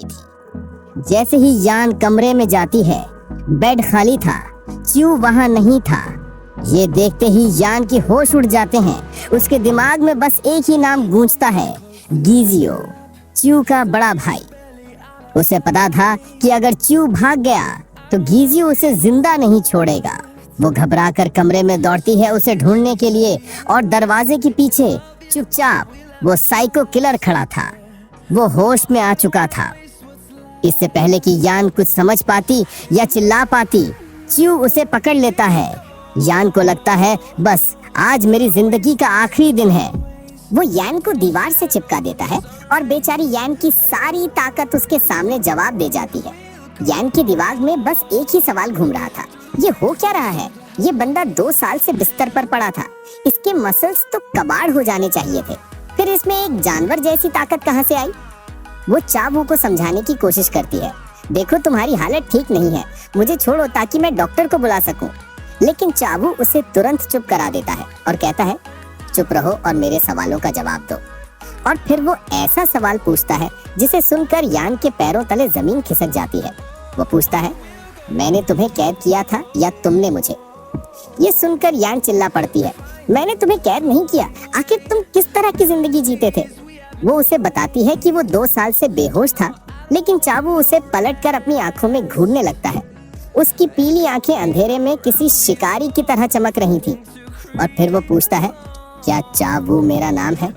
की थी। जैसे ही यान कमरे में जाती है, बेड खाली था, च्यू वहां नहीं था। ये देखते ही यान के होश उड़ जाते हैं। उसके दिमाग में बस एक ही नाम गूंजता है, गीजियो, च्यू का बड़ा भाई। उसे पता था कि अगर च्यू भाग गया तो गीजियो उसे जिंदा नहीं छोड़ेगा। वो घबराकर कमरे में दौड़ती है उसे ढूंढने के लिए, और दरवाजे के पीछे चुपचाप वो साइको किलर खड़ा था। वो होश में आ चुका था। इससे पहले कि यान कुछ समझ पाती या चिल्ला पाती, च्यू उसे पकड़ लेता है। यान को लगता है बस आज मेरी जिंदगी का आखिरी दिन है। वो यान को दीवार से चिपका देता है और बेचारी यान की सारी ताकत उसके सामने जवाब दे जाती है। यान के दिमाग में बस एक ही सवाल घूम रहा था, ये हो क्या रहा है? ये बंदा 2 साल से बिस्तर पर पड़ा था, इसके मसल्स तो कबाड़ हो जाने चाहिए थे, फिर इसमें एक जानवर जैसी ताकत कहां से आई? वो चावू को समझाने की कोशिश करती है, देखो तुम्हारी हालत ठीक नहीं है, मुझे छोड़ो ताकि मैं डॉक्टर को बुला सकूं। लेकिन चावू उसे तुरंत चुप करा देता है और कहता है, चुप रहो और मेरे सवालों का जवाब दो। और फिर वो ऐसा सवाल पूछता है जिसे सुनकर यान के पैरों तले जमीन खिसक जाती है। वो पूछता है, मैंने तुम्हें कैद किया था या तुमने मुझे? ये सुनकर यान चिल्ला पड़ती है, मैंने तुम्हें कैद नहीं किया, आखिर तुम किस तरह की जिंदगी जीते थे? वो उसे बताती है कि वो 2 साल से बेहोश था, लेकिन चावू उसे पलटकर अपनी आंखों में घूरने लगता है। उसकी पीली आंखें अंधेरे में किसी शिकारी की तरह चमक रही थी। और फिर वो पूछता है, क्या चावू मेरा नाम है?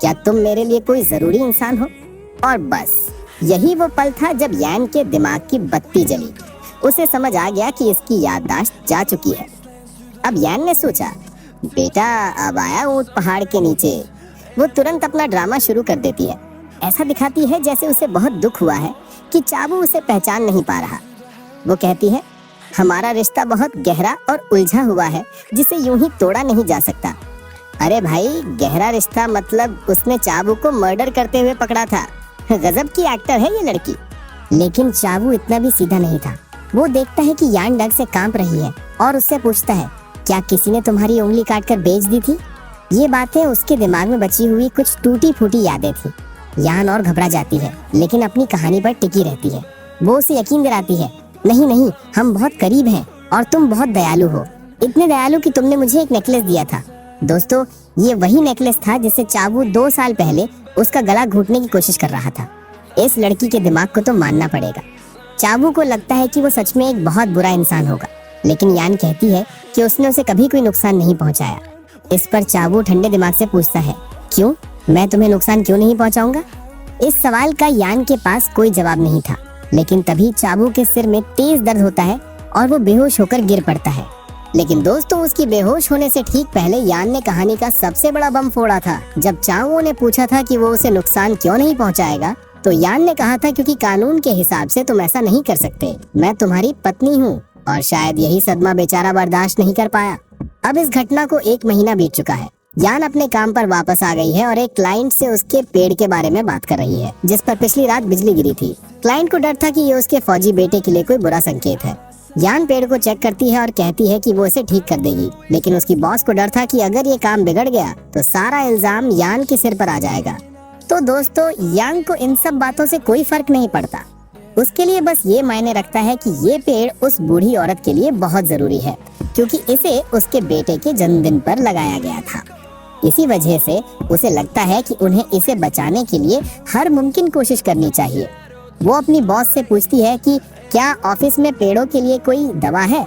क्या तुम मेरे लिए कोई जरूरी इंसान हो? और बस यही वो पल था जब यान के दिमाग की बत्ती जली। उसे समझ आ गया कि इसकी याददाश्त जा चुकी है। अब यान ने सोचा, बेटा अब आया ऊंट पहाड़ के नीचे। वो तुरंत अपना ड्रामा शुरू कर देती है। ऐसा दिखाती है जैसे उसे बहुत दुख हुआ है कि चावू उसे पहचान नहीं पा रहा। वो कहती है, हमारा रिश्ता बहुत गहरा और उलझा हुआ है जिसे यूं ही तोड़ा नहीं जा सकता। अरे भाई, गहरा रिश्ता मतलब उसने चावू को मर्डर करते हुए पकड़ा था। गजब की एक्टर है ये लड़की। लेकिन चावू इतना भी सीधा नहीं था। वो देखता है कि यान डर से कांप रही है और उससे पूछता है, क्या किसी ने तुम्हारी उंगली काटकर बेच दी थी? ये बातें उसके दिमाग में बची हुई कुछ टूटी फूटी यादें थी। यान और घबरा जाती है, लेकिन अपनी कहानी पर टिकी रहती है। वो उसे यकीन दिलाती है, नहीं नहीं, हम बहुत करीब हैं और तुम बहुत दयालु हो, इतने दयालु कि तुमने मुझे एक नेकलेस दिया था। दोस्तों, ये वही नेकलेस था जिससे चावू 2 साल पहले उसका गला घोटने की कोशिश कर रहा था। इस लड़की के दिमाग को तो मानना पड़ेगा। चावू को लगता है कि वो सच में एक बहुत बुरा इंसान होगा, लेकिन यान कहती है कि उसने उसे कभी कोई नुकसान नहीं पहुंचाया। इस पर चावू ठंडे दिमाग से पूछता है, क्यों? मैं तुम्हें नुकसान क्यों नहीं पहुंचाऊंगा? इस सवाल का यान के पास कोई जवाब नहीं था, लेकिन तभी चावू के सिर में तेज दर्द होता है और वो बेहोश होकर गिर पड़ता है। लेकिन दोस्तों, उसकी बेहोश होने से ठीक पहले यान ने कहानी का सबसे बड़ा बम फोड़ा था। जब चावू ने पूछा था कि वो उसे नुकसान क्यों नहीं पहुंचाएगा, तो यान ने कहा था, क्योंकि कानून के हिसाब से तुम ऐसा नहीं कर सकते, मैं तुम्हारी पत्नी हूँ। और शायद यही सदमा बेचारा बर्दाश्त नहीं कर पाया। अब इस घटना को 1 महीना बीत चुका है। यान अपने काम पर वापस आ गई है और एक क्लाइंट से उसके पेड़ के बारे में बात कर रही है, जिस पर पिछली रात बिजली गिरी थी। क्लाइंट को डर था कि ये उसके फौजी बेटे के लिए कोई बुरा संकेत है। यान पेड़ को चेक करती है और कहती है कि वो इसे ठीक कर देगी, लेकिन उसकी बॉस को डर था कि अगर ये काम बिगड़ गया तो सारा इल्जाम यान के सिर पर आ जाएगा। तो दोस्तों, यान को इन सब बातों से कोई फर्क नहीं पड़ता। उसके लिए बस ये मायने रखता है कि ये पेड़ उस बूढ़ी औरत के लिए बहुत जरूरी है, क्योंकि इसे उसके बेटे के जन्मदिन पर लगाया गया था। इसी वजह से उसे लगता है कि उन्हें इसे बचाने के लिए हर मुमकिन कोशिश करनी चाहिए। वो अपनी बॉस से पूछती है कि क्या ऑफिस में पेड़ों के लिए कोई दवा है?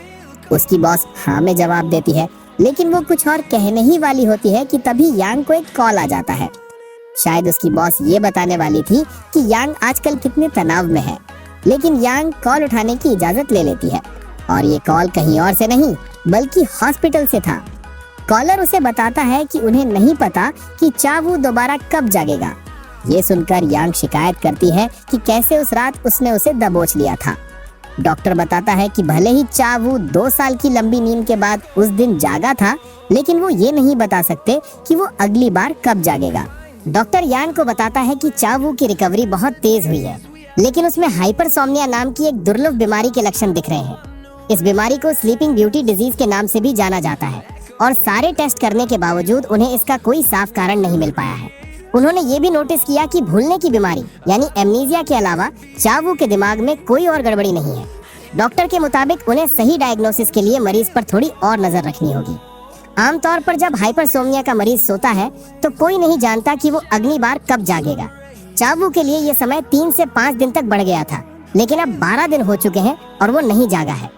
उसकी बॉस हाँ में जवाब देती है, लेकिन वो कुछ और कहने ही वाली होती है कि तभी यांग को एक कॉल आ जाता है। शायद उसकी बॉस ये बताने वाली थी कि यांग आजकल कितने तनाव में है, लेकिन यांग कॉल उठाने की इजाजत ले लेती है। और ये कॉल कहीं और से नहीं बल्कि हॉस्पिटल से था। कॉलर उसे बताता है कि उन्हें नहीं पता कि चावू दोबारा कब जागेगा। ये सुनकर यांग शिकायत करती है कि कैसे उस रात उसने उसे दबोच लिया था। डॉक्टर बताता है कि भले ही चावू 2 साल की लंबी नींद के बाद उस दिन जागा था, लेकिन वो ये नहीं बता सकते कि वो अगली बार कब जागेगा। डॉक्टर यांग को बताता है कि चावू की रिकवरी बहुत तेज हुई है, लेकिन उसमें हाइपरसोम्निया नाम की एक दुर्लभ बीमारी के लक्षण दिख रहे हैं। इस बीमारी को स्लीपिंग ब्यूटी डिजीज के नाम से भी जाना जाता है और सारे टेस्ट करने के बावजूद उन्हें इसका कोई साफ कारण नहीं मिल पाया है। उन्होंने ये भी नोटिस किया कि भूलने की बीमारी यानी एमनीजिया के अलावा चावू के दिमाग में कोई और गड़बड़ी नहीं है। डॉक्टर के मुताबिक उन्हें सही डायग्नोसिस के लिए मरीज पर थोड़ी और नजर रखनी होगी। आमतौर पर जब हाइपरसोमनिया का मरीज सोता है तो कोई नहीं जानता कि वो अगली बार कब जागेगा। चावू के लिए ये समय 3 से 5 दिन तक बढ़ गया था, लेकिन अब 12 दिन हो चुके हैं और वो नहीं जागा है।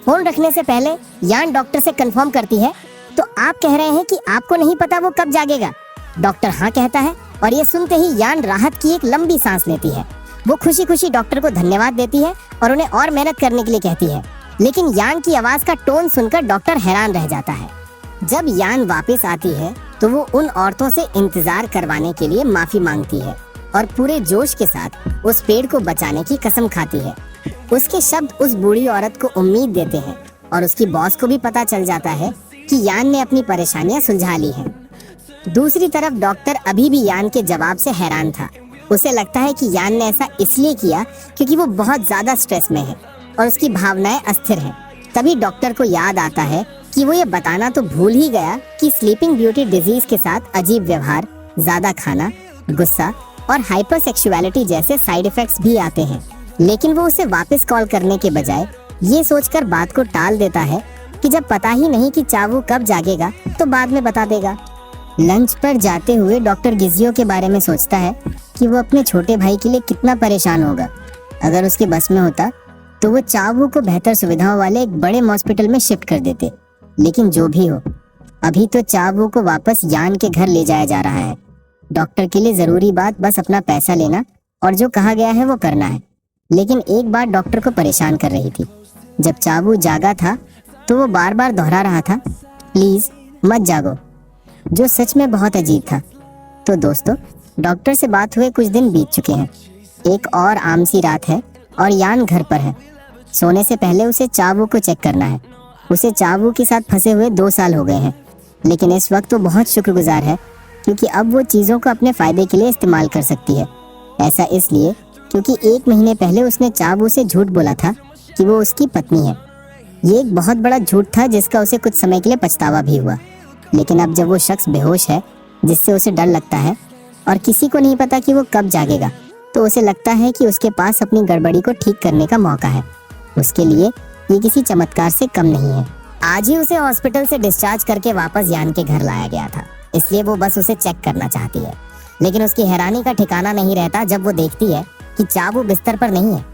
फोन रखने से पहले यान डॉक्टर से कंफर्म करती है, तो आप कह रहे हैं कि आपको नहीं पता वो कब जागेगा? डॉक्टर हाँ कहता है और ये सुनते ही यान राहत की एक लंबी सांस लेती है। वो खुशी खुशी डॉक्टर को धन्यवाद देती है और उन्हें और मेहनत करने के लिए कहती है, लेकिन यान की आवाज का टोन सुनकर डॉक्टर हैरान रह जाता है। जब यान वापस आती है तो वो उन औरतों से इंतजार करवाने के लिए माफी मांगती है और पूरे जोश के साथ उस पेड़ को बचाने की कसम खाती है। उसके शब्द उस बूढ़ी औरत को उम्मीद देते हैं और उसकी बॉस को भी पता चल जाता है कि यान ने अपनी परेशानियां सुलझा ली हैं। दूसरी तरफ डॉक्टर अभी भी यान के जवाब से हैरान था। उसे लगता है कि यान ने ऐसा इसलिए किया क्योंकि वो बहुत ज्यादा स्ट्रेस में है और उसकी भावनाएं अस्थिर हैं। तभी डॉक्टर को याद आता है कि वो ये बताना तो भूल ही गया कि स्लीपिंग ब्यूटी डिजीज के साथ अजीब व्यवहार, ज्यादा खाना, गुस्सा और हाइपरसेक्सुअलिटी जैसे साइड इफेक्ट्स भी आते हैं। लेकिन वो उसे वापस कॉल करने के बजाय ये सोचकर बात को टाल देता है कि जब पता ही नहीं कि चावू कब जागेगा तो बाद में बता देगा। लंच पर जाते हुए डॉक्टर गिजियो के बारे में सोचता है कि वो अपने छोटे भाई के लिए कितना परेशान होगा। अगर उसके बस में होता तो वो चावू को बेहतर सुविधाओं वाले एक बड़े हॉस्पिटल में शिफ्ट कर देते। लेकिन जो भी हो, अभी तो चावू को वापस यान के घर ले जाया जा रहा है। डॉक्टर के लिए जरूरी बात बस अपना पैसा लेना और जो कहा गया है वो करना है। लेकिन एक बात डॉक्टर को परेशान कर रही थी। जब चावू जागा था तो वो बार बार दोहरा रहा था, प्लीज मत जागो, जो सच में बहुत अजीब था। तो दोस्तों, डॉक्टर से बात हुए कुछ दिन बीत चुके हैं। एक और आम सी रात है और यान घर पर है। सोने से पहले उसे चावू को चेक करना है। उसे चावू के साथ फंसे हुए 2 साल हो गए हैं, लेकिन इस वक्त वो बहुत शुक्रगुजार है क्योंकि अब वो चीज़ों को अपने फायदे के लिए इस्तेमाल कर सकती है। ऐसा इसलिए क्योंकि 1 महीने पहले उसने चावू से झूठ बोला था कि वो उसकी पत्नी है। ये एक बहुत बड़ा झूठ था जिसका उसे कुछ समय के लिए पछतावा भी हुआ। लेकिन अब जब वो शख्स बेहोश है जिससे उसे डर लगता है और किसी को नहीं पता कि वो कब जागेगा, तो उसे लगता है कि उसके पास अपनी गड़बड़ी को ठीक करने का मौका है। उसके लिए ये किसी चमत्कार से कम नहीं है। आज ही उसे हॉस्पिटल से डिस्चार्ज करके वापस यान के घर लाया गया था, इसलिए वो बस उसे चेक करना चाहती है। लेकिन उसकी हैरानी का ठिकाना नहीं रहता जब वो देखती है कि चावू बिस्तर पर नहीं है।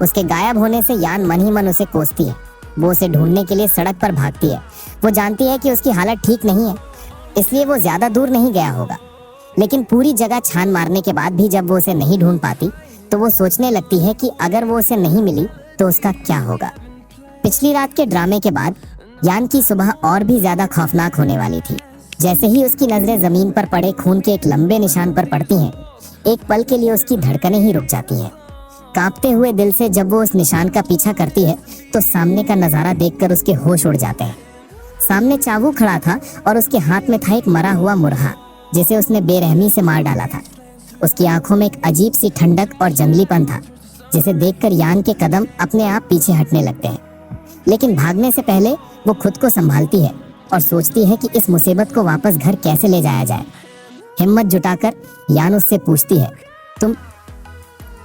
उसके गायब होने से यान मन ही मन उसे कोसती है। वो उसे ढूंढने के लिए सड़क पर भागती है। वो जानती है कि उसकी हालत ठीक नहीं है, इसलिए वो ज्यादा दूर नहीं गया होगा। लेकिन पूरी जगह छान मारने के बाद भी जब वो उसे नहीं ढूंढ पाती तो वो सोचने लगती है कि अगर वो उसे नहीं मिली तो उसका क्या होगा। पिछली रात के ड्रामे के बाद यान की सुबह और भी ज्यादा खौफनाक होने वाली थी। जैसे ही उसकी नजरें जमीन पर पड़े खून के एक लंबे निशान पर पड़ती हैं, एक पल के लिए उसकी धड़कनें ही रुक जाती हैं। कांपते हुए दिल से जब वो उस निशान का पीछा करती है तो सामने का नजारा देखकर उसके होश उड़ जाते हैं। सामने चावू खड़ा था और उसके हाथ में था एक मरा हुआ मुर्गा जिसे उसने बेरहमी से मार डाला था। उसकी आंखों में एक अजीब सी ठंडक और जंगलीपन था जिसे देखकर यान के कदम अपने आप पीछे हटने लगते हैं। लेकिन भागने से पहले वो खुद को संभालती है और सोचती है कि इस मुसीबत को वापस घर कैसे ले जाया जाए। हिम्मत जुटाकर यान उससे पूछती है,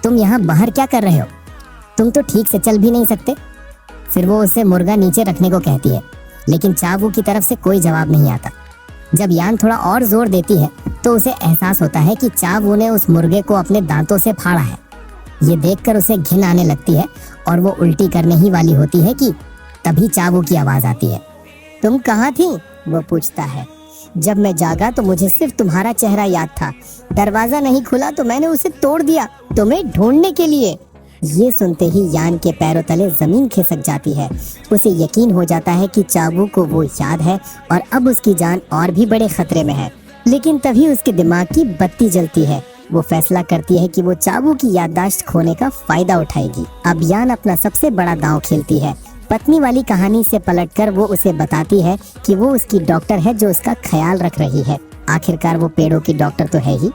तुम यहाँ बाहर क्या कर रहे हो? तुम तो ठीक से चल भी नहीं सकते। फिर वो उसे मुर्गा नीचे रखने को कहती है, लेकिन चावू की तरफ से कोई जवाब नहीं आता। जब यान थोड़ा और जोर देती है तो उसे एहसास होता है कि चावू ने उस मुर्गे को अपने दांतों से फाड़ा है। ये देखकर उसे घिन आने लगती है और वो उल्टी करने ही वाली होती है कि तभी चावू की आवाज आती है। तुम कहाँ थी? वो पूछता है। जब मैं जागा तो मुझे सिर्फ तुम्हारा चेहरा याद था। दरवाजा नहीं खुला तो मैंने उसे तोड़ दिया तुम्हें ढूंढने के लिए। ये सुनते ही यान के पैरों तले जमीन खिसक जाती है। उसे यकीन हो जाता है कि चावू को वो याद है और अब उसकी जान और भी बड़े खतरे में है। लेकिन तभी उसके दिमाग की बत्ती जलती है। वो फैसला करती है कि वो चावू की याददाश्त खोने का फायदा उठाएगी। अब यान अपना सबसे बड़ा दांव खेलती है। पत्नी वाली कहानी से पलटकर वो उसे बताती है कि वो उसकी डॉक्टर है जो उसका ख्याल रख रही है। आखिरकार वो पेड़ों की डॉक्टर तो है ही।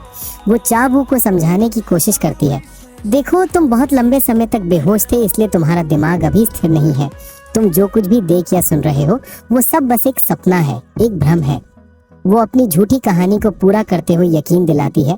वो चावू को समझाने की कोशिश करती है, देखो तुम बहुत लंबे समय तक बेहोश थे, इसलिए तुम्हारा दिमाग अभी स्थिर नहीं है। तुम जो कुछ भी देख या सुन रहे हो वो सब बस एक सपना है, एक भ्रम है। वो अपनी झूठी कहानी को पूरा करते हुए यकीन दिलाती है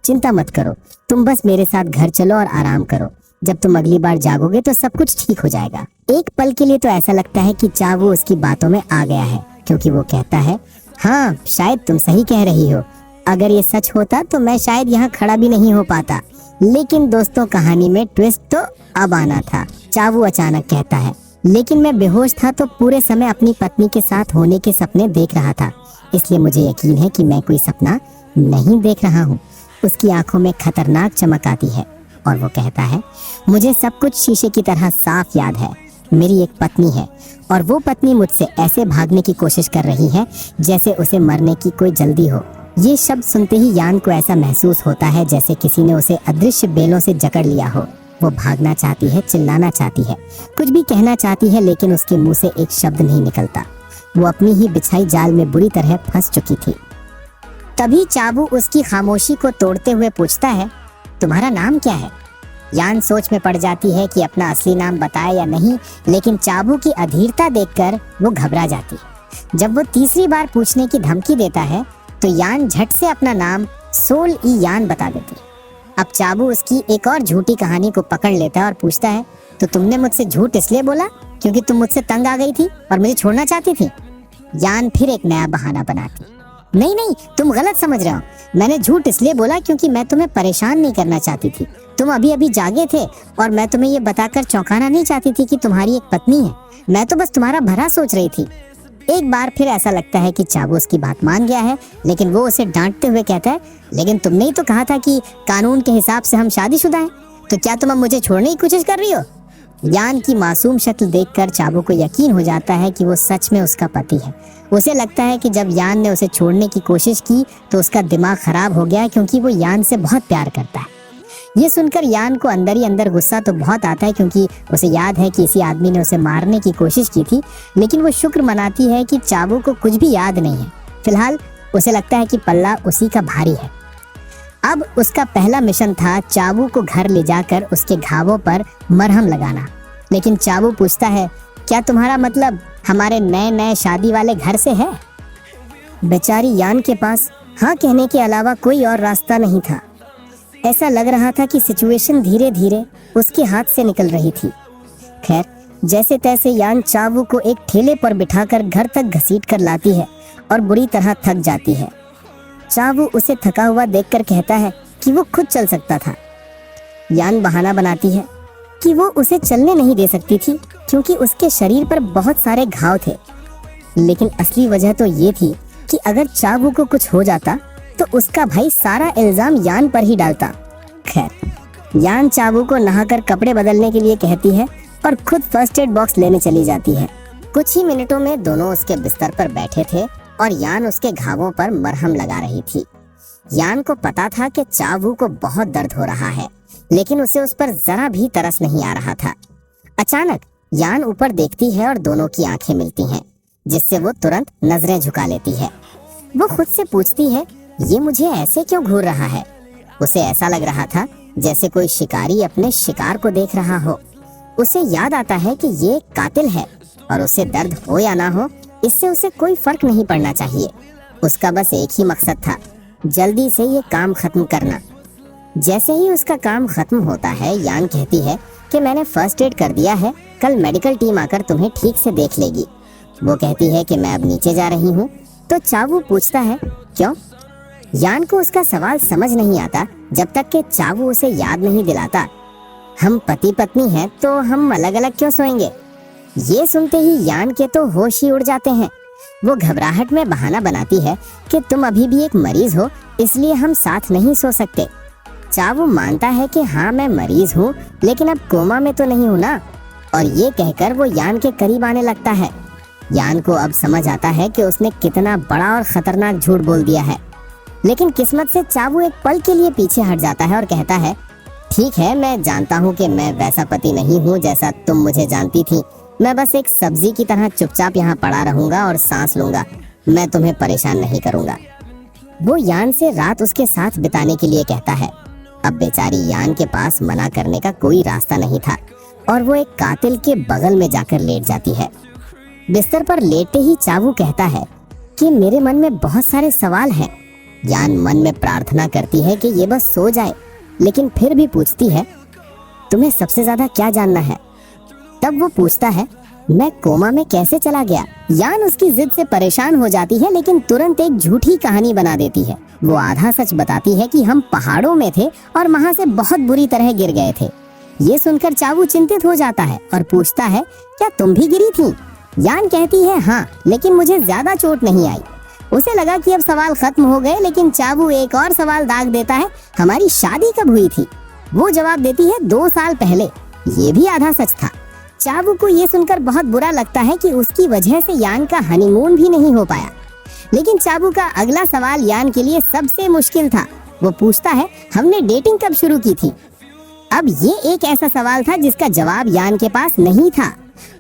चिंता मत करो, तुम बस मेरे साथ घर चलो और आराम करो। जब तुम अगली बार जागोगे तो सब कुछ ठीक हो जाएगा। एक पल के लिए तो ऐसा लगता है कि चावू उसकी बातों में आ गया है, क्योंकि वो कहता है, हाँ शायद तुम सही कह रही हो, अगर ये सच होता तो मैं शायद यहाँ खड़ा भी नहीं हो पाता। लेकिन दोस्तों, कहानी में ट्विस्ट तो अब आना था। चावू अचानक कहता है, लेकिन मैं बेहोश था तो पूरे समय अपनी पत्नी के साथ होने के सपने देख रहा था, इसलिए मुझे यकीन है कि मैं कोई सपना नहीं देख रहा हूँ। उसकी आंखों में खतरनाक चमक आती है और वो कहता है, मुझे सब कुछ शीशे की तरह साफ याद है। मेरी एक पत्नी है और वो पत्नी मुझसे ऐसे भागने की कोशिश कर रही है जैसे उसे मरने की कोई जल्दी हो। ये शब्द सुनते ही यान को ऐसा महसूस होता है जैसे किसी ने उसे अदृश्य बेलों से जकड़ लिया हो। वो भागना चाहती है, चिल्लाना चाहती है, कुछ भी कहना चाहती है, लेकिन उसके मुंह से एक शब्द नहीं निकलता। वो अपनी ही बिछाई जाल में बुरी तरह फंस चुकी थी। तभी चाबू उसकी खामोशी को तोड़ते हुए पूछता है, तुम्हारा नाम क्या है? यान सोच में पड़ जाती है कि अपना असली नाम बताए या नहीं, लेकिन चाबू की अधीरता देखकर वो घबरा जाती है। जब वो तीसरी बार पूछने की धमकी देता है तो यान झट से अपना नाम सोल ई यान बता देती है। अब चाबू उसकी एक और झूठी कहानी को पकड़ लेता है और पूछता है, तो तुमने मुझसे झूठ इसलिए बोला क्योंकि तुम मुझसे तंग आ गई थी और मुझे छोड़ना चाहती थी? यान फिर एक नया बहाना बनाती, नहीं नहीं, तुम गलत समझ रहे हो। मैंने झूठ इसलिए बोला क्योंकि मैं तुम्हें परेशान नहीं करना चाहती थी। तुम अभी अभी जागे थे और मैं तुम्हें ये बताकर चौंकाना नहीं चाहती थी कि तुम्हारी एक पत्नी है। मैं तो बस तुम्हारा भला सोच रही थी। एक बार फिर ऐसा लगता है कि चाबू उसकी बात मान गया है, लेकिन वो उसे डांटते हुए कहता है, लेकिन तुमने ही तो कहा था कि कानून के हिसाब से हम शादीशुदा हैं, तो क्या तुम अब मुझे छोड़ने की कोशिश कर रही हो? यान की मासूम शक्ल देखकर चाबू को यकीन हो जाता है कि वो सच में उसका पति है। उसे लगता है कि जब यान ने उसे छोड़ने की कोशिश की तो उसका दिमाग खराब हो गया, क्योंकि वो यान से बहुत प्यार करता है। ये सुनकर यान को अंदर ही अंदर गुस्सा तो बहुत आता है, क्योंकि उसे याद है कि इसी आदमी ने उसे मारने की कोशिश की थी, लेकिन वो शुक्र मनाती है कि चाबू को कुछ भी याद नहीं है। फिलहाल उसे लगता है कि पल्ला उसी का भारी है। अब उसका पहला मिशन था चाबू को घर ले जाकर उसके घावों पर मरहम लगाना। लेकिन चाबू पूछता है, क्या तुम्हारा मतलब हमारे नए नए शादी वाले घर से है? बेचारी यान के पास हाँ कहने के अलावा कोई और रास्ता नहीं था। ऐसा लग रहा था कि सिचुएशन धीरे धीरे उसके हाथ से निकल रही थी। खैर, जैसे तैसे यान चावू को एक ठेले पर बिठाकर घर तक घसीट कर लाती है और बुरी तरह थक जाती है। चावू उसे थका हुआ देखकर कहता है कि वो खुद चल सकता था। यान बहाना बनाती है कि वो उसे चलने नहीं दे सकती थी क्योंकि उसके शरीर पर बहुत सारे घाव थे, लेकिन असली वजह तो ये थी कि अगर चावू को कुछ हो जाता तो उसका भाई सारा इल्जाम यान पर ही डालता। खैर, यान चावू को नहाकर कपड़े बदलने के लिए कहती है और खुद फर्स्ट एड बॉक्स लेने चली जाती है। कुछ ही मिनटों में दोनों उसके बिस्तर पर बैठे थे और यान उसके घावों पर मरहम लगा रही थी। यान को पता था कि चावू को बहुत दर्द हो रहा है, लेकिन उसे उस पर जरा भी तरस नहीं आ रहा था। अचानक यान ऊपर देखती है और दोनों की आंखें मिलती हैं, जिससे वो तुरंत नजरें झुका लेती है। वो खुद से पूछती है, ये मुझे ऐसे क्यों घूर रहा है? उसे ऐसा लग रहा था जैसे कोई शिकारी अपने शिकार को देख रहा हो। उसे याद आता है कि ये कातिल है और उसे दर्द हो या ना हो, इससे उसे कोई फर्क नहीं पड़ना चाहिए। उसका बस एक ही मकसद था, जल्दी से ये काम खत्म करना। जैसे ही उसका काम खत्म होता है, यान कहती है कि मैंने फर्स्ट एड कर दिया है, कल मेडिकल टीम आकर तुम्हें ठीक से देख लेगी। वो कहती है कि मैं अब नीचे जा रही हूँ। तो चावू पूछता है, क्यों? यान को उसका सवाल समझ नहीं आता जब तक कि चावू उसे याद नहीं दिलाता, हम पति पत्नी हैं तो हम अलग अलग क्यों सोएंगे? ये सुनते ही यान के तो होश ही उड़ जाते हैं। वो घबराहट में बहाना बनाती है कि तुम अभी भी एक मरीज हो, इसलिए हम साथ नहीं सो सकते। चावू मानता है कि हाँ मैं मरीज हूँ, लेकिन अब कोमा में तो नहीं हूँ ना, और ये कहकर वो यान के करीब आने लगता है। यान को अब समझ आता है कि उसने कितना बड़ा और खतरनाक झूठ बोल दिया है, लेकिन किस्मत से चावू एक पल के लिए पीछे हट जाता है और कहता है, ठीक है, मैं जानता हूँ कि मैं वैसा पति नहीं हूँ जैसा तुम मुझे जानती थी। मैं बस एक सब्जी की तरह चुपचाप यहाँ पड़ा रहूंगा और सांस लूंगा, मैं तुम्हें परेशान नहीं करूंगा। वो यान से रात उसके साथ बिताने के लिए कहता है। अब बेचारी यान के पास मना करने का कोई रास्ता नहीं था और वो एक कातिल के बगल में जाकर लेट जाती है। बिस्तर पर लेटे ही चावू कहता है कि मेरे मन में बहुत सारे सवाल हैं। यान मन में प्रार्थना करती है कि ये बस सो जाए, लेकिन फिर भी पूछती है, तुम्हें सबसे ज्यादा क्या जानना है? तब वो पूछता है, मैं कोमा में कैसे चला गया? यान उसकी जिद से परेशान हो जाती है, लेकिन तुरंत एक झूठी कहानी बना देती है। वो आधा सच बताती है कि हम पहाड़ों में थे और वहाँ से बहुत बुरी तरह गिर गए थे। ये सुनकर चावू चिंतित हो जाता है और पूछता है, क्या तुम भी गिरी थी? यान कहती है, हाँ, लेकिन मुझे ज्यादा चोट नहीं आई। उसे लगा कि अब सवाल खत्म हो गए, लेकिन चावू एक और सवाल दाग देता है, हमारी शादी कब हुई थी? वो जवाब देती है, 2 साल पहले। ये भी आधा सच था। चावू को ये सुनकर बहुत बुरा लगता है कि उसकी वजह से यान का हनीमून भी नहीं हो पाया। लेकिन चावू का अगला सवाल यान के लिए सबसे मुश्किल था। वो पूछता है, हमने डेटिंग कब शुरू की थी? अब ये एक ऐसा सवाल था जिसका जवाब यान के पास नहीं था।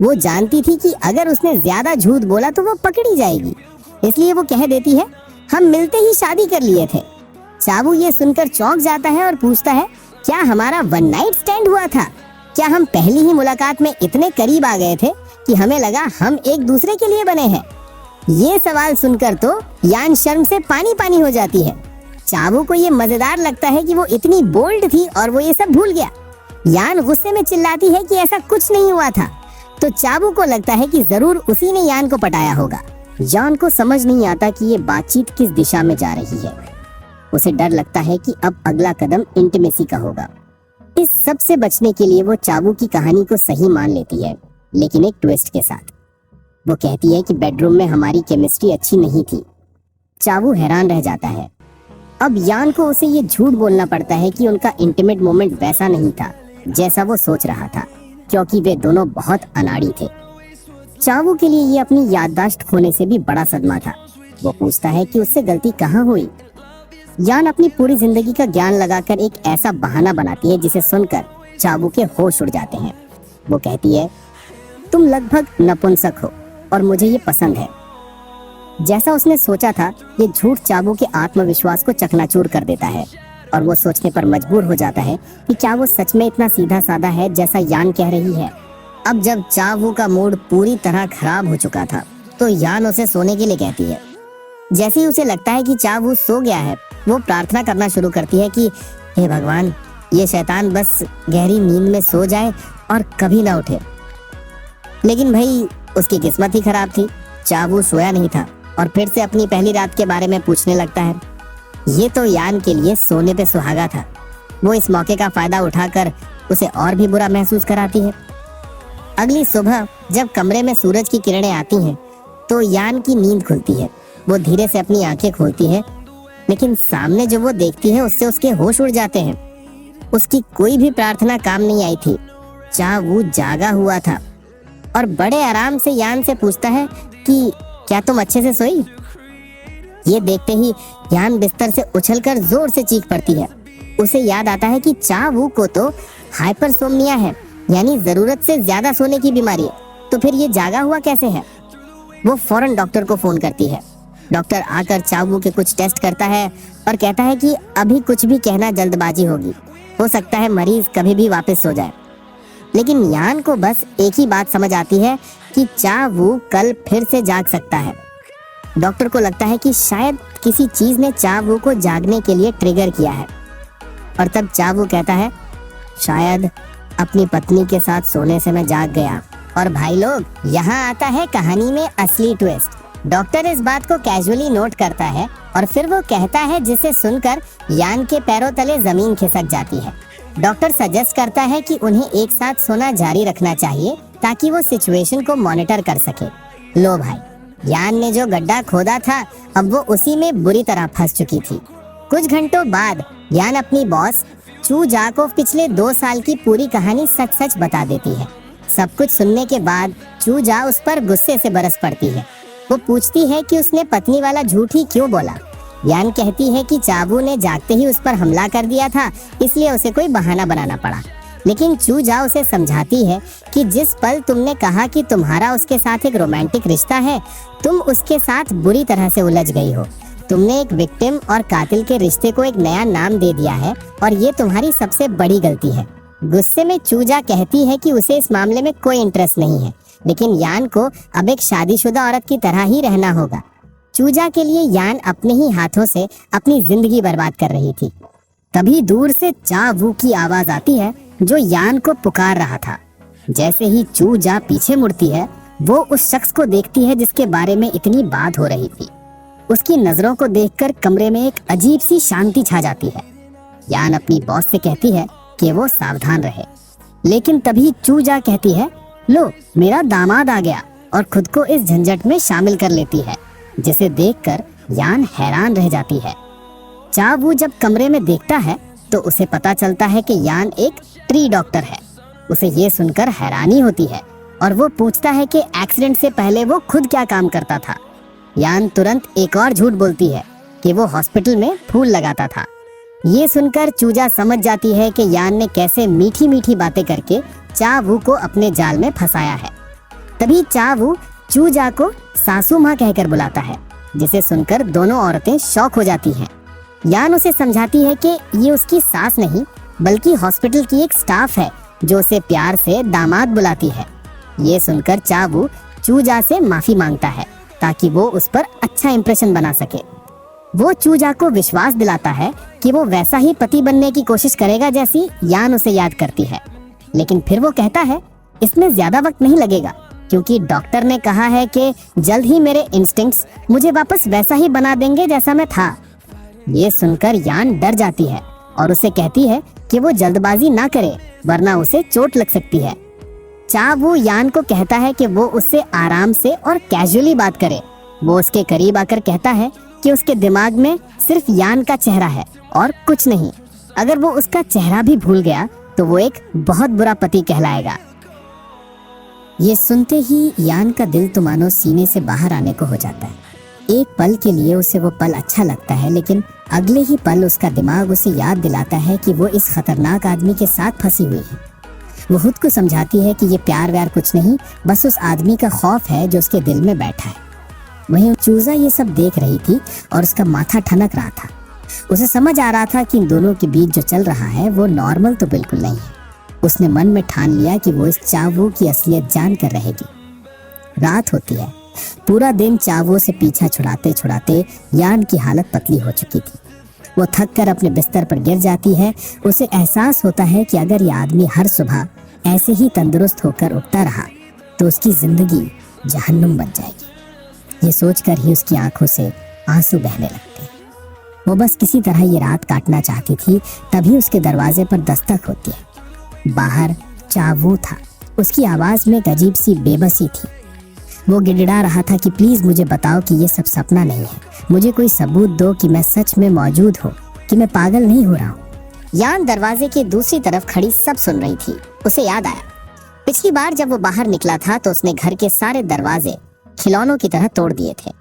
वो जानती थी कि अगर उसने ज्यादा झूठ बोला तो वो पकड़ी जाएगी, इसलिए वो कह देती है, हम मिलते ही शादी कर लिए थे। चावू ये सुनकर चौंक जाता है और पूछता है, क्या हमारा वन नाइट स्टैंड हुआ था? क्या हम पहली ही मुलाकात में इतने करीब आ गए थे कि हमें लगा हम एक दूसरे के लिए बने हैं? ये सवाल सुनकर तो यान शर्म से पानी पानी हो जाती है। चावू को ये मजेदार लगता है कि वो इतनी बोल्ड थी और वो ये सब भूल गया। यान गुस्से में चिल्लाती है कि ऐसा कुछ नहीं हुआ था। तो चावू को लगता है कि जरूर उसी ने यान को पटाया होगा। यान को समझ नहीं आता कि ये बातचीत किस दिशा में जा रही है। उसे डर लगता है कि अब अगला कदम इंटीमेसी का होगा। इस सब से बचने के लिए वो चावू की कहानी को सही मान लेती है, लेकिन एक ट्विस्ट के साथ। वो कहती है कि बेडरूम में हमारी केमिस्ट्री अच्छी नहीं थी। चावू हैरान रह जाता है। अब यान को उसे ये झूठ बोलना पड़ता है कि उनका इंटीमेट मोमेंट वैसा नहीं था जैसा वो सोच रहा था, क्योंकि वे दोनों बहुत अनाड़ी थे। चावू के लिए ये अपनी याददाश्त खोने से भी बड़ा सदमा था। वो पूछता है कि उससे गलती कहाँ हुई। यान अपनी पूरी जिंदगी का ज्ञान लगाकर एक ऐसा बहाना बनाती है जिसे सुनकर चावू के होश उड़ जाते हैं। वो कहती है, तुम लगभग नपुंसक हो और मुझे ये पसंद है। जैसा उसने सोचा था, ये झूठ चावू के आत्मविश्वास को चकनाचूर कर देता है और वो सोचने पर मजबूर हो जाता है कि क्या वो सच में इतना सीधा साधा है जैसा यान कह रही है। अब जब चावू का मूड पूरी तरह खराब हो चुका था, तो यान उसे सोने के लिए कहती है। जैसे ही उसे लगता है कि चावू सो गया है, वो प्रार्थना करना शुरू करती है कि हे भगवान, ये शैतान बस गहरी नींद में सो जाए और कभी ना उठे। लेकिन भाई, उसकी किस्मत ही खराब थी। चावू सोया नहीं था और फिर से अपनी पहली रात के बारे में पूछने लगता है। ये तो यान के लिए सोने पे सुहागा था। वो इस मौके का फायदा उठाकर उसे और भी बुरा महसूस कराती है। अगली सुबह जब कमरे में सूरज की किरणें आती हैं, तो यान की नींद खुलती है। वो धीरे से अपनी आंखें खोलती है, लेकिन सामने जो वो देखती है उससे उसके होश उड़ जाते हैं। उसकी कोई भी प्रार्थना काम नहीं आई थी। चावू जागा हुआ था और बड़े आराम से यान से पूछता है कि क्या तुम अच्छे से सोई? ये देखते ही यान बिस्तर से उछलकर जोर से चीख पड़ती है। उसे याद आता है कि चावू को तो हाइपरसोम्निया है, यानी जरूरत से ज्यादा सोने की बीमारी है। तो फिर ये जागा हुआ कैसे है? वो फौरन डॉक्टर को फोन करती है। डॉक्टर आकर चावू के कुछ टेस्ट करता है और कहता है कि अभी कुछ भी कहना जल्दबाजी होगी, हो सकता है मरीज कभी भी वापस सो जाए। लेकिन यान को बस एक ही बात समझ आती है कि चावू कल फिर से जाग सकता है। डॉक्टर को लगता है कि शायद किसी चीज ने चावू को जागने के लिए ट्रिगर किया है। और तब चावू कहता है, शायद अपनी पत्नी के साथ सोने से मैं जाग गया। और भाई लोग, यहाँ आता है कहानी में असली ट्विस्ट। डॉक्टर इस बात को कैजुअली नोट करता है और फिर वो कहता है, जिसे सुनकर यान के पैरों तले जमीन खिसक जाती है। डॉक्टर सजेस्ट करता है कि उन्हें एक साथ सोना जारी रखना चाहिए ताकि वो सिचुएशन को मॉनिटर कर सके। लो भाई, यान ने जो गड्ढा खोदा था, अब वो उसी में बुरी तरह फंस चुकी थी। कुछ घंटों बाद यान अपनी बॉस चू जा को पिछले 2 साल की पूरी कहानी सच सच बता देती है। सब कुछ सुनने के बाद चू जा उस पर गुस्से से बरस पड़ती है। वो पूछती है कि उसने पत्नी वाला झूठ ही क्यों बोला। यान कहती है कि चावू ने जागते ही उस पर हमला कर दिया था, इसलिए उसे कोई बहाना बनाना पड़ा। लेकिन चू जा उसे समझाती है कि जिस पल तुमने कहा कि तुम्हारा उसके साथ एक रोमांटिक रिश्ता है, तुम उसके साथ बुरी तरह से उलझ गई हो। तुमने एक विक्टिम और कातिल के रिश्ते को एक नया नाम दे दिया है और ये तुम्हारी सबसे बड़ी गलती है। गुस्से में चूजा कहती है कि उसे इस मामले में कोई इंटरेस्ट नहीं है, लेकिन यान को अब एक शादीशुदा औरत की तरह ही रहना होगा। चूजा के लिए यान अपने ही हाथों से अपनी जिंदगी बर्बाद कर रही थी। तभी दूर से चा वू की आवाज आती है जो यान को पुकार रहा था। जैसे ही चूजा पीछे मुड़ती है, वो उस शख्स को देखती है जिसके बारे में इतनी बात हो रही थी। उसकी नजरों को देखकर कमरे में एक अजीब सी शांति छा जाती है। यान अपनी बॉस से कहती है कि वो सावधान रहे, लेकिन तभी चूजा कहती है, लो मेरा दामाद आ गया, और खुद को इस झंझट में शामिल कर लेती है, जिसे देखकर यान हैरान रह जाती है। चा वू जब कमरे में देखता है तो उसे पता चलता है कि यान एक ट्री डॉक्टर है। उसे ये सुनकर हैरानी होती है और वो पूछता है कि एक्सीडेंट से पहले वो खुद क्या काम करता था। यान तुरंत एक और झूठ बोलती है कि वो हॉस्पिटल में फूल लगाता था। ये सुनकर चूजा समझ जाती है कि यान ने कैसे मीठी मीठी बातें करके चा वू को अपने जाल में फंसाया है। तभी चा वू चूजा को सासू माँ कहकर बुलाता है, जिसे सुनकर दोनों औरतें शॉक हो जाती हैं। यान उसे समझाती है कि ये उसकी सास नहीं बल्कि हॉस्पिटल की एक स्टाफ है जो उसे प्यार से दामाद बुलाती है। ये सुनकर चा वू चूजा से माफी मांगता है ताकि वो उस पर अच्छा इंप्रेशन बना सके। वो चूजा को विश्वास दिलाता है कि वो वैसा ही पति बनने की कोशिश करेगा जैसी यान उसे याद करती है। लेकिन फिर वो कहता है, इसमें ज्यादा वक्त नहीं लगेगा क्योंकि डॉक्टर ने कहा है कि जल्द ही मेरे इंस्टिंक्ट्स मुझे वापस वैसा ही बना देंगे जैसा मैं था। ये सुनकर यान डर जाती है और उसे कहती है कि वो जल्दबाजी ना करे वरना उसे चोट लग सकती है। चा वू यान को कहता है कि वो उससे आराम से और कैजुअली बात करे। वो उसके करीब आकर कहता है कि उसके दिमाग में सिर्फ यान का चेहरा है और कुछ नहीं। अगर वो उसका चेहरा भी भूल गया तो वो एक बहुत बुरा पति कहलाएगा। ये सुनते ही यान का दिल तो मानो सीने से बाहर आने को हो जाता है। एक पल के लिए उसे वो पल अच्छा लगता है, लेकिन अगले ही पल उसका दिमाग उसे याद दिलाता है कि वो इस खतरनाक आदमी के साथ फंसी हुई है। वो खुद को समझाती है कि ये प्यार व्यार कुछ नहीं, बस उस आदमी का खौफ है जो उसके दिल में बैठा है। वहीं चूजा ये सब देख रही थी और उसका माथा ठनक रहा था। उसे समझ आ रहा था कि इन दोनों के बीच जो चल रहा है वो नॉर्मल तो बिल्कुल नहीं है। उसने मन में ठान लिया कि वो इस चा वू की असलियत जान कर रहेगी। रात होती है। पूरा दिन चा वू से पीछा छुड़ाते छुड़ाते यान की हालत पतली हो चुकी थी। वो थक कर अपने बिस्तर पर गिर जाती है। उसे एहसास होता है कि अगर ये आदमी हर सुबह ऐसे ही तंदुरुस्त होकर उठता रहा तो उसकी जिंदगी जहन्नुम बन जाएगी। ये सोचकर ही उसकी आंखों से आंसू बहने लगते हैं। वो बस किसी तरह ये रात काटना चाहती थी। तभी उसके दरवाजे पर दस्तक होती है। बाहर चा वू था। उसकी आवाज में एक अजीब सी बेबसी थी। वो गिड़गिड़ा रहा था कि प्लीज मुझे बताओ कि ये सब सपना नहीं है। मुझे कोई सबूत दो कि मैं सच में मौजूद हूँ, कि मैं पागल नहीं हो रहा हूँ। यान दरवाजे की दूसरी तरफ खड़ी सब सुन रही थी। उसे याद आया, पिछली बार जब वो बाहर निकला था तो उसने घर के सारे दरवाजे खिलौनों की तरह तोड़ दिए थे,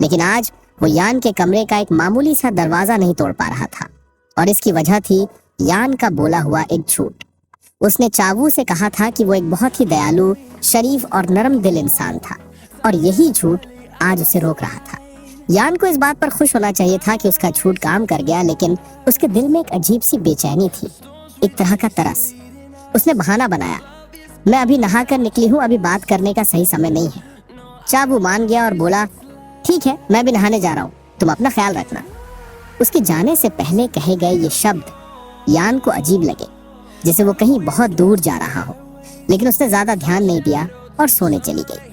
लेकिन आज वो यान के कमरे का एक मामूली सा दरवाजा नहीं तोड़ पा रहा था। और इसकी वजह थी यान का बोला हुआ एक झूठ। उसने चा वू से कहा था कि वो एक बहुत ही दयालु, शरीफ और नरम दिल इंसान था, और यही झूठ आज उसे रोक रहा था। यान को इस बात पर खुश होना चाहिए था कि उसका झूठ काम कर गया, लेकिन उसके दिल में एक अजीब सी बेचैनी थी, एक तरह का तरस। उसने बहाना बनाया, मैं अभी नहा कर निकली हूँ, अभी बात करने का सही समय नहीं है। चा वू मान गया और बोला, ठीक है, मैं भी नहाने जा रहा हूँ, तुम अपना ख्याल रखना। उसके जाने से पहले कहे गए ये शब्द यान को अजीब लगे, जैसे वो कहीं बहुत दूर जा रहा हो, लेकिन उसने ज्यादा ध्यान नहीं दिया और सोने चली गई।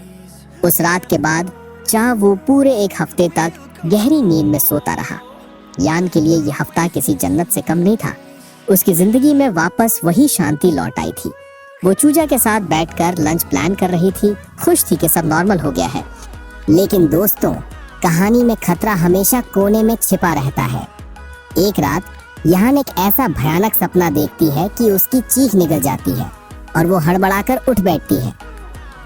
उस रात के बाद चा वू पूरे एक हफ्ते तक गहरी नींद में सोता रहा। यान के लिए यह हफ्ता किसी जन्नत से कम नहीं था। उसकी जिंदगी में वापस वही शांति लौट आई थी। वो चूजा के साथ बैठकर लंच प्लान कर रही थी, खुश थी कि सब नॉर्मल हो गया है। लेकिन दोस्तों, कहानी में खतरा हमेशा कोने में छिपा रहता है। एक रात यान एक ऐसा भयानक सपना देखती है कि उसकी चीख निकल जाती है और वो हड़बड़ाकर उठ बैठती है।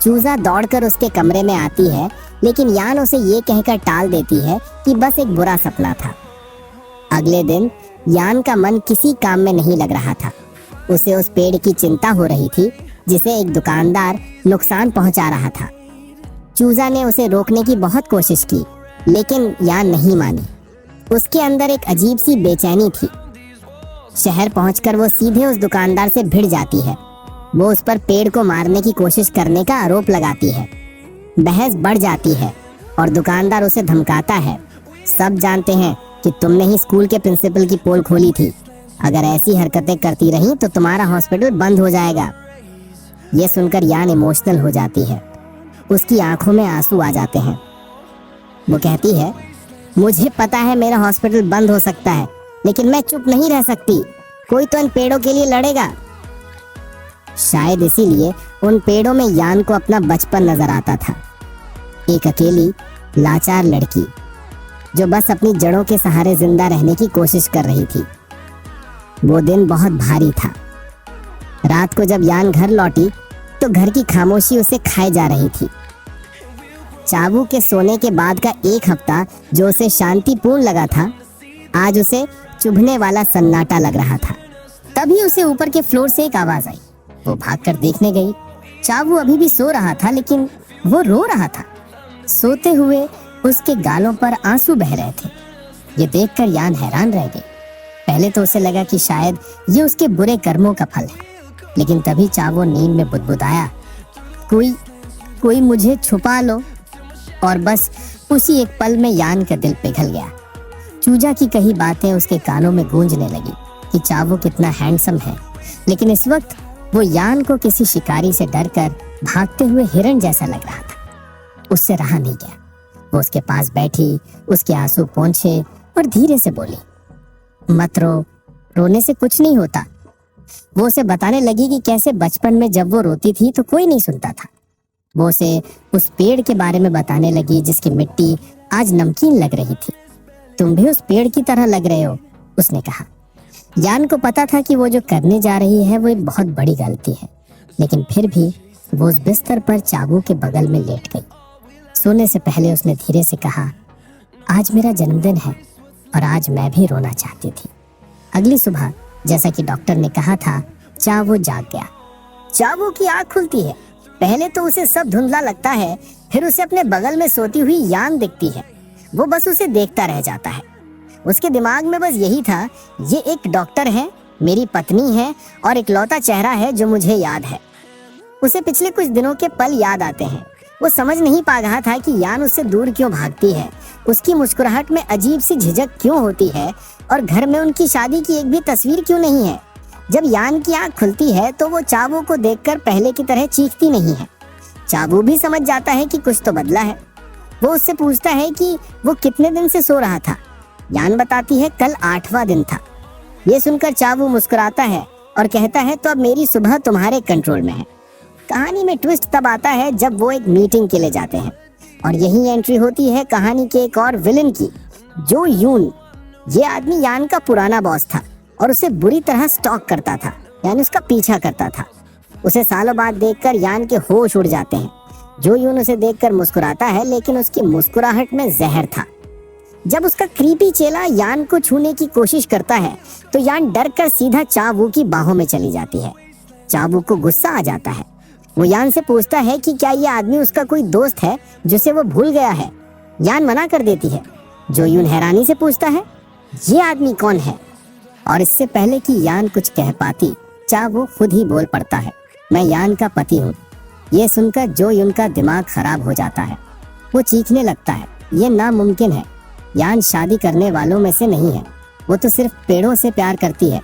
चूजा दौड़कर उसके कमरे में आती है, लेकिन यान उसे ये कहकर टाल देती है कि बस एक बुरा सपना था। अगले दिन यान का मन किसी काम में नहीं लग रहा था। उसे उस पेड़ की चिंता हो रही थी जिसे एक दुकानदार नुकसान पहुंचा रहा था। चूजा ने उसे रोकने की बहुत कोशिश की, लेकिन यान नहीं मानी। उसके अंदर एक अजीब सी बेचैनी थी। शहर पहुंचकर वो सीधे उस दुकानदार से भिड़ जाती है। वो उस पर पेड़ को मारने की कोशिश करने का आरोप लगाती है। बहस बढ़ जाती है। और दुकानदार उसे धमकाता है। सब जानते हैं कि तुमने ही स्कूल के प्रिंसिपल की पोल खोली थी। अगर ऐसी हरकतें करती रही तो तुम्हारा हॉस्पिटल बंद हो जाएगा। ये सुनकर यान इमोशनल हो जाती है। उसकी आंखों में आंसू आ जाते हैं। वो कहती है, मुझे पता है मेरा हॉस्पिटल बंद हो सकता है, लेकिन मैं चुप नहीं रह सकती। कोई तो इन पेड़ों के लिए लड़ेगा। शायद इसीलिए उन पेड़ों में यान को अपना बचपन नजर आता था। एक अकेली लाचार लड़की जो बस अपनी जड़ों के सहारे जिंदा रहने की कोशिश कर रही थी। वो दिन बहुत भारी था। रात को जब यान घर लौटी तो घर की खामोशी उसे खाए जा रही थी। चावू के सोने के बाद का एक हफ्ता जो उसे शांतिपूर्ण लगा था, आज उसे चुभने वाला सन्नाटा लग रहा था। तभी उसे ऊपर के फ्लोर से एक आवाज आई। वो भागकर देखने गई। चावू अभी भी सो रहा था, लेकिन वो रो रहा था। सोते हुए उसके गालों पर आंसू बह रहे थे। ये देखकर यान हैरान रह गई। पहले तो उसे लगा कि शायद ये उसके बुरे कर्मों का फल है, लेकिन तभी चावू नींद में बुदबुदाया, कोई मुझे छुपा लो। और बस उसी एक पल में यान का दिल पिघल गया। चूजा की कही बातें उसके कानों में गूंजने लगी कि चावू कितना हैंडसम है, लेकिन इस वक्त वो यान को किसी शिकारी से डरकर भागते हुए हिरण जैसा लग रहा था। उससे रहा नहीं गया। वो उसके पास बैठी, उसके आंसू पोंछे और धीरे से बोली, मत रो, रोने से कुछ नहीं होता। वो उसे बताने लगी कि कैसे बचपन में जब वो रोती थी तो कोई नहीं सुनता था। वो उसे उस पेड़ के बारे में बताने लगी जिसकी मिट्टी आज नमकीन लग रही थी। तुम भी उस पेड़ की तरह लग रहे हो, उसने कहा। यान को पता था कि वो जो करने जा रही है वो एक बहुत बड़ी गलती है, लेकिन फिर भी वो उस बिस्तर पर चावू के बगल में लेट गई। सोने से पहले उसने धीरे से कहा, आज मेरा जन्मदिन है और आज मैं भी रोना चाहती थी। अगली सुबह जैसा कि डॉक्टर ने कहा था, चावू जाग गया। चावू की आंख खुलती है। पहले तो उसे सब धुंधला लगता है, फिर उसे अपने बगल में सोती हुई यान दिखती है। वो बस उसे देखता रह जाता है। उसके दिमाग में बस यही था, ये एक डॉक्टर है, मेरी पत्नी है और इकलौता चेहरा है जो मुझे याद है। उसे पिछले कुछ दिनों के पल याद आते हैं। वो समझ नहीं पा रहा था कि यान उससे दूर क्यों भागती है, उसकी मुस्कुराहट में अजीब सी झिझक क्यों होती है और घर में उनकी शादी की एक भी तस्वीर क्यों नहीं है। जब यान की आंख खुलती है तो वो चावू को देखकर पहले की तरह चीखती नहीं है। चावू भी समझ जाता है कि कुछ तो बदला है। वो उससे पूछता है कि वो कितने दिन से सो रहा था। यान बताती है, कल 8वां दिन था। ये सुनकर चावू मुस्कुराता है और कहता है, तो अब मेरी सुबह तुम्हारे कंट्रोल में है। कहानी में ट्विस्ट तब आता है जब वो एक मीटिंग के लिए जाते हैं और यही एंट्री होती है कहानी के एक और विलन की, जो यून। ये आदमी यान का पुराना बॉस था और उसे बुरी तरह स्टॉक करता था, यानी उसका पीछा करता था। उसे सालों बाद देखकर यान के होश उड़ जाते हैं। जो यून उसे देखकर मुस्कुराता है, लेकिन उसकी मुस्कुराहट में जहर था। जब उसका क्रीपी चेला यान को छूने की कोशिश करता है तो यान डरकर सीधा चावू की बाहों में चली जाती है। चावू को गुस्सा आ जाता है। वो यान से पूछता है कि क्या ये आदमी उसका कोई दोस्त है जिसे वो भूल गया है। यान मना कर देती है। जो यून हैरानी से पूछता है, ये आदमी कौन है? और इससे पहले कि यान कुछ कह पाती, चावू खुद ही बोल पड़ता है, मैं यान का पति हूँ। ये सुनकर जो यून का दिमाग खराब हो जाता है। वो चीखने लगता है, ये नामुमकिन है। यान शादी करने वालों में से नहीं है। वो तो सिर्फ पेड़ों से प्यार करती है।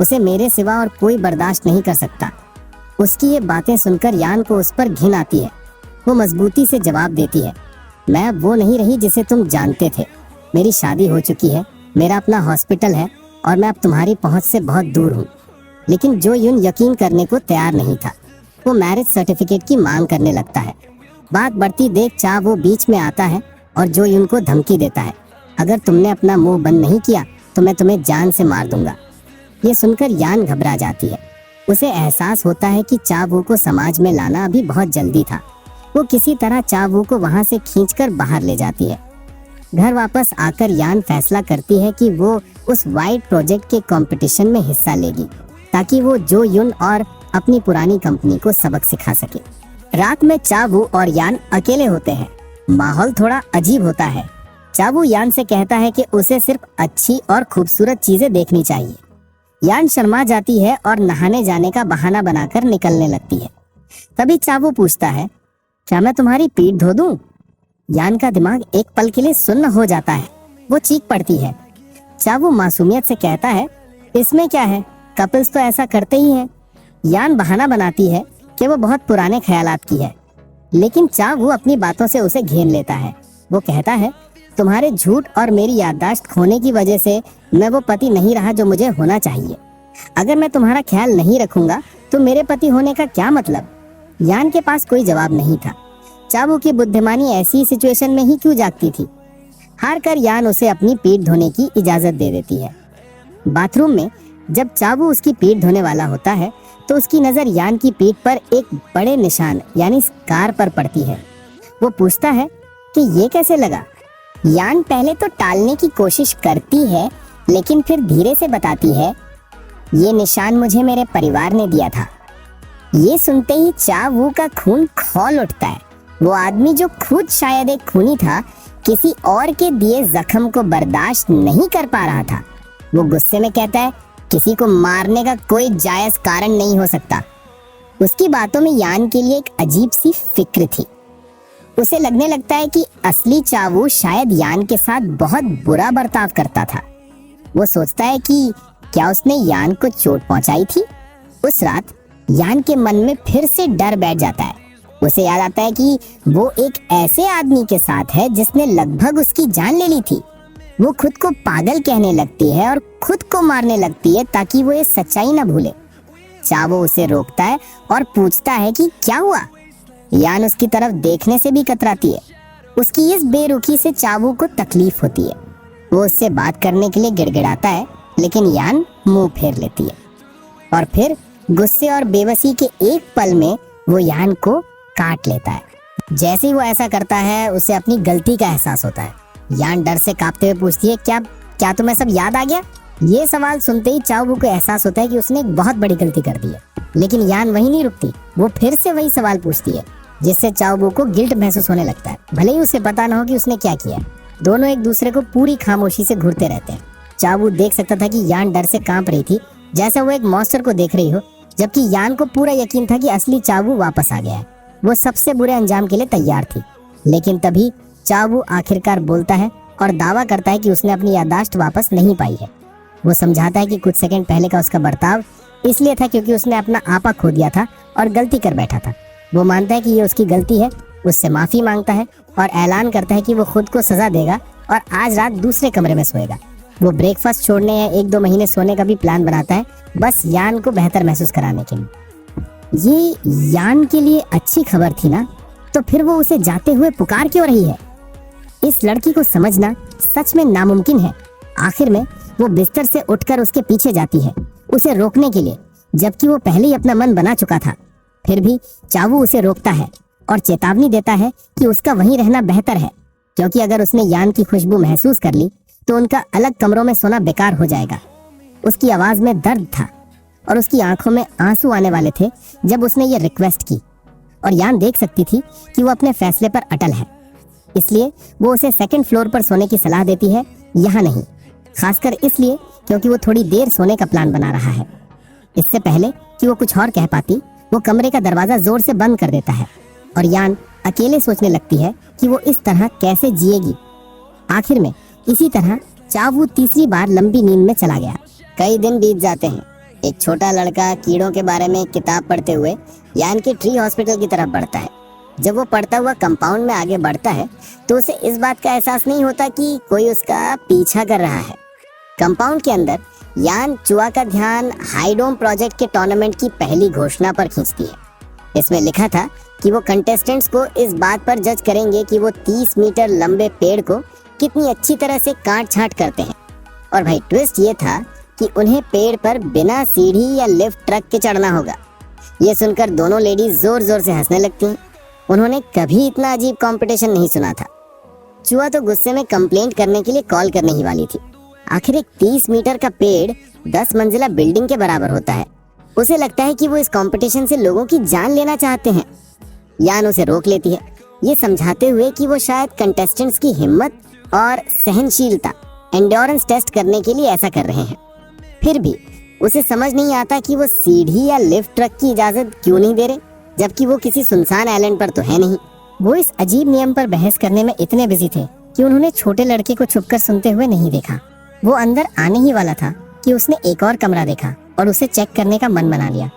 उसे मेरे सिवा और कोई बर्दाश्त नहीं कर सकता। उसकी ये बातें सुनकर यान को उस पर घिन आती है। वो मजबूती से जवाब देती है, मैं अब वो नहीं रही जिसे तुम जानते थे। मेरी शादी हो चुकी है, मेरा अपना हॉस्पिटल है और मैं अब तुम्हारी पहुंच से बहुत दूर हूँ। लेकिन जो यून यकीन करने को तैयार नहीं था। वो मैरिज सर्टिफिकेट की मांग करने लगता है। बात बढ़ती देख चावू बीच में आता है और जो यून को धमकी देता है, अगर तुमने अपना मुंह बंद नहीं किया तो मैं तुम्हें जान से मार दूंगा। ये सुनकर यान घबरा जाती है। उसे एहसास होता है कि चावू को समाज में लाना अभी बहुत जल्दी था। वो किसी तरह चावू को वहां से खींचकर बाहर ले जाती है। घर वापस आकर यान फैसला करती है कि वो उस वाइट प्रोजेक्ट के कंपटीशन में हिस्सा लेगी, ताकि वो जो यून और अपनी पुरानी कंपनी को सबक सिखा सके। रात में चावू और यान अकेले होते हैं। माहौल थोड़ा अजीब होता है। चावू यान से कहता है कि उसे सिर्फ अच्छी और खूबसूरत चीजें देखनी चाहिए। यान शर्मा जाती है और नहाने जाने का बहाना बनाकर निकलने लगती है। तभी चावू पूछता है, क्या मैं तुम्हारी पीठ धो दूं? यान का दिमाग एक पल के लिए सुन्न हो जाता है। वो चीख पड़ती है। चावू मासूमियत से कहता है, इसमें क्या है, कपल्स तो ऐसा करते ही हैं। यान बहाना बनाती है कि वो बहुत पुराने ख्यालात की है, लेकिन चावू अपनी बातों से उसे घेर लेता है। वो कहता है, तुम्हारे झूठ और मेरी याददाश्त खोने की वजह से मैं वो पति नहीं रहा जो मुझे होना चाहिए। अगर मैं तुम्हारा ख्याल नहीं रखूंगा तो मेरे पति होने का क्या मतलब? यान के पास कोई जवाब नहीं था। चावू की बुद्धिमानी ऐसी सिचुएशन में ही क्यों जागती थी? हार कर यान उसे अपनी पीठ धोने की इजाजत दे देती है। बाथरूम में जब चावू उसकी पीठ धोने वाला होता है तो उसकी नजर यान की पीठ पर एक बड़े निशान यानी स्कार पर पड़ती है। वो पूछता है कि ये कैसे लगा? यान पहले तो टालने की कोशिश करती है, लेकिन फिर धीरे से बताती है, ये निशान मुझे मेरे परिवार ने दिया था। ये सुनते ही चावू का खून खौल उठता है। वो आदमी जो खुद शायद एक खूनी था, किसी और के दिए जख्म को बर्दाश्त नहीं कर पा रहा था। वो गुस्से में कहता है, किसी को मारने का कोई जायज कारण नहीं हो सकता। उसकी बातों में यान के लिए एक अजीब सी फिक्र थी। उसे लगने लगता है कि असली चावू शायद यान के साथ बहुत बुरा बर्ताव करता था। वो सोचता है कि क्या उसने यान को चोट पहुंचाई थी? उस रात यान के मन में फिर से डर बैठ जाता है। उसे याद आता है कि वो एक ऐसे आदमी के साथ है जिसने लगभग उसकी जान ले ली थी। वो खुद को पागल कहने लगती है और खुद को मारने लगती है ताकि वो ये सच्चाई न भूले। चावो उसे रोकता है और पूछता है कि क्या हुआ? यान उसकी तरफ देखने से भी कतराती है। उसकी इस बेरुखी से चावो को तकलीफ होती है। वो उससे बात करने के लिए गिड़गिड़ाता है, लेकिन यान मुंह फेर लेती है और फिर गुस्से और बेबसी के एक पल में वो यान को काट लेता है। जैसे ही वो ऐसा करता है, उसे अपनी गलती का एहसास होता है। यान डर से कांपते हुए पूछती है, क्या तुम्हें सब याद आ गया? ये सवाल सुनते ही चावू को एहसास होता है कि उसने एक बहुत बड़ी गलती कर दी है। लेकिन यान वही नहीं रुकती। वो फिर से वही सवाल पूछती है, जिससे चावू को गिल्ट महसूस होने लगता है, भले ही उसे पता न हो कि उसने क्या किया। दोनों एक दूसरे को पूरी खामोशी से घूरते रहते हैं। चावू देख सकता था कि यान डर से कांप रही थी, जैसे वो एक मॉन्स्टर को देख रही हो, जबकि यान को पूरा यकीन था कि असली चावू वापस आ गया है। वो सबसे बुरे अंजाम के लिए तैयार थी। लेकिन तभी चावू आखिरकार बोलता है और दावा करता है कि उसने अपनी याददाश्त वापस नहीं पाई है। वो समझाता है कि कुछ सेकंड पहले का उसका बर्ताव इसलिए था क्योंकि उसने अपना आपा खो दिया था और गलती कर बैठा था। वो मानता है कि ये उसकी गलती है, उससे माफी मांगता है और ऐलान करता है कि वो खुद को सजा देगा और आज रात दूसरे कमरे में सोएगा। वो ब्रेकफास्ट छोड़ने या 1-2 महीने सोने का भी प्लान बनाता है, बस यान को बेहतर महसूस कराने के लिए। ये यान के लिए अच्छी खबर थी ना, तो फिर वो उसे जाते हुए पुकार क्यों रही है? इस लड़की को समझना सच में नामुमकिन है। आखिर में वो बिस्तर से उठकर उसके पीछे जाती है, उसे रोकने के लिए, जबकि वो पहले ही अपना मन बना चुका था। फिर भी चावू उसे रोकता है और चेतावनी देता है कि उसका वहीं रहना बेहतर है, क्योंकि अगर उसने यान की खुशबू महसूस कर ली तो उनका अलग कमरों में सोना बेकार हो जाएगा। उसकी आवाज में दर्द था और उसकी आंखों में आंसू आने वाले थे जब उसने ये रिक्वेस्ट की, और यान देख सकती थी कि वो अपने फैसले पर अटल है। इसलिए वो उसे 2nd फ्लोर पर सोने की सलाह देती है, यहाँ नहीं। खासकर इसलिए क्योंकि वो थोड़ी देर सोने का प्लान बना रहा है। इससे पहले कि वो कुछ और कह पाती, वो कमरे का दरवाजा जोर से बंद कर देता है और यान अकेले सोचने लगती है कि वो इस तरह कैसे जिएगी। आखिर में इसी तरह चावू तीसरी बार लंबी नींद में चला गया। कई दिन बीत जाते हैं। एक छोटा लड़का कीड़ों के बारे में किताब पढ़ते हुए यान के ट्री हॉस्पिटल की तरफ बढ़ता है। जब वो पढ़ता हुआ कंपाउंड में आगे बढ़ता है तो उसे इस बात का एहसास नहीं होता कि कोई उसका पीछा कर रहा है। कंपाउंड के अंदर यान चुआ का ध्यान हाइडोम प्रोजेक्ट के टूर्नामेंट की पहली घोषणा पर खींचती है। इसमें लिखा था कि वो कंटेस्टेंट्स को इस बात पर जज करेंगे कि वो 30 मीटर लंबे पेड़ को कितनी अच्छी तरह से काट छांट करते हैं। और भाई ट्विस्ट ये था कि उन्हें पेड़ पर बिना सीढ़ी या लिफ्ट ट्रक के चढ़ना होगा। ये सुनकर दोनों लेडीज जोर जोर से हंसने लगती हैं। उन्होंने कभी इतना अजीब कंपटीशन नहीं सुना था। चुआ तो गुस्से में कंप्लेंट करने के लिए कॉल करने ही वाली थी। आखिर एक 30 मीटर का पेड़ 10 मंजिला बिल्डिंग के बराबर होता है। उसे लगता है कि वो इस कंपटीशन से लोगों की जान लेना चाहते हैं। यान उसे रोक लेती है, ये समझाते हुए कि वो शायद कंटेस्टेंट्स की हिम्मत और सहनशीलता एंड्योरेंस टेस्ट करने के लिए ऐसा कर रहे हैं। फिर भी उसे समझ नहीं आता कि वो सीढ़ी या लिफ्ट ट्रक की इजाजत क्यों नहीं दे रहे, जबकि वो किसी सुनसान आइलैंड पर तो है नहीं। वो इस अजीब नियम पर बहस करने में इतने बिजी थे कि उन्होंने छोटे लड़के को छुपकर सुनते हुए नहीं देखा। वो अंदर आने ही वाला था कि उसने एक और कमरा देखा और उसे चेक करने का मन बना लिया।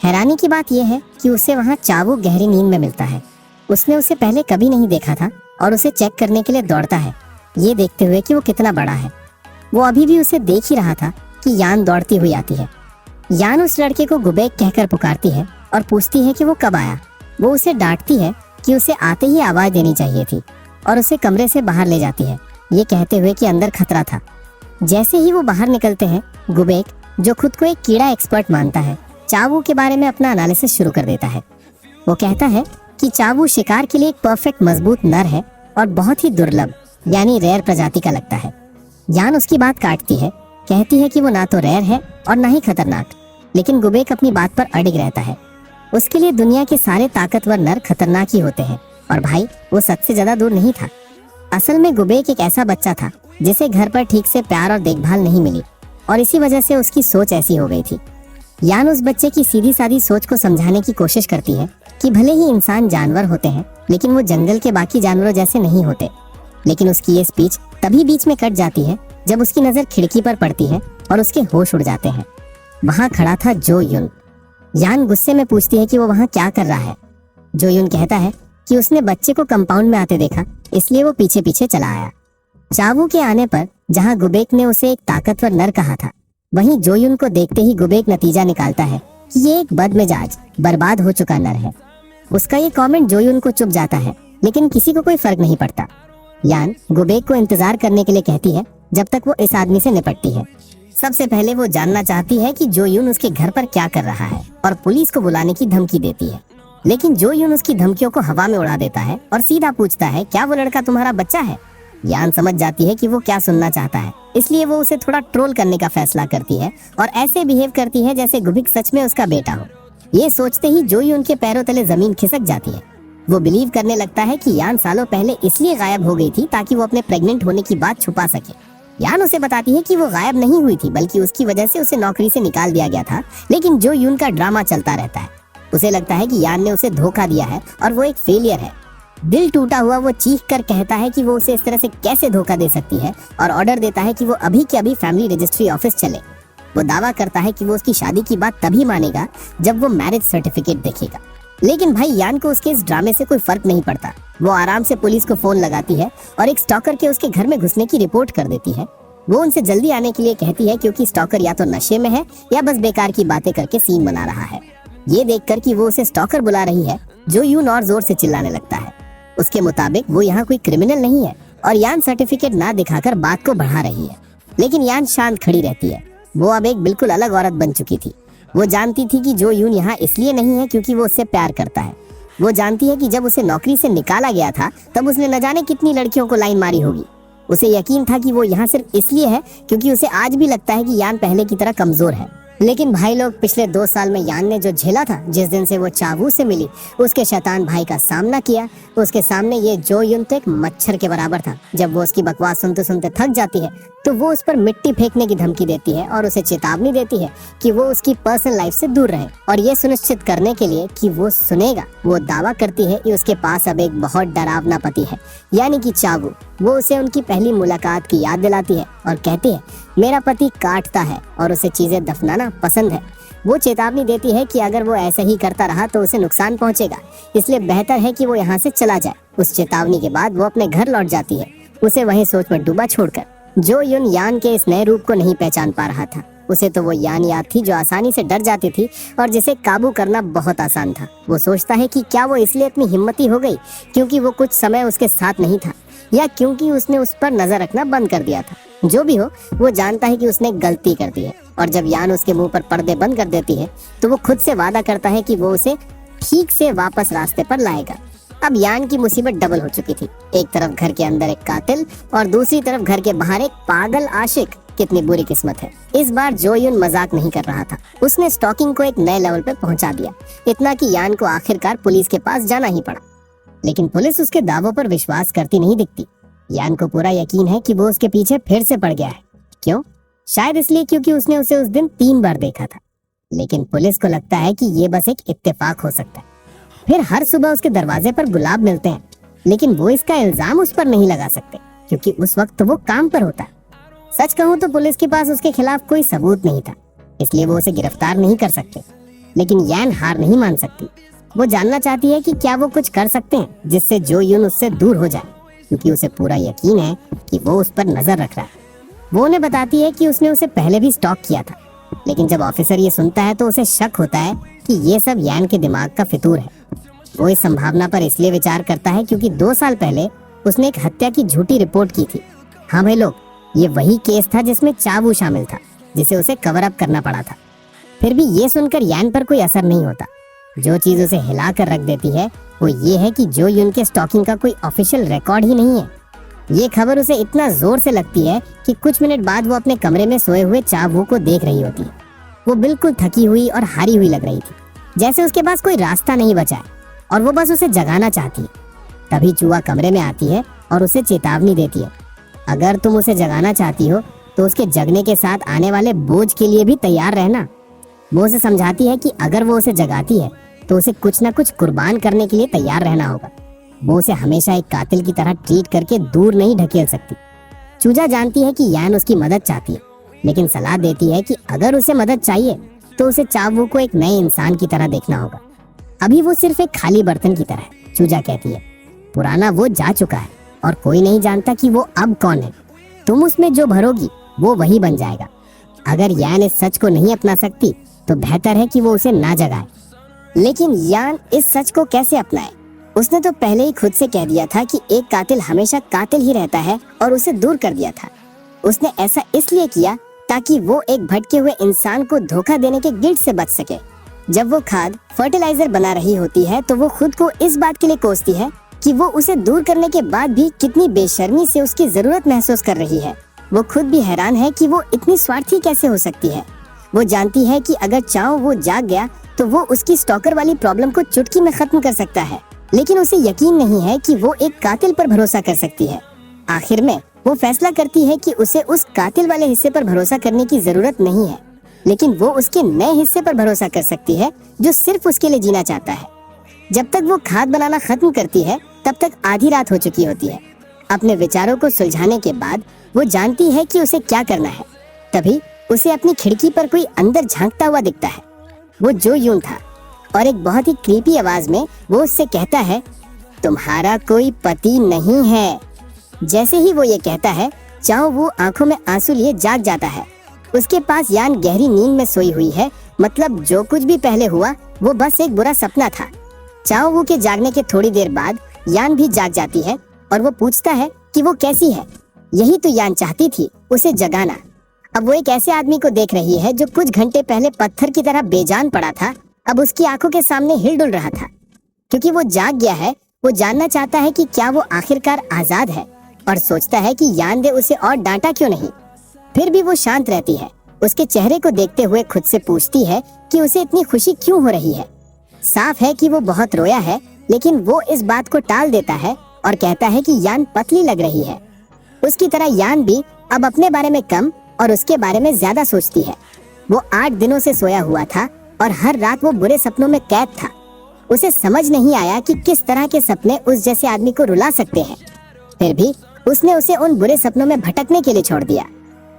हैरानी की बात यह है कि उसे वहाँ चावू गहरी नींद में मिलता है। उसने उसे पहले कभी नहीं देखा था और उसे चेक करने के लिए दौड़ता है, ये देखते हुए कि वो कितना बड़ा है। वो अभी भी उसे देख ही रहा था कि यान दौड़ती हुई आती है। यान उस लड़के को गुबेक कहकर पुकारती है और पूछती है कि वो कब आया। वो उसे डांटती है कि उसे आते ही आवाज देनी चाहिए थी और उसे कमरे से बाहर ले जाती है, ये कहते हुए कि अंदर खतरा था। जैसे ही वो बाहर निकलते हैं, गुबेक, जो खुद को एक कीड़ा एक्सपर्ट मानता है, चावू के बारे में अपना एनालिसिस शुरू कर देता है। वो कहता है कि चावू शिकार के लिए एक परफेक्ट मजबूत नर है और बहुत ही दुर्लभ यानी रेयर प्रजाति का लगता है। यान उसकी बात काटती है, कहती है कि वो ना तो रेयर है और ना ही खतरनाक, लेकिन गुबेक अपनी बात पर अडिग रहता है। उसके लिए दुनिया के सारे ताकतवर नर खतरनाक ही होते हैं और भाई वो सच से ज्यादा दूर नहीं था। असल में गुबेक एक ऐसा बच्चा था जिसे घर पर ठीक से प्यार और देखभाल नहीं मिली और इसी वजह से उसकी सोच ऐसी हो गई थी। यान उस बच्चे की सीधी सादी सोच को समझाने की कोशिश करती है कि भले ही इंसान जानवर होते हैं लेकिन वो जंगल के बाकी जानवरों जैसे नहीं होते। लेकिन उसकी ये स्पीच तभी बीच में कट जाती है जब उसकी नजर खिड़की पर पड़ती है और उसके होश उड़ जाते हैं। वहां खड़ा था जो युन। यान गुस्से में पूछती है कि वो वहां क्या कर रहा है। जो युन कहता है कि उसने बच्चे को कंपाउंड में आते देखा, इसलिए वो पीछे पीछे चला आया। चावू के आने पर जहां गुबेक ने उसे एक ताकतवर नर कहा था, वहीं जो युन को देखते ही गुबेक नतीजा निकालता है कि ये एक बदमिजाज बर्बाद हो चुका नर है। उसका ये कमेंट जो युन को चुभ जाता है, लेकिन किसी को कोई फर्क नहीं पड़ता। यान गुबेक को इंतजार करने के लिए कहती है जब तक वो इस आदमी से निपटती है। सबसे पहले वो जानना चाहती है कि जो युन उसके घर पर क्या कर रहा है और पुलिस को बुलाने की धमकी देती है। लेकिन जो युन उसकी धमकियों को हवा में उड़ा देता है और सीधा पूछता है, क्या वो लड़का तुम्हारा बच्चा है? यान समझ जाती है कि वो क्या सुनना चाहता है, इसलिए वो उसे थोड़ा ट्रोल करने का फैसला करती है और ऐसे बिहेव करती है जैसे गुबेक सच में उसका बेटा हो। ये सोचते ही जो युन के पैरों तले जमीन खिसक जाती है। वो बिलीव करने लगता है कि यान सालों पहले इसलिए गायब हो गई थी ताकि वो अपने प्रेग्नेंट होने की बात छुपा सके। यान उसे बताती है कि वो गायब नहीं हुई थी, बल्कि उसकी वजह से उसे नौकरी से निकाल दिया गया था। लेकिन जो युन का ड्रामा चलता रहता है। उसे लगता है कि यान ने उसे धोखा दिया है और वो एक फेलियर है। दिल टूटा हुआ वो चीख कर कहता है कि वो उसे इस तरह से कैसे धोखा दे सकती है और ऑर्डर देता है कि वो अभी के अभी फैमिली रजिस्ट्री ऑफिस चले। वो दावा करता है कि वो उसकी शादी की बात तभी मानेगा जब वो मैरिज सर्टिफिकेट देखेगा। लेकिन भाई यान को उसके इस ड्रामे से कोई फर्क नहीं पड़ता। वो आराम से पुलिस को फोन लगाती है और एक स्टॉकर के उसके घर में घुसने की रिपोर्ट कर देती है। वो उनसे जल्दी आने के लिए कहती है क्योंकि स्टॉकर या तो नशे में है या बस बेकार की बातें करके सीन बना रहा है। ये देखकर कि वो उसे स्टॉकर बुला रही है, जो यून और जोर से चिल्लाने लगता है। उसके मुताबिक वो यहाँ कोई क्रिमिनल नहीं है और यान सर्टिफिकेट ना दिखाकर बात को बढ़ा रही है। लेकिन यान शांत खड़ी रहती है। वो अब एक बिल्कुल अलग औरत बन चुकी थी। वो जानती थी कि जो यून यहाँ इसलिए नहीं है क्योंकि वो उससे प्यार करता है। वो जानती है कि जब उसे नौकरी से निकाला गया था तब उसने न जाने कितनी लड़कियों को लाइन मारी होगी। उसे यकीन था कि वो यहाँ सिर्फ इसलिए है क्योंकि उसे आज भी लगता है कि यान पहले की तरह कमजोर है। लेकिन भाई लोग, पिछले 2 साल में यान ने जो झेला था, जिस दिन से वो चावू से मिली, उसके शैतान भाई का सामना किया, उसके सामने ये जो युन तो एक मच्छर के बराबर था। जब वो उसकी बकवास सुनते सुनते थक जाती है तो वो उस पर मिट्टी फेंकने की धमकी देती है और उसे चेतावनी देती है कि वो उसकी पर्सनल लाइफ से दूर रहे। और ये सुनिश्चित करने के लिए कि वो सुनेगा, वो दावा करती है कि उसके पास अब एक बहुत डरावना पति है, यानी कि चावू। वो उसे उनकी पहली मुलाकात की याद दिलाती है और कहती है, मेरा पति काटता है और उसे चीजें दफनाना पसंद है। वो चेतावनी देती है कि अगर वो ऐसे ही करता रहा तो उसे नुकसान पहुंचेगा, इसलिए बेहतर है कि वो यहाँ से चला जाए। उस चेतावनी के बाद वो अपने घर लौट जाती है, उसे वहीं सोच में डूबा छोड़कर। जो युन यान के इस नए रूप को नहीं पहचान पा रहा था। उसे तो वो यान याद थी जो आसानी से डर जाती थी और जिसे काबू करना बहुत आसान था। वो सोचता है कि क्या वो इसलिए इतनी हिम्मती हो गई क्योंकि वो कुछ समय उसके साथ नहीं था, या क्योंकि उसने उस पर नजर रखना बंद कर दिया था। जो भी हो, वो जानता है कि उसने गलती कर दी है और जब यान उसके मुंह पर पर्दे बंद कर देती है तो वो खुद से वादा करता है कि वो उसे ठीक से वापस रास्ते पर लाएगा। अब यान की मुसीबत डबल हो चुकी थी। एक तरफ घर के अंदर एक कातिल और दूसरी तरफ घर के बाहर एक पागल आशिक। कितनी बुरी किस्मत है। इस बार जो युन मजाक नहीं कर रहा था। उसने स्टॉकिंग को एक नए लेवल पे पहुंचा दिया, इतना कि यान को आखिरकार पुलिस के पास जाना ही पड़ा। लेकिन पुलिस उसके दावों पर विश्वास करती नहीं दिखती। यान को पूरा यकीन है कि वो उसके पीछे फिर से पड़ गया है। क्यों? शायद इसलिए क्योंकि उसने उसे उस दिन 3 बार देखा था। लेकिन पुलिस को लगता है कि ये बस एक इत्तेफाक हो सकता है। फिर हर सुबह उसके दरवाजे पर गुलाब मिलते हैं, लेकिन वो इसका इल्जाम उस पर नहीं लगा सकते क्योंकि उस वक्त तो वो काम पर होता है। सच कहूँ तो पुलिस के पास उसके खिलाफ कोई सबूत नहीं था, इसलिए वो उसे गिरफ्तार नहीं कर सकते। लेकिन यान हार नहीं मान सकती। वो जानना चाहती है कि क्या वो कुछ कर सकते हैं जिससे जो यून उससे दूर हो जाए, क्योंकि उसे पूरा यकीन है कि वो उस पर नजर रख रहा है। वो उन्हें बताती है कि उसने उसे पहले भी स्टॉक किया था, लेकिन जब ऑफिसर ये सुनता है तो उसे शक होता है कि ये सब यान के दिमाग का फितूर है। वो इस संभावना पर इसलिए विचार करता है क्योंकि 2 साल पहले उसने एक हत्या की झूठी रिपोर्ट की थी। हाँ भाई लोग, ये वही केस था जिसमें चावू शामिल था, जिसे उसे कवर अप करना पड़ा था। फिर भी ये सुनकर यान पर कोई असर नहीं होता। जो चीज उसे हिला कर रख देती है वो ये है कि जो यून के स्टॉकिंग का कोई ऑफिशियल रिकॉर्ड ही नहीं है। ये खबर उसे इतना जोर से लगती है कि कुछ मिनट बाद वो अपने कमरे में सोए हुए चावू को देख रही होती है। वो बिल्कुल थकी हुई और हारी हुई लग रही थी, जैसे उसके पास कोई रास्ता नहीं बचा है और वो बस उसे जगाना चाहती है। तभी चूहा कमरे में आती है और उसे चेतावनी देती है, अगर तुम उसे जगाना चाहती हो तो उसके जगने के साथ आने वाले बोझ के लिए भी तैयार रहना। वो उसे समझाती है कि अगर वो उसे जगाती है तो उसे कुछ ना कुछ कुर्बान करने के लिए तैयार रहना होगा। वो उसे हमेशा एक कातिल की तरह ट्रीट करके दूर नहीं ढकेल सकती। चूजा जानती है कि यान उसकी मदद चाहती है, लेकिन सलाह देती है कि अगर उसे मदद चाहिए तो उसे चावू को एक नए इंसान की तरह देखना होगा। अभी वो सिर्फ एक खाली बर्तन की तरह है, चूजा कहती है। पुराना वो जा चुका है और कोई नहीं जानता कि वो अब कौन है। तुम उसमें जो भरोगी वो वही बन जाएगा। अगर यान इस सच को नहीं अपना सकती तो बेहतर है कि वो उसे ना जगाए। लेकिन यान इस सच को कैसे अपनाए? उसने तो पहले ही खुद से कह दिया था कि एक कातिल हमेशा कातिल ही रहता है और उसे दूर कर दिया था। उसने ऐसा इसलिए किया ताकि वो एक भटके हुए इंसान को धोखा देने के गिल्ट से बच सके। जब वो खाद फर्टिलाइजर बना रही होती है तो वो खुद को इस बात के लिए कोसती है कि वो उसे दूर करने के बाद भी कितनी बेशर्मी से उसकी जरूरत महसूस कर रही है। वो खुद भी हैरान है कि वो इतनी स्वार्थी कैसे हो सकती है। वो जानती है कि अगर चाहो वो जाग गया तो वो उसकी स्टॉकर वाली प्रॉब्लम को चुटकी में खत्म कर सकता है, लेकिन उसे यकीन नहीं है कि वो एक कातिल पर भरोसा कर सकती है। आखिर में वो फैसला करती है कि उसे उस कातिल वाले हिस्से पर भरोसा करने की जरूरत नहीं है, लेकिन वो उसके नए हिस्से पर भरोसा कर सकती है जो सिर्फ उसके लिए जीना चाहता है। जब तक वो खाद बनाना खत्म करती है तब तक आधी रात हो चुकी होती है। अपने विचारों को सुलझाने के बाद वो जानती है कि उसे क्या करना है। तभी उसे अपनी खिड़की पर कोई अंदर झांकता हुआ दिखता है। वो जो यून था और एक बहुत ही क्रीपी आवाज में वो उससे कहता है, तुम्हारा कोई पति नहीं है। जैसे ही वो ये कहता है, चाहो वो आंखों में आंसू लिए जाग जाता है। उसके पास यान गहरी नींद में सोई हुई है, मतलब जो कुछ भी पहले हुआ वो बस एक बुरा सपना था। चाहो वो के जागने के थोड़ी देर बाद यान भी जाग जाती है और वो पूछता है कि वो कैसी है। यही तो यान चाहती थी, उसे जगाना। अब वो एक ऐसे आदमी को देख रही है जो कुछ घंटे पहले पत्थर की तरह बेजान पड़ा था, अब उसकी आंखों के सामने हिल डुल रहा था। क्योंकि वो जाग गया है, वो जानना चाहता है कि क्या वो आखिरकार आजाद है और सोचता है कि यान दे उसे और डांटा क्यों नहीं। फिर भी वो शांत रहती है। उसके चेहरे को देखते हुए खुद से पूछती है कि उसे इतनी खुशी क्यों हो रही है। साफ है कि वो बहुत रोया है, लेकिन वो इस बात को टाल देता है और कहता है कि यान पतली लग रही है। उसकी तरह यान भी अब अपने बारे में कम और उसके बारे में ज्यादा सोचती है। वो 8 दिनों से सोया हुआ था और हर रात वो बुरे सपनों में कैद था। उसे समझ नहीं आया कि किस तरह के सपने उस जैसे आदमी को रुला सकते हैं। फिर भी उसने उसे उन बुरे सपनों में भटकने के लिए छोड़ दिया।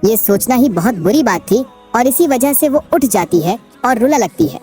ये सोचना ही बहुत बुरी बात थी और इसी वजह से वो उठ जाती है और रुला लगती है।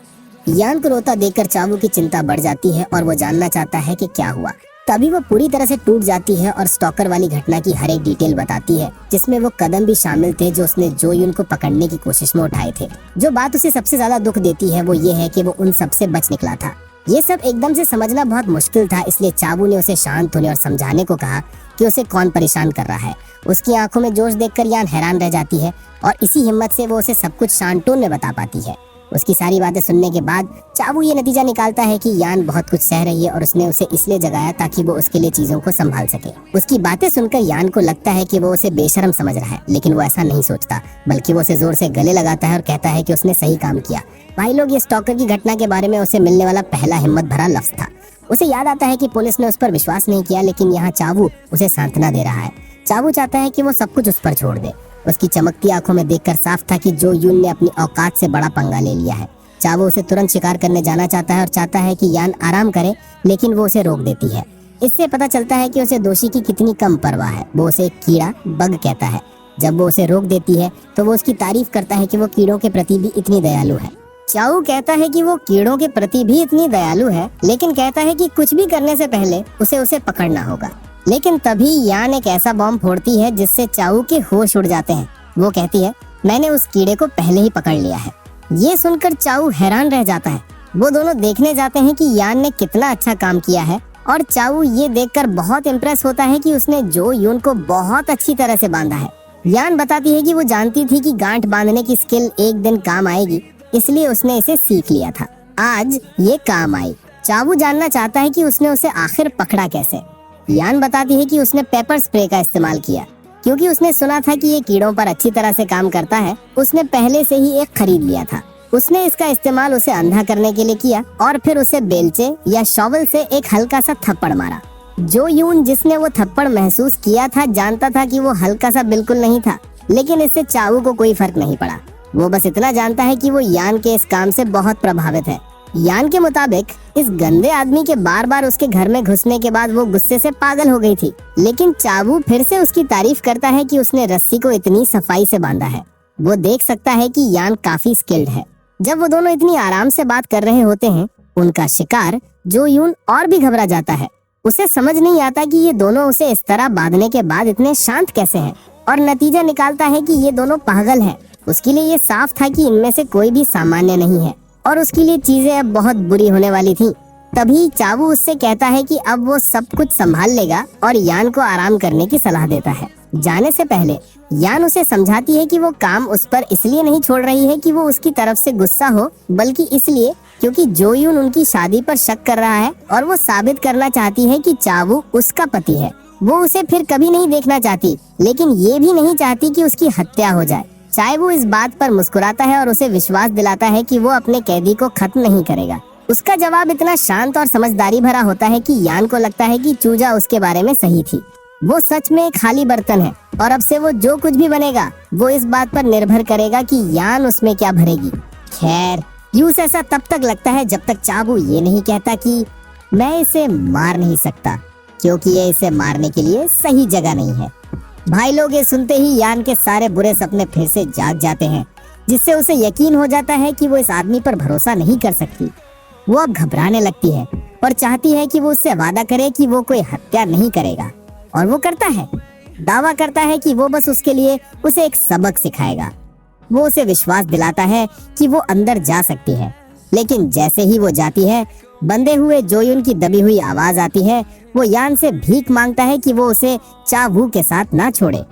यान को रोता देखकर चावू की चिंता बढ़ जाती है और वो जानना चाहता है कि क्या हुआ। तभी वो पूरी तरह से टूट जाती है और स्टॉकर वाली घटना की हर एक डिटेल बताती है, जिसमें वो कदम भी शामिल थे जो उसने जो यून को पकड़ने की कोशिश में उठाए थे। जो बात उसे सबसे ज्यादा दुख देती है वो ये है कि वो उन सब से बच निकला था। ये सब एकदम से समझना बहुत मुश्किल था, इसलिए चावू ने उसे शांत होने और समझाने को कहा कि उसे कौन परेशान कर रहा है। उसकी आंखों में जोश देखकर यान हैरान रह जाती है और इसी हिम्मत से वो उसे सब कुछ शांत टोन में बता पाती है। उसकी सारी बातें सुनने के बाद चावू ये नतीजा निकालता है कि यान बहुत कुछ सह रही है और उसने उसे इसलिए जगाया ताकि वो उसके लिए चीजों को संभाल सके। उसकी बातें सुनकर यान को लगता है कि वो उसे बेशर्म समझ रहा है, लेकिन वो ऐसा नहीं सोचता, बल्कि वो उसे जोर से गले लगाता है और कहता है कि उसने सही काम किया। भाई लोग, ये स्टॉकर की घटना के बारे में उसे मिलने वाला पहला हिम्मत भरा लफ्ज था। उसे याद आता है कि पुलिस ने उस पर विश्वास नहीं किया, लेकिन यहाँ चावू उसे सांत्वना दे रहा है। चावू चाहता है कि वो सब कुछ उस पर छोड़ दे। उसकी चमकती आंखों में देखकर साफ था कि जो यून ने अपनी औकात से बड़ा पंगा ले लिया है। चावू उसे तुरंत शिकार करने जाना चाहता है और चाहता है कि यान आराम करे, लेकिन वो उसे रोक देती है। इससे पता चलता है कि उसे दोषी की कितनी कम परवाह है। वो उसे एक कीड़ा बग कहता है। जब वो उसे रोक देती है तो वो उसकी तारीफ करता है कि वो कीड़ों के प्रति भी इतनी दयालु है। चाऊ कहता है कि वो कीड़ों के प्रति भी इतनी दयालु है, लेकिन कहता है कि कुछ भी करने से पहले उसे पकड़ना होगा। लेकिन तभी यान एक ऐसा बॉम्ब फोड़ती है जिससे चाऊ के होश उड़ जाते हैं। वो कहती है, मैंने उस कीड़े को पहले ही पकड़ लिया है। ये सुनकर चाऊ हैरान रह जाता है। वो दोनों देखने जाते हैं कि यान ने कितना अच्छा काम किया है और चाऊ ये देखकर बहुत इम्प्रेस होता है कि उसने जो यून को बहुत अच्छी तरह से बांधा है। यान बताती है कि वो जानती थी कि गांठ बांधने की स्किल एक दिन काम आएगी, इसलिए उसने इसे सीख लिया था। आज ये काम आई। चाऊ जानना चाहता है कि उसने उसे आखिर पकड़ा कैसे। यान बताती है कि उसने पेपर स्प्रे का इस्तेमाल किया, क्योंकि उसने सुना था कि ये कीड़ों पर अच्छी तरह से काम करता है। उसने पहले से ही एक खरीद लिया था। उसने इसका इस्तेमाल उसे अंधा करने के लिए किया और फिर उसे बेलचे या शॉवल से एक हल्का सा थप्पड़ मारा। जो यून जिसने वो थप्पड़ महसूस किया था जानता था कि वो हल्का सा बिल्कुल नहीं था, लेकिन इससे चाऊ को कोई फर्क नहीं पड़ा। वो बस इतना जानता है कि वो यान के इस काम से बहुत प्रभावित है। यान के मुताबिक इस गंदे आदमी के बार बार उसके घर में घुसने के बाद वो गुस्से से पागल हो गई थी, लेकिन चाऊ फिर से उसकी तारीफ करता है कि उसने रस्सी को इतनी सफाई से बांधा है। वो देख सकता है कि यान काफी स्किल्ड है। जब वो दोनों इतनी आराम से बात कर रहे होते हैं, उनका शिकार जो यून और भी घबरा जाता है। उसे समझ नहीं आता कि ये दोनों उसे इस तरह बांधने के बाद इतने शांत कैसे हैं, और नतीजा निकालता है कि ये दोनों पागल हैं। उसके लिए ये साफ था कि इनमें से कोई भी सामान्य नहीं है और उसके लिए चीजें अब बहुत बुरी होने वाली थी। तभी चावू उससे कहता है कि अब वो सब कुछ संभाल लेगा और यान को आराम करने की सलाह देता है। जाने से पहले यान उसे समझाती है कि वो काम उस पर इसलिए नहीं छोड़ रही है कि वो उसकी तरफ से गुस्सा हो, बल्कि इसलिए क्योंकि जो यून उनकी शादी पर शक कर रहा है और वो साबित करना चाहती है कि चावू उसका पति है। वो उसे फिर कभी नहीं देखना चाहती, लेकिन ये भी नहीं चाहती कि उसकी हत्या हो जाए। चाहे वो इस बात पर मुस्कुराता है और उसे विश्वास दिलाता है कि वो अपने कैदी को खत्म नहीं करेगा। उसका जवाब इतना शांत और समझदारी भरा होता है कि यान को लगता है कि चूजा उसके बारे में सही थी। वो सच में एक खाली बर्तन है और अब से वो जो कुछ भी बनेगा वो इस बात पर निर्भर करेगा कि यान उसमें क्या भरेगी। खैर, यूं ऐसा तब तक लगता है जब तक चाबू ये नहीं कहता कि मैं इसे मार नहीं सकता, क्योंकि ये इसे मारने के लिए सही जगह नहीं है। भाई लोग, ये सुनते ही यान के सारे बुरे सपने फिर से जाग जाते हैं, जिससे उसे यकीन हो जाता है कि वो इस आदमी पर भरोसा नहीं कर सकती। वो अब घबराने लगती है और चाहती है कि वो उससे वादा करे कि वो कोई हत्या नहीं करेगा, और वो करता है। दावा करता है कि वो बस उसके लिए उसे एक सबक सिखाएगा। वो उसे विश्वास दिलाता है कि वो अंदर जा सकती है, लेकिन जैसे ही वो जाती है, बंधे हुए जोयुन की दबी हुई आवाज आती है। वो यान से भीख मांगता है कि वो उसे चावू के साथ ना छोड़े।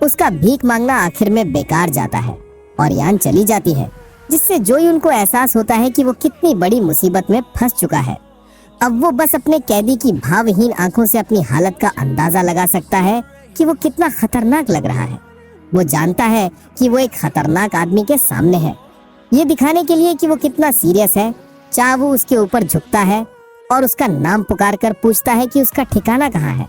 उसका भीख मांगना आखिर में बेकार जाता है और यान चली जाती है, जिससे जोयुन को एहसास होता है कि वो कितनी बड़ी मुसीबत में फंस चुका है। अब वो बस अपने कैदी की भावहीन आंखों से अपनी हालत का अंदाजा लगा सकता है कि वो कितना खतरनाक लग रहा है। वो जानता है कि वो एक खतरनाक आदमी के सामने है। ये दिखाने के लिए कि वो कितना सीरियस है, चावू उसके ऊपर झुकता है और उसका नाम पुकार कर पूछता है कि उसका ठिकाना कहाँ है।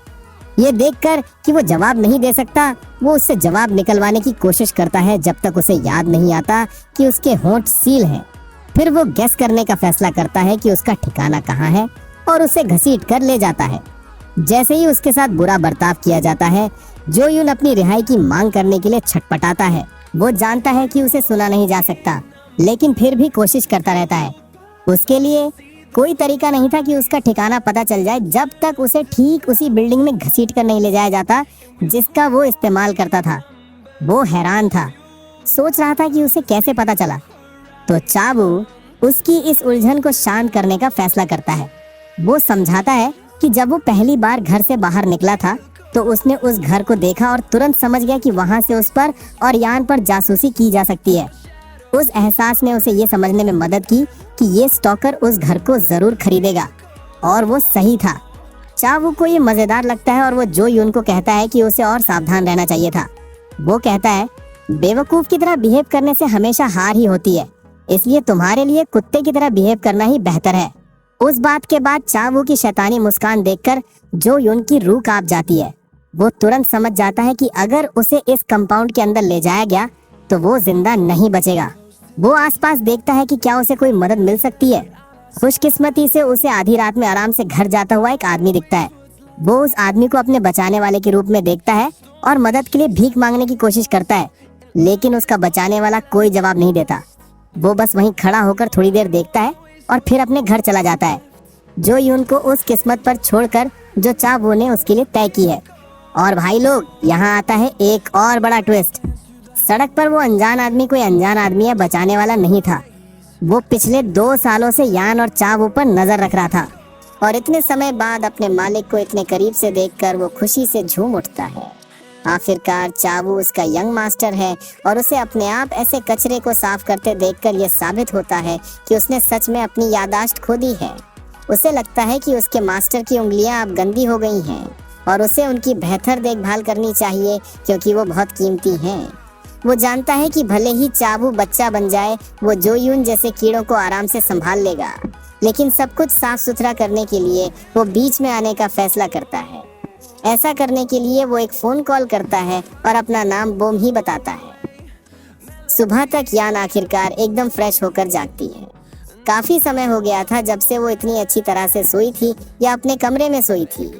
ये देखकर कि वो जवाब नहीं दे सकता, वो उससे जवाब निकलवाने की कोशिश करता है जब तक उसे याद नहीं आता कि उसके होंठ सील हैं। फिर वो गैस करने का फैसला करता है कि उसका ठिकाना कहाँ है और उसे घसीट कर ले जाता है। जैसे ही उसके साथ बुरा बर्ताव किया जाता है, जो यून अपनी रिहाई की मांग करने के लिए छटपटाता है। वो जानता है कि उसे सुना नहीं जा सकता, लेकिन फिर भी कोशिश करता रहता है। उसके लिए कोई तरीका नहीं था कि उसका ठिकाना पता चल जाए जब तक उसे ठीक उसी बिल्डिंग में घसीट कर नहीं ले जाया जाता जिसका वो इस्तेमाल करता था। वो हैरान था, सोच रहा था कि उसे कैसे पता चला। तो चाबू उसकी इस उलझन को शांत करने का फैसला करता है। वो समझाता है कि जब वो पहली बार घर से बाहर निकला था तो उसने उस घर को देखा और तुरंत समझ गया कि वहां से उस पर और यान पर जासूसी की जा सकती है। उस एहसास ने उसे ये समझने में मदद की कि ये स्टॉकर उस घर को जरूर खरीदेगा, और वो सही था। चावू को ये मजेदार लगता है और वो जो यून को कहता है कि उसे और सावधान रहना चाहिए था। वो कहता है, बेवकूफ की तरह बिहेव करने से हमेशा हार ही होती है, इसलिए तुम्हारे लिए कुत्ते की तरह बिहेव करना ही बेहतर है। उस बात के बाद चावू की शैतानी मुस्कान देखकर जो यून की रूह कांप जाती है। वो तुरंत समझ जाता है कि अगर उसे इस कंपाउंड के अंदर ले जाया गया तो वो जिंदा नहीं बचेगा। वो आसपास देखता है कि क्या उसे कोई मदद मिल सकती है। खुशकिस्मती से उसे आधी रात में आराम से घर जाता हुआ एक आदमी दिखता है। वो उस आदमी को अपने बचाने वाले के रूप में देखता है और मदद के लिए भीख मांगने की कोशिश करता है, लेकिन उसका बचाने वाला कोई जवाब नहीं देता। वो बस वहीं खड़ा होकर थोड़ी देर देखता है और फिर अपने घर चला जाता है। जो यून को उस किस्मत पर छोड़कर जो चाह वो ने उसके लिए तय की है। और भाई लोग, यहाँ आता है एक और बड़ा ट्विस्ट। सड़क पर वो अनजान आदमी कोई अनजान आदमी या बचाने वाला नहीं था। वो पिछले 2 सालों से यान और चावू पर नजर रख रहा था, और इतने समय बाद अपने मालिक को इतने करीब से देखकर वो खुशी से झूम उठता है। आखिरकार चावू उसका यंग मास्टर है, और उसे अपने आप ऐसे कचरे को साफ करते देखकर यह साबित होता है कि उसने सच में अपनी याददाश्त खो दी है। उसे लगता है कि उसके मास्टर की उंगलियां अब गंदी हो गई हैं और उसे उनकी बेहतर देखभाल करनी चाहिए, क्योंकि वो बहुत कीमती हैं। वो जानता है कि भले ही चावू बच्चा बन जाए, वो जो यून जैसे कीड़ों को आराम से संभाल लेगा, लेकिन सब कुछ साफ सुथरा करने के लिए वो बीच में आने का फैसला करता है। ऐसा करने के लिए वो एक फोन कॉल करता है और अपना नाम बोम ही बताता है। सुबह तक यान आखिरकार एकदम फ्रेश होकर जागती है। काफी समय हो गया था जब से वो इतनी अच्छी तरह से सोई थी या अपने कमरे में सोई थी।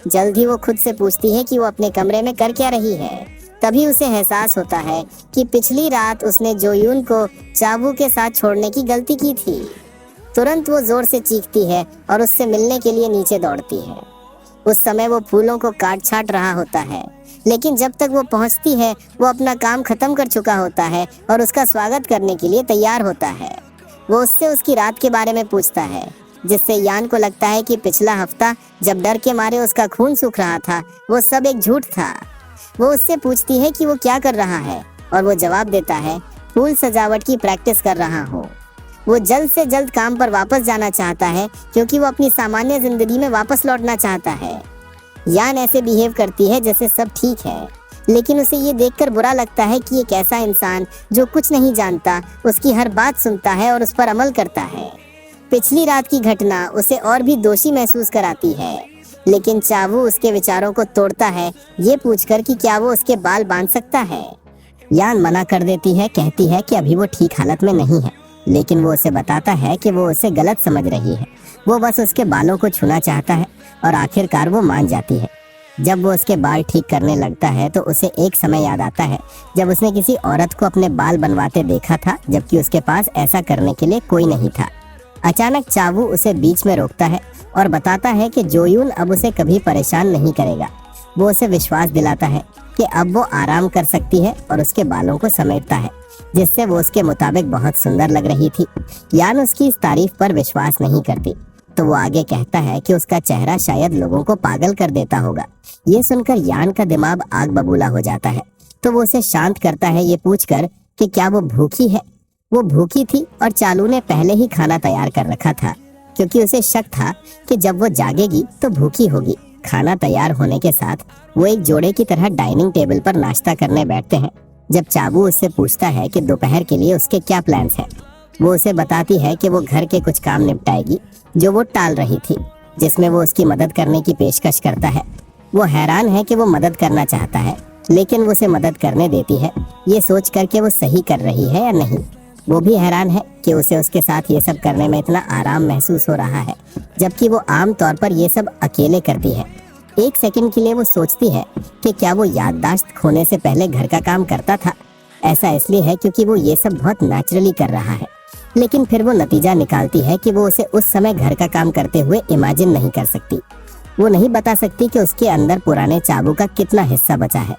जल्द ही वो खुद से पूछती है कि वो अपने कमरे में कर क्या रही है। तभी उसे एहसास होता है कि पिछली रात उसने जोयून को चाबू के साथ छोड़ने की गलती की थी। तुरंत वो जोर से चीखती है और उससे मिलने के लिए नीचे दौड़ती है। उस समय वो फूलों को काट छाट रहा होता है, लेकिन जब तक वो पहुंचती है वो अपना काम खत्म कर चुका होता है और उसका स्वागत करने के लिए तैयार होता है। वो उससे उसकी रात के बारे में पूछता है, जिससे यान को लगता है कि पिछला हफ्ता जब डर के मारे उसका खून सूख रहा था वो सब एक झूठ था। वो उससे पूछती है कि वो क्या कर रहा है, और वो जवाब देता है, फूल सजावट की प्रैक्टिस कर रहा हूँ। वो जल्द से जल्द काम पर वापस जाना चाहता है, क्योंकि वो अपनी सामान्य जिंदगी में वापस लौटना चाहता है। यान ऐसे बिहेव करती है जैसे सब ठीक है, लेकिन उसे ये देखकर बुरा लगता है कि एक ऐसा इंसान जो कुछ नहीं जानता उसकी हर बात सुनता है और उस पर अमल करता है। पिछली रात की घटना उसे और भी दोषी महसूस कराती है, लेकिन चावू उसके विचारों को तोड़ता है, ये पूछकर कि क्या वो उसके बाल बांध सकता है। यान मना कर देती है, कहती है कि अभी वो ठीक हालत में नहीं है, लेकिन वो उसे बताता है कि वो उसे गलत समझ रही है। वो बस उसके बालों को छूना चाहता है, और आखिरकार वो मान जाती है। जब वो उसके बाल ठीक करने लगता है तो उसे एक समय याद आता है जब उसने किसी औरत को अपने बाल बनवाते देखा था, जबकि उसके पास ऐसा करने के लिए कोई नहीं था। अचानक चावू उसे बीच में रोकता है और बताता है कि जोयून अब उसे कभी परेशान नहीं करेगा। वो उसे विश्वास दिलाता है कि अब वो आराम कर सकती है और उसके बालों को समेटता है, जिससे वो उसके मुताबिक बहुत सुंदर लग रही थी। यान उसकी इस तारीफ पर विश्वास नहीं करती, तो वो आगे कहता है कि उसका चेहरा शायद लोगों को पागल कर देता होगा। ये सुनकर यान का दिमाग आग बबूला हो जाता है, तो वो उसे शांत करता है ये पूछकर कि क्या वो भूखी है। वो भूखी थी और चालू ने पहले ही खाना तैयार कर रखा था, क्योंकि उसे शक था कि जब वो जागेगी तो भूखी होगी। खाना तैयार होने के साथ वो एक जोड़े की तरह डाइनिंग टेबल पर नाश्ता करने बैठते हैं। जब चाबू उससे पूछता है कि दोपहर के लिए उसके क्या प्लान्स हैं, वो उसे बताती है कि वो घर के कुछ काम निपटाएगी जो वो टाल रही थी, जिसमें वो उसकी मदद करने की पेशकश करता है। वो हैरान है कि वो मदद करना चाहता है, लेकिन वो उसे मदद करने देती है, ये सोच कर के वो सही कर रही है या नहीं। वो भी हैरान है कि उसे उसके साथ ये सब करने में इतना आराम महसूस हो रहा है, जबकि वो आम तौर पर ये सब अकेले करती है। एक सेकंड के लिए वो सोचती है कि क्या वो याददाश्त खोने से पहले घर का काम करता था। ऐसा इसलिए है क्योंकि वो ये सब बहुत नेचुरली कर रहा है, लेकिन फिर वो नतीजा निकालती है कि वो उसे उस समय घर का काम करते हुए इमेजिन नहीं कर सकती। वो नहीं बता सकती कि उसके अंदर पुराने चाबू का कितना हिस्सा बचा है।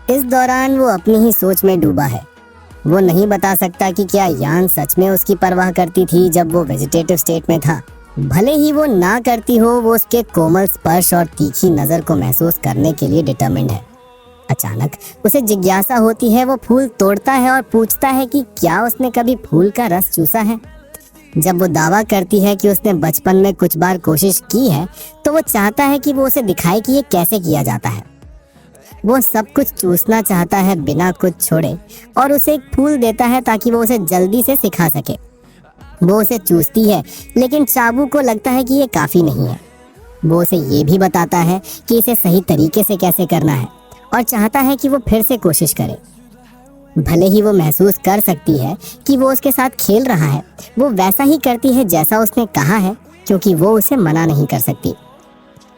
इस दौरान वो अपनी ही सोच में डूबा है। वो नहीं बता सकता कि क्या यान सच में उसकी परवाह करती थी जब वो वेजिटेटिव स्टेट में था। भले ही वो ना करती हो, वो उसके कोमल स्पर्श और तीखी नजर को महसूस करने के लिए डिटरमिन्ड है। अचानक उसे जिज्ञासा होती है। वो फूल तोड़ता है और पूछता है कि क्या उसने कभी फूल का रस चूसा है। जब वो दावा करती है कि उसने बचपन में कुछ बार कोशिश की है, तो वो चाहता है कि वो उसे दिखाए कि ये कैसे किया जाता है। वो सब कुछ चूसना चाहता है बिना कुछ छोड़े, और उसे एक फूल देता है ताकि वो उसे जल्दी से सिखा सके। वो उसे चूसती है, लेकिन चाबू को लगता है कि ये काफी नहीं है। वो उसे ये भी बताता है कि इसे सही तरीके से कैसे करना है, और चाहता है कि वो फिर से कोशिश करे। भले ही वो महसूस कर सकती है कि वो उसके साथ खेल रहा है, वो वैसा ही करती है जैसा उसने कहा है, क्योंकि वो उसे मना नहीं कर सकती।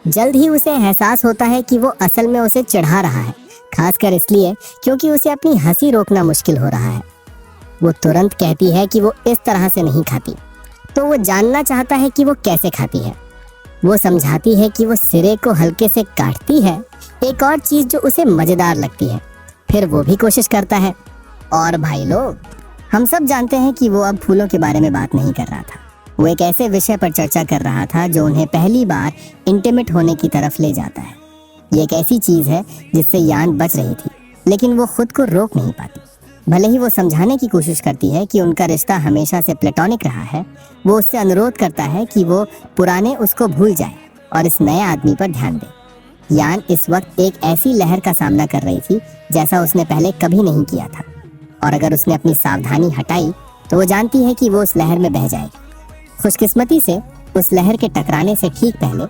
जल्द ही उसे एहसास होता है कि वो असल में उसे चिढ़ा रहा है, खासकर इसलिए क्योंकि उसे अपनी हंसी रोकना मुश्किल हो रहा है। वो तुरंत कहती है कि वो इस तरह से नहीं खाती, तो वो जानना चाहता है कि वो कैसे खाती है। वो समझाती है कि वो सिरे को हल्के से काटती है, एक और चीज जो उसे मजेदार लगती है। फिर वो भी कोशिश करता है। और भाई लोग, हम सब जानते हैं कि वो अब फूलों के बारे में बात नहीं कर रहा था। वो एक ऐसे विषय पर चर्चा कर रहा था जो उन्हें पहली बार इंटीमेट होने की तरफ ले जाता है। ये एक ऐसी चीज है जिससे यान बच रही थी, लेकिन वो खुद को रोक नहीं पाती। भले ही वो समझाने की कोशिश करती है कि उनका रिश्ता हमेशा से प्लेटोनिक रहा है, वो उससे अनुरोध करता है कि वो पुराने उसको भूल जाए और इस नए आदमी पर ध्यान दे। यान इस वक्त एक ऐसी लहर का सामना कर रही थी जैसा उसने पहले कभी नहीं किया था, और अगर उसने अपनी सावधानी हटाई तो वो जानती है कि वो उस लहर में बह जाएगी। खुशकिस्मती से उस लहर के टकराने से ठीक पहले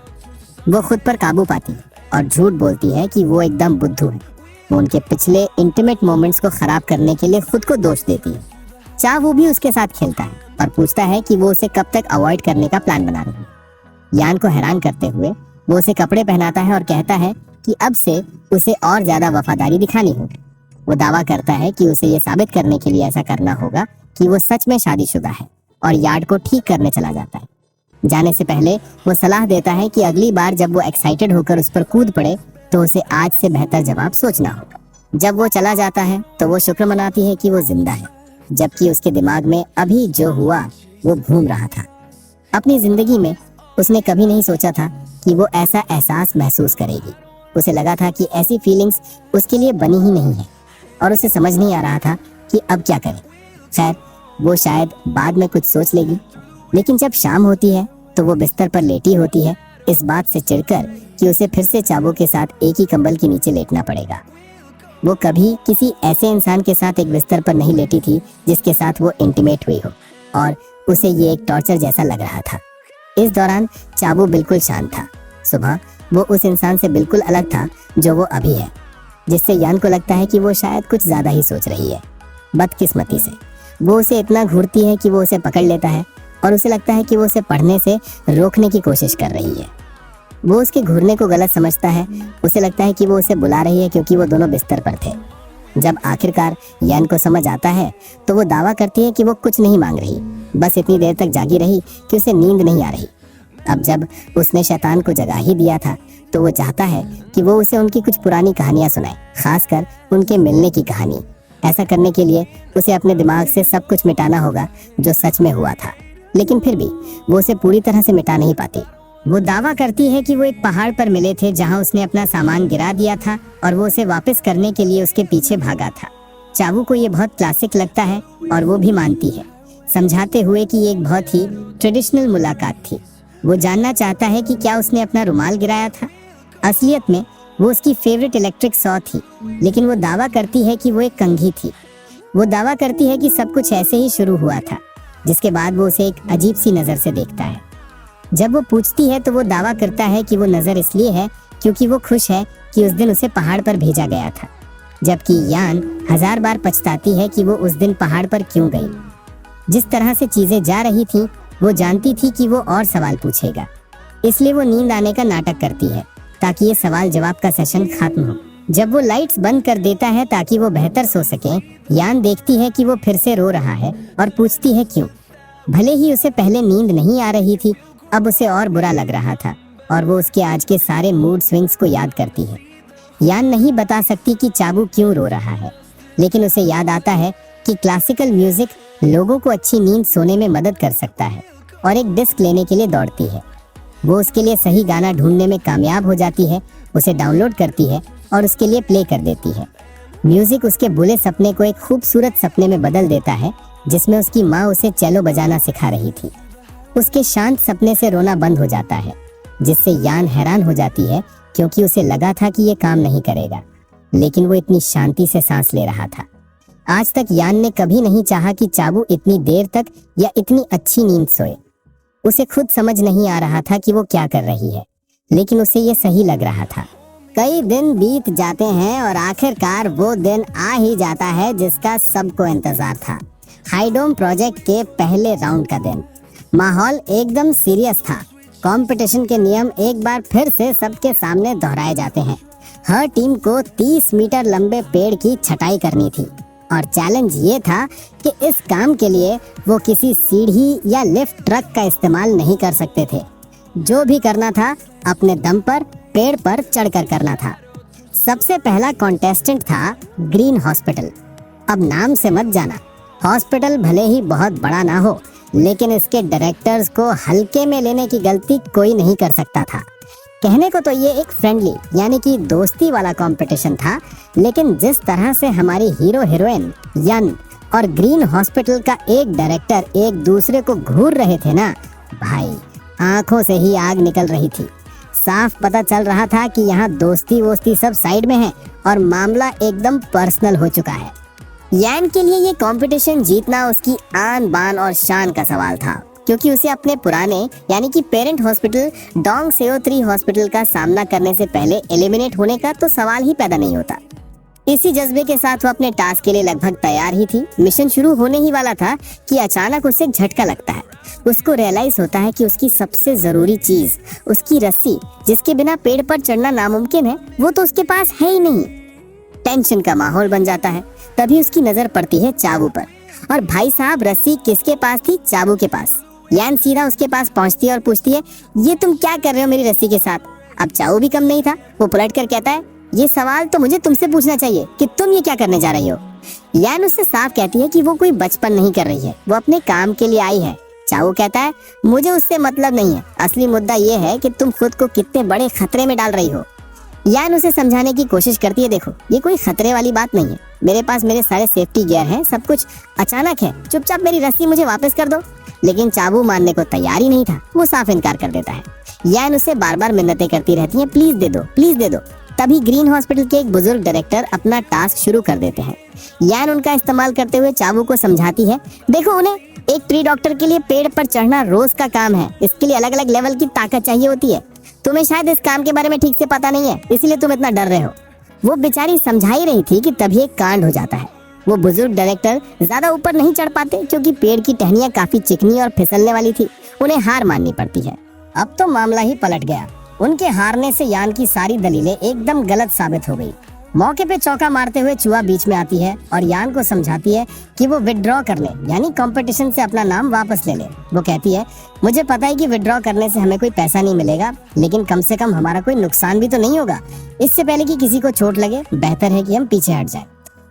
वो खुद पर काबू पाती है और झूठ बोलती है कि वो एकदम बुद्धू है। वो उनके पिछले इंटीमेट मोमेंट्स को खराब करने के लिए खुद को दोष देती है। चावू भी उसके साथ खेलता है और पूछता है कि वो उसे कब तक अवॉइड करने का प्लान बना रही है। यान को हैरान करते हुए वो उसे कपड़े पहनाता है और कहता है कि अब से उसे और ज्यादा वफादारी दिखानी होगी। वो दावा करता है कि उसे ये साबित करने के लिए ऐसा करना होगा कि वो सच में शादीशुदा है, और यार्ड को ठीक करने चला जाता है। जाने से पहले वो सलाह देता है कि अगली बार जब वो एक्साइटेड होकर उस पर कूद पड़े तो उसे आज से बेहतर जवाब सोचना होगा। जब वो चला जाता है तो वो शुक्र मनाती है कि वो जिंदा है, जबकि उसके दिमाग में अभी जो हुआ वो घूम रहा था। अपनी जिंदगी में उसने कभी नहीं सोचा था कि वो ऐसा एहसास महसूस करेगी। उसे लगा था कि ऐसी फीलिंग्स उसके लिए बनी ही नहीं है, और उसे समझ नहीं आ रहा था कि अब क्या करे। खैर, वो शायद बाद में कुछ सोच लेगी। लेकिन जब शाम होती है तो वो बिस्तर पर लेटी होती है, इस बात से चिढ़कर कि उसे फिर से चाबू के साथ एक ही कंबल के नीचे लेटना पड़ेगा। वो कभी किसी ऐसे इंसान के साथ एक बिस्तर पर नहीं लेटी थी जिसके साथ वो इंटीमेट हुई हो, और उसे ये एक टॉर्चर जैसा लग रहा था। इस दौरान चाबू बिल्कुल शांत था। सुबह वो उस इंसान से बिल्कुल अलग था जो वो अभी है, जिससे यान को लगता है कि वो शायद कुछ ज्यादा ही सोच रही है। बदकिस्मती से वो उसे इतना घूरती है कि वो उसे पकड़ लेता है, और उसे लगता है कि वो उसे पढ़ने से रोकने की कोशिश कर रही है। वो उसके घूरने को गलत समझता है। उसे लगता है कि वो उसे बुला रही है क्योंकि वो दोनों बिस्तर पर थे। जब आखिरकार यान को समझ आता है तो वो दावा करती है कि वो कुछ नहीं मांग रही, बस इतनी देर तक जागी रही कि उसे नींद नहीं आ रही। अब जब उसने शैतान को जगा ही दिया था तो वो चाहता है कि वो उसे उनकी कुछ पुरानी कहानियां सुनाए, खासकर उनके मिलने की कहानी। ऐसा करने के लिए उसे अपने दिमाग से सब कुछ मिटाना होगा जो सच में हुआ था, लेकिन फिर भी वो उसे पूरी तरह से मिटा नहीं पाती। वो दावा करती है कि वो एक पहाड़ पर मिले थे जहां उसने अपना सामान गिरा दिया था, और वो उसे वापस करने के लिए उसके पीछे भागा था। चावू को ये बहुत क्लासिक लगता है और वो भी मानती है, समझाते हुए कि ये एक बहुत ही ट्रेडिशनल मुलाकात थी। वो जानना चाहता है कि क्या उसने अपना रुमाल गिराया था। असलियत में वो उसकी फेवरेट इलेक्ट्रिक सॉ थी, लेकिन वो दावा करती है कि वो एक कंघी थी। वो दावा करती है कि सब कुछ ऐसे ही शुरू हुआ था, जिसके बाद वो उसे एक अजीब सी नज़र से देखता है। जब वो पूछती है तो वो दावा करता है कि वो नज़र इसलिए है क्योंकि वो खुश है कि उस दिन उसे पहाड़ पर भेजा गया था, जबकि यान 1000 बार पछताती है कि वो उस दिन पहाड़ पर क्यों गई। जिस तरह से चीजें जा रही थी वो जानती थी कि वो और सवाल पूछेगा, इसलिए वो नींद आने का नाटक करती है ताकि ये सवाल जवाब का सेशन खत्म हो। जब वो लाइट्स बंद कर देता है ताकि वो बेहतर सो सके, यान देखती है कि वो फिर से रो रहा है और पूछती है क्यों। भले ही उसे पहले नींद नहीं आ रही थी, अब उसे और बुरा लग रहा था, और वो उसके आज के सारे मूड स्विंग्स को याद करती है। यान नहीं बता सकती कि चाबू क्यों रो रहा है, लेकिन उसे याद आता है कि क्लासिकल म्यूजिक लोगों को अच्छी नींद सोने में मदद कर सकता है, और एक डिस्क लेने के लिए दौड़ती है। वो उसके लिए सही गाना ढूंढने में कामयाब हो जाती है, उसे डाउनलोड करती है और उसके लिए प्ले कर देती है। म्यूजिक उसके बुरे सपने को एक खूबसूरत सपने में बदल देता है, जिसमें उसकी माँ उसे चेलो बजाना सिखा रही थी। उसके शांत सपने से रोना बंद हो जाता है, जिससे यान हैरान हो जाती है क्योंकि उसे लगा था कि ये काम नहीं करेगा, लेकिन वो इतनी शांति से सांस ले रहा था। आज तक यान ने कभी नहीं चाहा कि चाबू इतनी देर तक या इतनी अच्छी नींद सोए। उसे खुद समझ नहीं आ रहा था कि वो क्या कर रही है, लेकिन उसे ये सही लग रहा था, कई दिन बीत जाते हैं और आखिरकार वो दिन आ ही जाता है जिसका सबको इंतजार था। हाइडोम प्रोजेक्ट के पहले राउंड का दिन। माहौल एकदम सीरियस था। कंपटीशन के नियम एक बार फिर से सबके सामने दोहराए जाते हैं। हर टीम को 30 मीटर लंबे पेड़ की छटाई करनी थी और चैलेंज ये था कि इस काम के लिए वो किसी सीढ़ी या लिफ्ट ट्रक का इस्तेमाल नहीं कर सकते थे। जो भी करना था अपने दम पर पेड़ पर चढ़कर करना था। सबसे पहला कॉन्टेस्टेंट था ग्रीन हॉस्पिटल। अब नाम से मत जाना, हॉस्पिटल भले ही बहुत बड़ा ना हो, लेकिन इसके डायरेक्टर्स को हल्के में लेने की गलती कोई नहीं कर सकता था। कहने को तो ये एक फ्रेंडली यानी कि दोस्ती वाला कंपटीशन था, लेकिन जिस तरह से हमारी हीरो हीरोइन यन और ग्रीन हॉस्पिटल का एक डायरेक्टर एक दूसरे को घूर रहे थे ना भाई, आंखों से ही आग निकल रही थी। साफ पता चल रहा था कि यहाँ दोस्ती वोस्ती सब साइड में है और मामला एकदम पर्सनल हो चुका है। यान के लिए ये कंपटीशन जीतना उसकी आन बान और शान का सवाल था, क्योंकि उसे अपने पुराने यानी कि पेरेंट हॉस्पिटल डोंग सेओ 3 हॉस्पिटल का सामना करने से पहले एलिमिनेट होने का तो सवाल ही पैदा नहीं होता। इसी जज्बे के साथ वो अपने टास्क के लिए लगभग तैयार ही थी। मिशन शुरू होने ही वाला था कि अचानक उसे एक झटका लगता है। उसको रियलाइज होता है कि उसकी सबसे जरूरी चीज, उसकी रस्सी, जिसके बिना पेड़ पर चढ़ना नामुमकिन है, वो तो उसके पास है ही नहीं। टेंशन का माहौल बन जाता है। तभी उसकी नजर पड़ती है चाबू पर। और भाई साहब, रस्सी किसके पास थी? चाबू के पास। यान सीधा उसके पास पहुंचती है और पूछती है, ये तुम क्या कर रहे हो मेरी रस्सी के साथ? अब चाबू भी कम नहीं था। वो पलट कर कहता है, ये सवाल तो मुझे तुमसे पूछना चाहिए कि तुम ये क्या करने जा रही हो। यान उससे साफ कहती है कि वो कोई बचपन नहीं कर रही है, वो अपने काम के लिए आई है। चाओ कहता है, मुझे उससे मतलब नहीं है, असली मुद्दा ये है कि तुम खुद को कितने बड़े खतरे में डाल रही हो। यान उसे समझाने की कोशिश करती है, देखो ये कोई खतरे वाली बात नहीं है, मेरे पास मेरे सारे सेफ्टी गियर हैं, सब कुछ अचानक है, चुपचाप मेरी रस्सी मुझे वापस कर दो। लेकिन चाबू मानने को तैयार ही नहीं था, वो साफ इनकार कर देता है। यान उसे बार बार मिन्नतें करती रहती है, प्लीज दे दो, प्लीज दे दो। तभी ग्रीन हॉस्पिटल के एक बुजुर्ग डायरेक्टर अपना टास्क शुरू कर देते हैं। यान उनका इस्तेमाल करते हुए चाबू को समझाती है, देखो उन्हें एक ट्री डॉक्टर के लिए पेड़ पर चढ़ना रोज का काम है, इसके लिए अलग अलग लेवल की ताकत चाहिए होती है। तुम्हें शायद इस काम के बारे में ठीक से पता नहीं है, इसलिए तुम इतना डर रहे हो। वो बेचारी समझा ही रही थी कि तभी एक कांड हो जाता है। वो बुजुर्ग डायरेक्टर ज्यादा ऊपर नहीं चढ़ पाते क्योंकि पेड़ की टहनियां काफी चिकनी और फिसलने वाली थी। उन्हें हार माननी पड़ती है। अब तो मामला ही पलट गया। उनके हारने से यान की सारी दलीलें एकदम गलत साबित हो गई। मौके पे चौका मारते हुए चुहा बीच में आती है और यान को समझाती है कि वो विथड्रॉ कर ले, यानी कंपटीशन से अपना नाम वापस ले ले। वो कहती है, मुझे पता है कि विथड्रॉ करने से हमें कोई पैसा नहीं मिलेगा, लेकिन कम से कम हमारा कोई नुकसान भी तो नहीं होगा। इससे पहले कि किसी को चोट लगे, बेहतर है कि हम पीछे हट जाएं।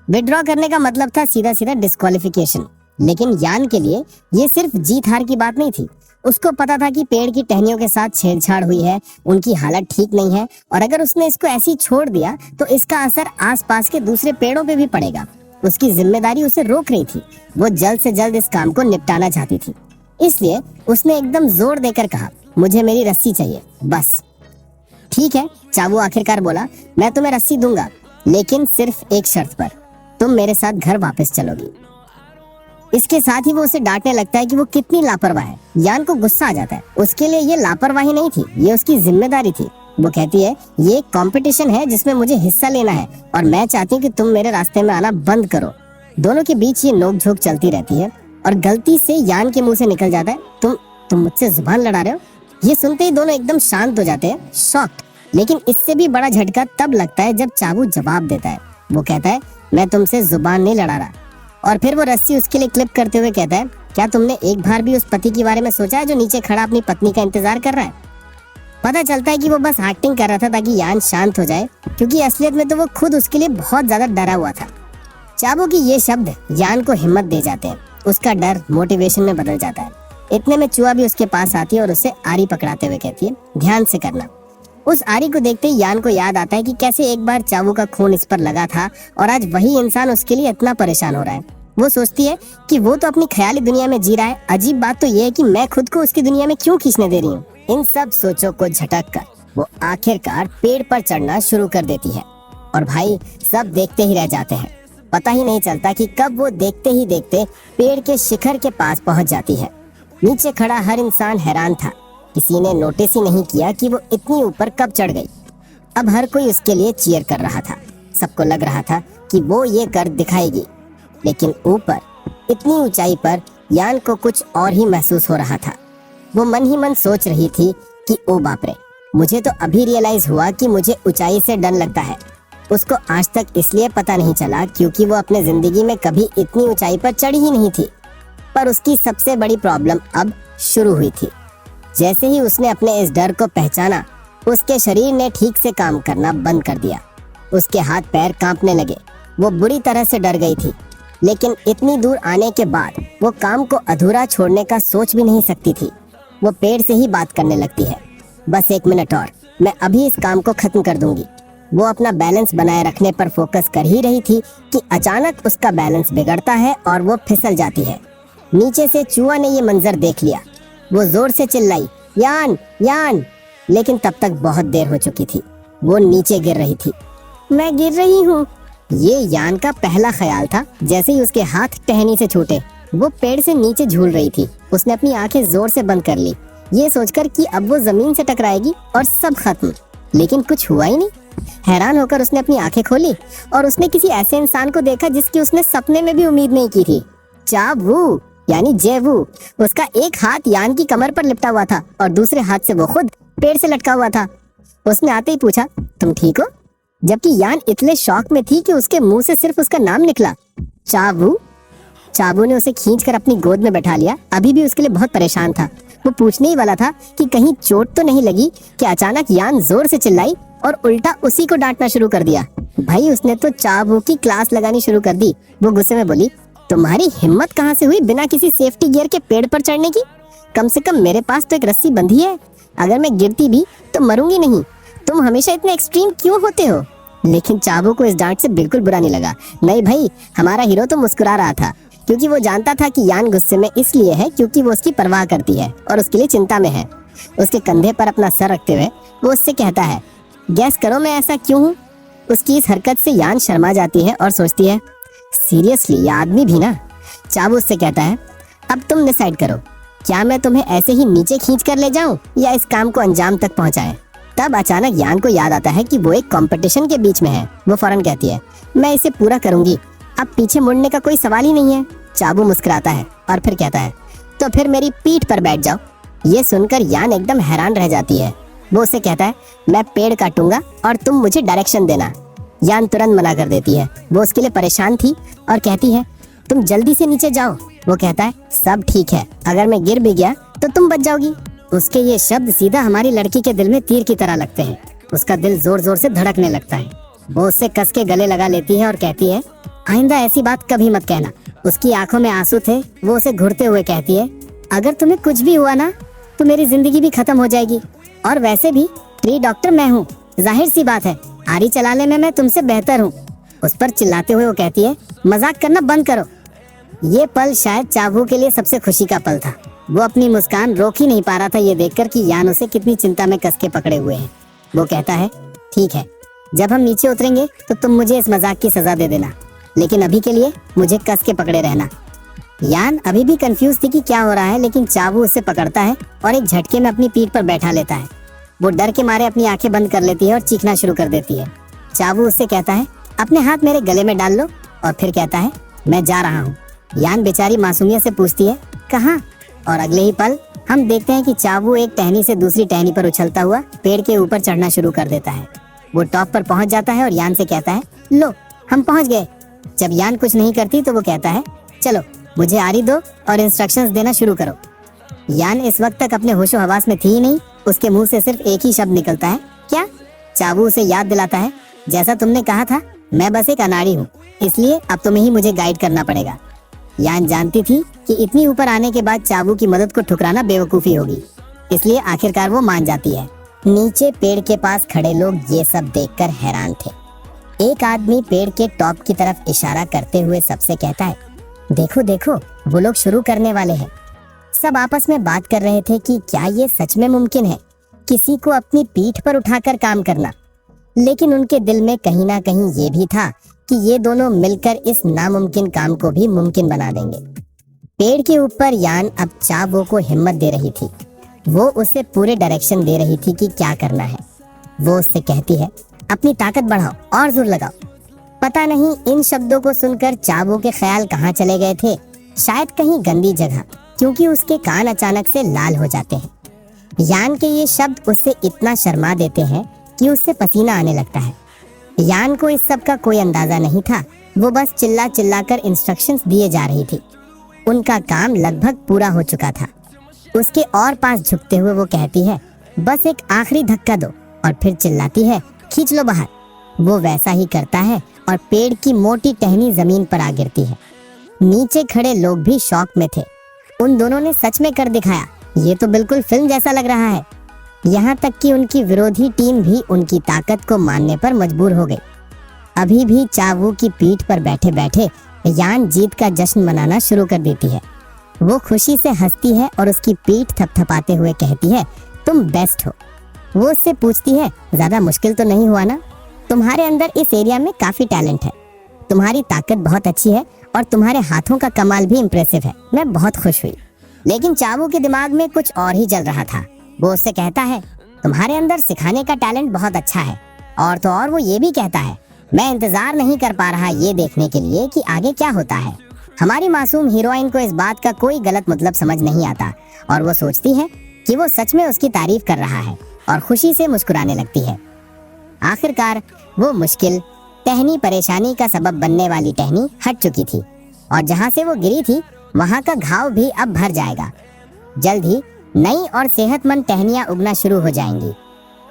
विथड्रॉ करने का मतलब था सीधा सीधा डिस्क्वालिफिकेशन। लेकिन यान के लिए ये सिर्फ जीत हार की बात नहीं थी। उसको पता था कि पेड़ की टहनियों के साथ छेड़छाड़ हुई है, उनकी हालत ठीक नहीं है, और अगर उसने इसको ऐसे ही छोड़ दिया तो इसका असर आसपास के दूसरे पेड़ों पे भी पड़ेगा। उसकी जिम्मेदारी उसे रोक रही थी। वो जल्द से जल्द इस काम को निपटाना चाहती थी। इसलिए उसने एकदम जोर देकर कहा, मुझे मेरी रस्सी चाहिए, बस। ठीक है, चाबू आखिरकार बोला, मैं तुम्हें रस्सी दूंगा, लेकिन सिर्फ एक शर्त पर, तुम मेरे साथ घर वापस चलोगी। इसके साथ ही वो उसे डांटने लगता है कि वो कितनी लापरवाह है। यान को गुस्सा आ जाता है। उसके लिए ये लापरवाही नहीं थी, ये उसकी जिम्मेदारी थी। वो कहती है, ये कंपटीशन है जिसमें मुझे हिस्सा लेना है और मैं चाहती हूँ कि तुम मेरे रास्ते में आना बंद करो। दोनों के बीच ये नोकझोंक चलती रहती है और गलती से यान के मुंह से निकल जाता है, तुम मुझसे जुबान लड़ा रहे हो। ये सुनते ही दोनों एकदम शांत हो जाते हैं, शॉक्ड। लेकिन इससे भी बड़ा झटका तब लगता है जब चाबू जवाब देता है। वो कहता है, मैं तुमसे जुबान नहीं लड़ा रहा। और फिर वो रस्सी उसके लिए क्लिप करते हुए कहता है, क्या तुमने एक बार भी उस पति के बारे में सोचा है जो नीचे खड़ा अपनी पत्नी का इंतजार कर रहा है? पता चलता है कि वो बस एक्टिंग कर रहा था ताकि यान शांत हो जाए, क्योंकि असलियत में तो वो खुद उसके लिए बहुत ज्यादा डरा हुआ था। चाबू की ये शब्द यान को हिम्मत दे जाते हैं। उसका डर मोटिवेशन में बदल जाता है। इतने में चुहा भी उसके पास आती है और उसे आरी पकड़ाते हुए कहती है, ध्यान से करना। उस आरी को देखते ही यान को याद आता है कि कैसे एक बार चाबू का खून इस पर लगा था और आज वही इंसान उसके लिए इतना परेशान हो रहा है। वो सोचती है कि वो तो अपनी ख्याली दुनिया में जी रहा है, अजीब बात तो ये है कि मैं खुद को उसकी दुनिया में क्यों खींचने दे रही हूँ। इन सब सोचों को झटक कर वो आखिरकार पेड़ पर चढ़ना शुरू कर देती है और भाई सब देखते ही रह जाते हैं। पता ही नहीं चलता कि कब वो देखते ही देखते पेड़ के शिखर के पास पहुंच जाती है। नीचे खड़ा हर इंसान हैरान था। किसी ने नोटिस ही नहीं किया कि वो इतनी ऊपर कब चढ़ गई। अब हर कोई उसके लिए चीयर कर रहा था। सबको लग रहा था कि वो ये कर दिखाएगी। लेकिन ऊपर इतनी ऊंचाई पर यान को कुछ और ही महसूस हो रहा था। वो मन ही मन सोच रही थी कि ओ बाप रे, मुझे तो अभी रियलाइज हुआ कि मुझे ऊंचाई से डर लगता है। उसको आज तक इसलिए पता नहीं चला क्योंकि वो अपने जिंदगी में कभी इतनी ऊंचाई पर चढ़ी ही नहीं थी। पर उसकी सबसे बड़ी प्रॉब्लम अब शुरू हुई थी। जैसे ही उसने अपने इस डर को पहचाना, उसके शरीर ने ठीक से काम करना बंद कर दिया। उसके हाथ पैर कांपने लगे। वो बुरी तरह से डर गई थी, लेकिन इतनी दूर आने के बाद वो काम को अधूरा छोड़ने का सोच भी नहीं सकती थी। वो पेड़ से ही बात करने लगती है, बस 1 मिनट और, मैं अभी इस काम को खत्म कर दूंगी। वो अपना बैलेंस बनाए रखने पर फोकस कर ही रही थी कि अचानक उसका बैलेंस बिगड़ता है और वो फिसल जाती है। नीचे से चूहा ने ये मंजर देख लिया। वो जोर से चिल्लाई, यान यान, लेकिन तब तक बहुत देर हो चुकी थी। वो नीचे गिर रही थी। मैं गिर रही हूँ, ये यान का पहला ख्याल था। जैसे ही उसके हाथ टहनी से छूटे, वो पेड़ से नीचे झूल रही थी। उसने अपनी आंखें जोर से बंद कर ली, ये सोचकर कि अब वो जमीन से टकराएगी और सब खत्म। लेकिन कुछ हुआ ही नहीं। हैरान होकर उसने अपनी आंखें खोली और उसने किसी ऐसे इंसान को देखा जिसकी उसने सपने में भी उम्मीद नहीं की थी। चावू यानी जेवू। उसका एक हाथ यान की कमर पर लिपटा हुआ था और दूसरे हाथ से वो खुद पेड़ से लटका हुआ था। उसने आते ही पूछा, तुम ठीक हो? जबकि यान इतने शॉक में थी कि उसके मुंह से सिर्फ उसका नाम निकला, चावू। चाबू ने उसे खींचकर अपनी गोद में बैठा लिया। अभी भी उसके लिए बहुत परेशान था। वो पूछने ही वाला था कि कहीं चोट तो नहीं लगी कि अचानक यान जोर से चिल्लाई और उल्टा उसी को डांटना शुरू कर दिया। भाई उसने तो चाबू की क्लास लगानी शुरू कर दी। वो गुस्से में बोली, तुम्हारी हिम्मत कहाँ से हुई बिना किसी सेफ्टी गियर के पेड़ पर चढ़ने की? कम से कम मेरे पास तो एक रस्सी बंधी है, अगर मैं गिरती भी तो मरूंगी नहीं। तुम हमेशा इतने एक्सट्रीम क्यों होते हो? लेकिन चाबू को इस डांट से बिल्कुल बुरा नहीं लगा। नहीं भाई, हमारा हीरो तो मुस्कुरा रहा था क्योंकि वो जानता था कि यान गुस्से में इसलिए है क्योंकि वो उसकी परवाह करती है और उसके लिए चिंता में है। उसके कंधे पर अपना सर रखते हुए वो उससे कहता है, गैस करो मैं ऐसा क्यों हूँ? उसकी इस हरकत से यान शर्मा जाती है और सोचती है, सीरियसली ये आदमी भी ना। चाबू उससे कहता है, अब तुम डिसाइड करो, क्या मैं तुम्हें ऐसे ही नीचे खींच कर ले जाऊं या इस काम को अंजाम तक पहुंचाएं? तब अचानक यान को याद आता है कि वो एक कंपटीशन के बीच में है। वो फौरन कहती है, मैं इसे पूरा करूंगी, अब पीछे मुड़ने का कोई सवाल ही नहीं है। चाबू मुस्कुराता है और फिर कहता है, तो फिर मेरी पीठ पर बैठ जाओ। ये सुनकर यान एकदम हैरान रह जाती है। वो उससे कहता है, मैं पेड़ काटूंगा और तुम मुझे डायरेक्शन देना। यान तुरंत मना कर देती है। वो उसके लिए परेशान थी और कहती है, तुम जल्दी से नीचे जाओ। वो कहता है, सब ठीक है, अगर मैं गिर भी गया तो तुम बच जाओगी। उसके ये शब्द सीधा हमारी लड़की के दिल में तीर की तरह लगते हैं। उसका दिल जोर जोर से धड़कने लगता है। वो उससे कस के गले लगा लेती है और कहती है, आइंदा ऐसी बात कभी मत कहना। उसकी आंखों में आंसू थे। वो उसे घुरते हुए कहती है, अगर तुम्हें कुछ भी हुआ ना तो मेरी जिंदगी भी खत्म हो जाएगी, और वैसे भी प्री डॉक्टर मैं हूँ, जाहिर सी बात है आरी चलाने में मैं तुमसे बेहतर हूँ। उस पर चिल्लाते हुए वो कहती है, मजाक करना बंद करो। ये पल शायद चाबू के लिए सबसे खुशी का पल था। वो अपनी मुस्कान रोक ही नहीं पा रहा था ये देखकर कि यान उसे कितनी चिंता में कस के पकड़े हुए है। वो कहता है, ठीक है, जब हम नीचे उतरेंगे तो तुम मुझे इस मजाक की सजा दे देना, लेकिन अभी के लिए मुझे कस के पकड़े रहना। यान अभी भी कंफ्यूज थी कि क्या हो रहा है, लेकिन चाबू उसे पकड़ता है और एक झटके में अपनी पीठ पर बैठा लेता है। वो डर के मारे अपनी आंखें बंद कर लेती है और चीखना शुरू कर देती है। चाबू उससे कहता है, अपने हाथ मेरे गले में डाल लो, और फिर कहता है, मैं जा रहा हूँ। यान बेचारी मासूमियत से पूछती है, कहाँ? और अगले ही पल हम देखते हैं कि चाबू एक टहनी से दूसरी टहनी पर उछलता हुआ पेड़ के ऊपर चढ़ना शुरू कर देता है। वो टॉप पर पहुंच जाता है और यान से कहता है, लो हम पहुंच गए। जब यान कुछ नहीं करती तो वो कहता है, चलो मुझे आरी दो और इंस्ट्रक्शंस देना शुरू करो। यान इस वक्त तक अपने होशो हवास में थी ही नहीं। उसके मुंह से सिर्फ एक ही शब्द निकलता है, क्या? चाबू उसे याद दिलाता है, जैसा तुमने कहा था मैं बस एक अनाड़ी हूँ, इसलिए अब तुम्हें ही मुझे गाइड करना पड़ेगा। यान जानती थी कि इतनी ऊपर आने के बाद चाबू की मदद को ठुकराना बेवकूफी होगी, इसलिए आखिरकार वो मान जाती है। नीचे पेड़ के पास खड़े लोग ये सब देखकर हैरान थे। एक आदमी पेड़ के टॉप की तरफ इशारा करते हुए सबसे कहता है, देखो देखो वो लोग शुरू करने वाले हैं। सब आपस में बात कर रहे थे कि क्या ये सच में मुमकिन है किसी को अपनी पीठ पर उठाकर काम करना, लेकिन उनके दिल में कहीं ना कहीं ये भी था कि ये दोनों मिलकर इस नामुमकिन काम को भी मुमकिन बना देंगे। पेड़ के ऊपर यान अब चाबू को हिम्मत दे रही थी। वो उसे पूरे डायरेक्शन दे रही थी कि क्या करना है। वो उससे कहती है, अपनी ताकत बढ़ाओ और जोर लगाओ। पता नहीं इन शब्दों को सुनकर चाबू के ख्याल कहाँ चले गए थे, शायद कहीं गंदी जगह, क्योंकि उसके कान अचानक से लाल हो जाते हैं। यान के ये शब्द उससे इतना शर्मा देते हैं कि उससे पसीना आने लगता है। यान को इस सब का कोई अंदाजा नहीं था, वो बस चिल्ला चिल्ला कर इंस्ट्रक्शंस दिए जा रही थी। उनका काम लगभग पूरा हो चुका था। उसके और पास झुकते हुए वो कहती है, बस एक आखिरी धक्का दो, और फिर चिल्लाती है, खींच लो बाहर। वो वैसा ही करता है और पेड़ की मोटी टहनी जमीन पर आ गिरती है। नीचे खड़े लोग भी शॉक में थे। उन दोनों ने सच में कर दिखाया, ये तो बिल्कुल फिल्म जैसा लग रहा है। यहाँ तक कि उनकी विरोधी टीम भी उनकी ताकत को मानने पर मजबूर हो गई। अभी भी चावू की पीठ पर बैठे बैठे यान जीत का जश्न मनाना शुरू कर देती है। वो खुशी से हंसती है और उसकी पीठ थपथपाते हुए कहती है, तुम बेस्ट हो। वो उससे पूछती है, ज्यादा मुश्किल तो नहीं हुआ ना? तुम्हारे अंदर इस एरिया में काफी टैलेंट है, तुम्हारी ताकत बहुत अच्छी है और तुम्हारे हाथों का कमाल भी इम्प्रेसिव है। मैं बहुत खुश हुई। लेकिन चावू के दिमाग में कुछ और ही चल रहा था। वो उससे कहता है, तुम्हारे अंदर सिखाने का टैलेंट बहुत अच्छा है, और तो और वो ये भी कहता है, मैं इंतजार नहीं कर पा रहा ये देखने के लिए कि आगे क्या होता है। हमारी मासूम हीरोइन को इस बात का कोई गलत मतलब समझ नहीं आता, और वो सोचती है कि वो सच में उसकी तारीफ कर रहा है और खुशी से मुस्कुराने लगती है। आखिरकार वो मुश्किल टहनी, परेशानी का सबब बनने वाली टहनी हट चुकी थी, और जहाँ से वो गिरी थी वहाँ का घाव भी अब भर जाएगा। जल्द ही नई और सेहतमंद टहनियाँ उगना शुरू हो जाएंगी।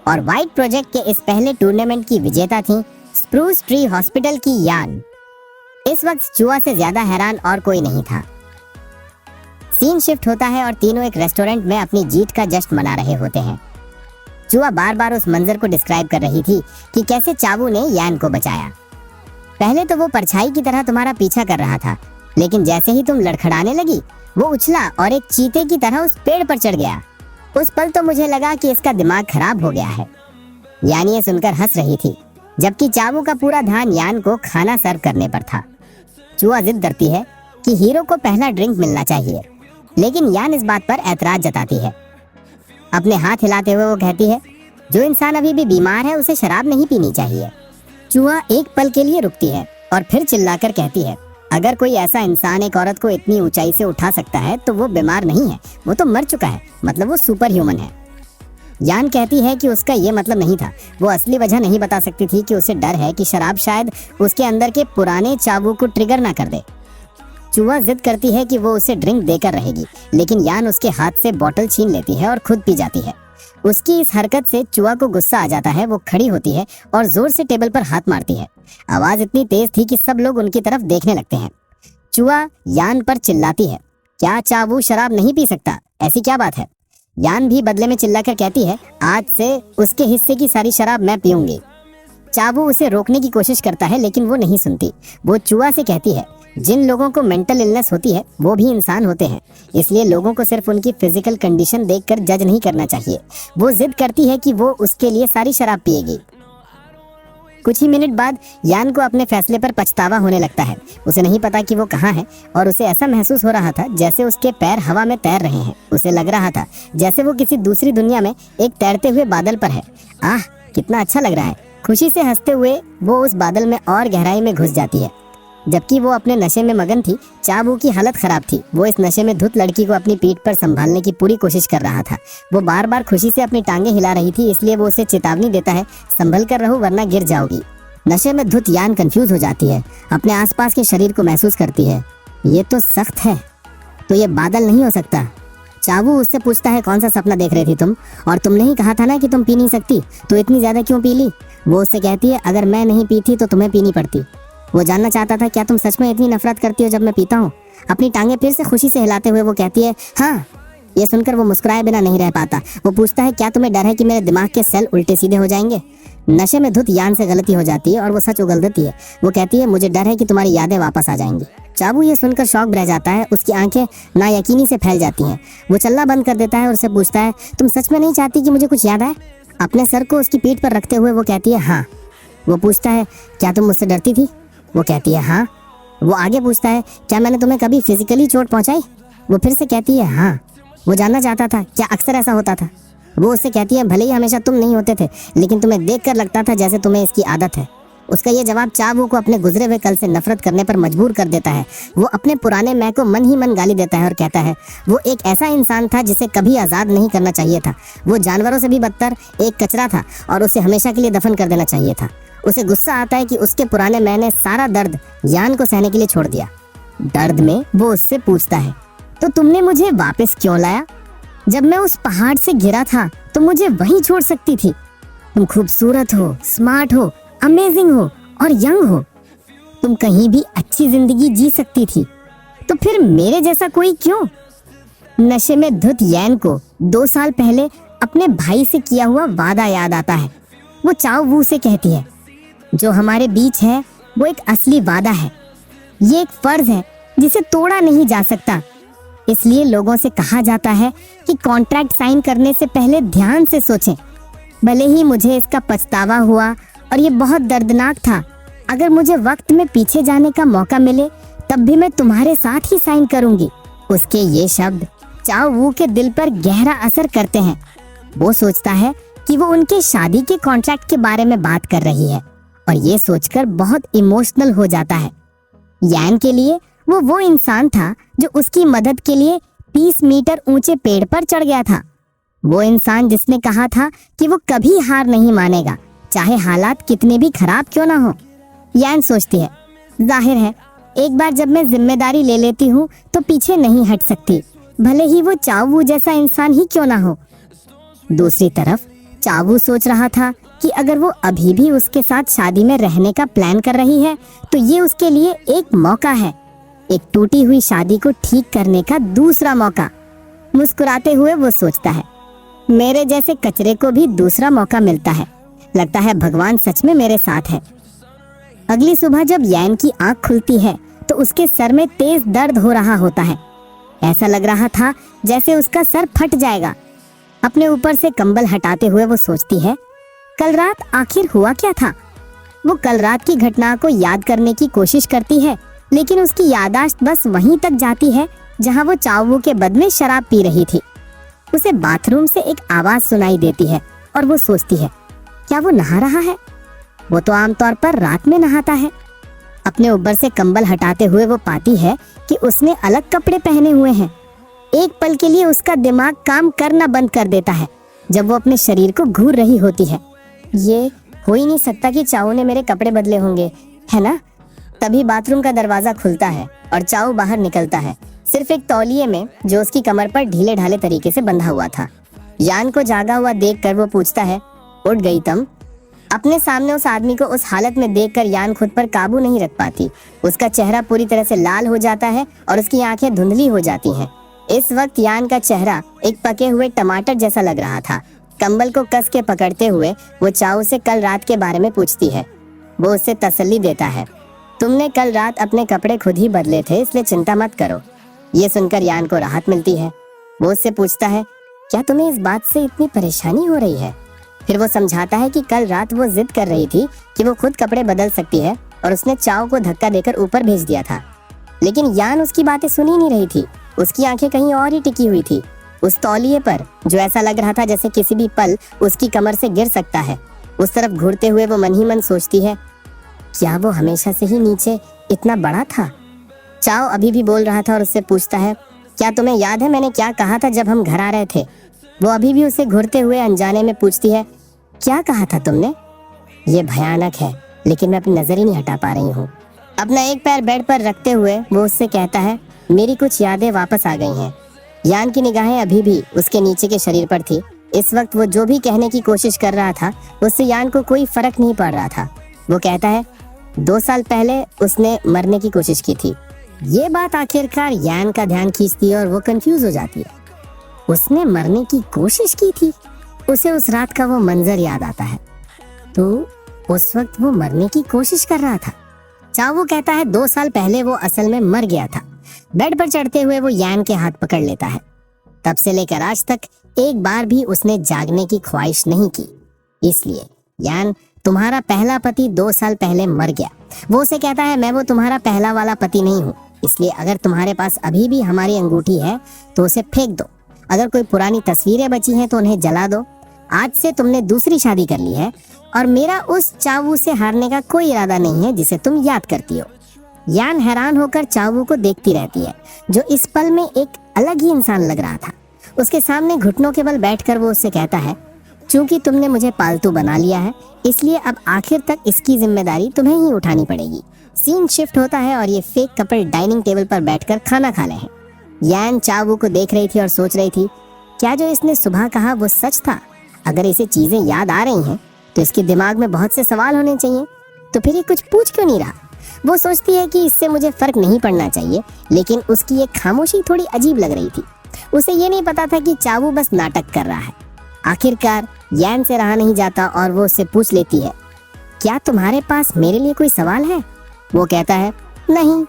और वाइट प्रोजेक्ट के इस पहले टूर्नामेंट की विजेता थी स्प्रूस ट्री हॉस्पिटल की यान। इस वक्त चुआ से ज्यादा हैरान और कोई नहीं था। सीन शिफ्ट होता है और तीनों एक रेस्टोरेंट में अपनी जीत का जश्न मना रहे होते हैं। चुआ बार बार उस मंजर को डिस्क्राइब कर रही थी कि कैसे चावू ने यान को बचाया। पहले तो वो परछाई की तरह तुम्हारा पीछा कर रहा था, लेकिन जैसे ही तुम लड़खड़ाने लगी वो उछला और एक चीते की तरह उस पेड़ पर चढ़ गया। उस पल तो मुझे लगा कि इसका दिमाग खराब हो गया है। यान ये सुनकर हंस रही थी, जबकि चावू का पूरा ध्यान यान को खाना सर्व करने पर था। चुआ जिद करती है कि हीरो को पहला ड्रिंक मिलना चाहिए, लेकिन यान इस बात पर ऐतराज जताती है। अपने हाथ हिलाते हुए वो कहती है, जो इंसान अभी भी बीमार है उसे शराब नहीं पीनी चाहिए। चुआ एक पल के लिए रुकती है और फिर चिल्लाकर कहती है, अगर कोई ऐसा इंसान एक औरत को इतनी ऊंचाई से उठा सकता है तो वो बीमार नहीं है, वो तो मर चुका है, मतलब वो सुपर ह्यूमन है। यान कहती है कि उसका ये मतलब नहीं था। वो असली वजह नहीं बता सकती थी कि उसे डर है कि शराब शायद उसके अंदर के पुराने चावू को ट्रिगर ना कर दे। चुआ जिद करती है कि वो उसे ड्रिंक देकर रहेगी, लेकिन यान उसके हाथ से बोतल छीन लेती है और खुद पी जाती है। उसकी इस हरकत से चुआ को गुस्सा आ जाता है। वो खड़ी होती है और जोर से टेबल पर हाथ मारती है। आवाज इतनी तेज थी कि सब लोग उनकी तरफ देखने लगते हैं। चुआ यान पर चिल्लाती है, क्या चावू शराब नहीं पी सकता? ऐसी क्या बात है? यान भी बदले में चिल्लाकर कहती है, आज से उसके हिस्से की सारी शराब मैं पीऊंगी। चावू उसे रोकने की कोशिश करता है, लेकिन वो नहीं सुनती। वो चुआ से कहती है, जिन लोगों को मेंटल इलनेस होती है वो भी इंसान होते हैं, इसलिए लोगों को सिर्फ उनकी फिजिकल कंडीशन देखकर जज नहीं करना चाहिए। वो जिद करती है कि वो उसके लिए सारी शराब पिएगी। कुछ ही मिनट बाद यान को अपने फैसले पर पछतावा होने लगता है। उसे नहीं पता कि वो कहाँ है, और उसे ऐसा महसूस हो रहा था जैसे उसके पैर हवा में तैर रहे हैं। उसे लग रहा था जैसे वो किसी दूसरी दुनिया में एक तैरते हुए बादल पर है। आह, कितना अच्छा लग रहा है। खुशी से हंसते हुए वो उस बादल में और गहराई में घुस जाती है। जबकि वो अपने नशे में मगन थी, चाबू की हालत खराब थी। वो इस नशे में धुत लड़की को अपनी पीठ पर संभालने की पूरी कोशिश कर रहा था। वो बार बार खुशी से अपनी टांगे हिला रही थी, इसलिए वो उसे चेतावनी देता है, संभल कर रहो वरना गिर जाओगी। नशे में धुत यान कंफ्यूज हो जाती है, अपने आसपास के शरीर को महसूस करती है। ये तो सख्त है, तो ये बादल नहीं हो सकता। चाबू उससे पूछता है, कौन सा सपना देख रही थी तुम? और तुमने ही कहा था ना कि तुम पी नहीं सकती, तो इतनी ज्यादा क्यों पी ली? वो उससे कहती है, अगर मैं नहीं पीती तो तुम्हें पीनी पड़ती। वो जानना चाहता था, क्या तुम सच में इतनी नफरत करती हो जब मैं पीता हूँ? अपनी टांगे फिर से खुशी से हिलाते हुए वो कहती है, हाँ। ये सुनकर वो मुस्कुराए बिना नहीं रह पाता। वो पूछता है, क्या तुम्हें डर है कि मेरे दिमाग के सेल उल्टे सीधे हो जाएंगे? नशे में धुत यान से गलती हो जाती है और वो सच उगल देती है। वो कहती है, मुझे डर है कि तुम्हारी यादें वापस आ जाएंगी। चाबू ये सुनकर शॉक रह जाता है। उसकी आंखें नायकीनी से फैल जाती हैं। वो चलना बंद कर देता है और उससे पूछता है, तुम सच में नहीं चाहती कि मुझे कुछ याद आए? अपने सर को उसकी पीठ पर रखते हुए वो कहती है, हाँ। वो पूछता है, क्या तुम मुझसे डरती थी? वो कहती है, हाँ। वो आगे पूछता है, क्या मैंने तुम्हें कभी फिजिकली चोट पहुंचाई? वो फिर से कहती है, हाँ। वो जानना चाहता था, क्या अक्सर ऐसा होता था? वो उससे कहती है, भले ही हमेशा तुम नहीं होते थे, लेकिन तुम्हें देखकर लगता था जैसे तुम्हें इसकी आदत है। उसका ये जवाब चावू को अपने गुजरे हुए कल से नफरत करने पर मजबूर कर देता है। वो अपने पुराने मैं को मन ही मन गाली देता है और कहता है वो एक ऐसा इंसान था जिसे कभी आज़ाद नहीं करना चाहिए था। वो जानवरों से भी बदतर एक कचरा था और उसे हमेशा के लिए दफन कर देना चाहिए था। उसे गुस्सा आता है कि उसके पुराने मैं ने सारा दर्द यान को सहने के लिए छोड़ दिया। दर्द में वो उससे पूछता है, तो तुमने मुझे वापस क्यों लाया? जब मैं उस पहाड़ से गिरा था तो मुझे वहीं छोड़ सकती थी। तुम खूबसूरत हो, स्मार्ट हो, अमेजिंग हो और यंग हो। तुम कहीं भी अच्छी जिंदगी जी सकती थी, तो फिर मेरे जैसा कोई क्यों? नशे में धुत यैन को 2 साल पहले अपने भाई से किया हुआ वादा याद आता है। वो चाओ वू से कहती है, जो हमारे बीच है वो एक असली वादा है। ये एक फर्ज है जिसे तोड़ा नहीं जा सकता। इसलिए लोगों से कहा जाता है कि कॉन्ट्रैक्ट साइन करने से पहले ध्यान से सोचें। भले ही मुझे इसका पछतावा हुआ और ये बहुत दर्दनाक था, अगर मुझे वक्त में पीछे जाने का मौका मिले तब भी मैं तुम्हारे साथ ही साइन करूंगी। उसके ये शब्द चाओ वू के दिल पर गहरा असर करते हैं। वो सोचता है कि वो उनके शादी के कॉन्ट्रैक्ट के बारे में बात कर रही है और ये सोचकर बहुत इमोशनल हो जाता है। यान के लिए वो इंसान था जो उसकी मदद के लिए 30 मीटर ऊंचे पेड़ पर चढ़ गया था। वो इंसान जिसने कहा था कि वो कभी हार नहीं मानेगा, चाहे हालात कितने भी खराब क्यों ना हो। यान सोचती है, जाहिर है एक बार जब मैं जिम्मेदारी ले लेती हूँ तो पीछे नहीं हट सकती, भले ही वो चावू जैसा इंसान ही क्यों ना हो। दूसरी तरफ चावू सोच रहा था कि अगर वो अभी भी उसके साथ शादी में रहने का प्लान कर रही है तो ये उसके लिए एक मौका है, एक टूटी हुई शादी को ठीक करने का दूसरा मौका। मुस्कुराते हुए वो सोचता है, मेरे जैसे कचरे को भी दूसरा मौका मिलता है। लगता है भगवान सच में मेरे साथ है। अगली सुबह जब यान की आंख खुलती है तो उसके सर में तेज दर्द हो रहा होता है। ऐसा लग रहा था जैसे उसका सर फट जाएगा। अपने ऊपर से कंबल हटाते हुए वो सोचती है, कल रात आखिर हुआ क्या था? वो कल रात की घटना को याद करने की कोशिश करती है, लेकिन उसकी याददाश्त बस वहीं तक जाती है जहां वो चावू के बद में शराब पी रही थी। उसे बाथरूम से एक आवाज सुनाई देती है और वो सोचती है, क्या वो नहा रहा है? वो तो आमतौर पर रात में नहाता है। अपने ऊपर से कंबल हटाते हुए वो पाती है कि उसने अलग कपड़े पहने हुए हैं। एक पल के लिए उसका दिमाग काम करना बंद कर देता है जब वो अपने शरीर को घूर रही होती है। ये हो ही नहीं सकता कि चाऊ ने मेरे कपड़े बदले होंगे, है ना? तभी बाथरूम का दरवाजा खुलता है और चाऊ बाहर निकलता है, सिर्फ एक तौलिए में जो उसकी कमर पर ढीले ढाले तरीके से बंधा हुआ था। यान को जागा हुआ देखकर वो पूछता है, उठ गई तुम? अपने सामने उस आदमी को उस हालत में देखकर यान खुद पर काबू नहीं रख पाती। उसका चेहरा पूरी तरह से लाल हो जाता है और उसकी आंखें धुंधली हो जाती हैं। इस वक्त यान का चेहरा एक पके हुए टमाटर जैसा लग रहा था। कंबल को कस के पकड़ते हुए वो चाऊ से कल रात के बारे में पूछती है। वो उससे तसल्ली देता है, तुमने कल रात अपने कपड़े खुद ही बदले थे, इसलिए चिंता मत करो। ये सुनकर यान को राहत मिलती है। वो उससे पूछता है, क्या तुम्हें इस बात से इतनी परेशानी हो रही है? फिर वो समझाता है कि कल रात वो जिद कर रही थी कि वो खुद कपड़े बदल सकती है और उसने चाऊ को धक्का देकर ऊपर भेज दिया था। लेकिन यान उसकी बातें सुन ही नहीं रही थी। उसकी आंखें कहीं और ही टिकी हुई थी, उस तौलिए पर जो ऐसा लग रहा था जैसे किसी भी पल उसकी कमर से गिर सकता है। उस तरफ घूरते हुए वो मन ही मन सोचती है, क्या वो हमेशा से ही नीचे इतना बड़ा था? चाओ अभी भी बोल रहा था और उससे पूछता है, क्या तुम्हें याद है मैंने क्या कहा था जब हम घर आ रहे थे? वो अभी भी उसे घूरते हुए अनजाने में पूछती है, क्या कहा था तुमने? ये भयानक है, लेकिन मैं अपनी नजर ही नहीं हटा पा रही हूँ। अपना एक पैर बेड पर रखते हुए वो उससे कहता है, मेरी कुछ यादें वापस आ गई हैं। यान की निगाहें अभी भी उसके नीचे के शरीर पर थी। इस वक्त वो जो भी कहने की कोशिश कर रहा था उससे यान को कोई फर्क नहीं पड़ रहा था। वो कहता है, 2 साल पहले उसने मरने की कोशिश की थी। ये बात आखिरकार यान का ध्यान खींचती है और वो कंफ्यूज हो जाती है। उसने मरने की कोशिश की थी? उसे उस रात का वो मंजर याद आता है। तो उस वक्त वो मरने की कोशिश कर रहा था। चावू कहता है 2 साल पहले वो असल में मर गया था। बेड पर चढ़ते हुए वो यान के हाथ पकड़ लेता है। तब से लेकर आज तक एक बार भी उसने जागने की ख्वाहिश नहीं की। इसलिए यान, तुम्हारा पहला पति 2 साल पहले मर गया। वो उसे कहता है, मैं वो तुम्हारा पहला वाला पति नहीं हूँ, इसलिए अगर तुम्हारे पास अभी भी हमारी अंगूठी है तो उसे फेंक दो अगर कोई पुरानी तस्वीरें बची हैं तो उन्हें जला दो। आज से तुमने दूसरी शादी कर ली है और मेरा उस चावू से हारने का कोई इरादा नहीं है जिसे तुम याद करती हो। यान हैरान होकर चावू को देखती रहती है, जो इस पल में एक अलग ही इंसान लग रहा था। उसके सामने घुटनों के बल बैठकर वो उससे कहता है, चूंकि तुमने मुझे पालतू बना लिया है, इसलिए अब आखिर तक इसकी जिम्मेदारी तुम्हें ही उठानी पड़ेगी। सीन शिफ्ट होता है और ये फेक कपल डाइनिंग टेबल पर बैठकर खाना खा रहे हैं। यान चावू को देख रही थी और सोच रही थी, क्या जो इसने सुबह कहा वो सच था? अगर इसे चीजें याद आ रही हैं तो इसके दिमाग में बहुत से सवाल होने चाहिए, तो फिर ये कुछ पूछ क्यों नहीं रहा? वो सोचती है कि इससे मुझे फर्क नहीं पड़ना चाहिए, लेकिन उसकी एक खामोशी थोड़ी अजीब लग रही थी। उसे ये नहीं पता था कि चावू बस नाटक कर रहा है। आखिरकार यान से रहा नहीं जाता और वो उससे पूछ लेती है, क्या तुम्हारे पास मेरे लिए कोई सवाल है? वो कहता है, नहीं।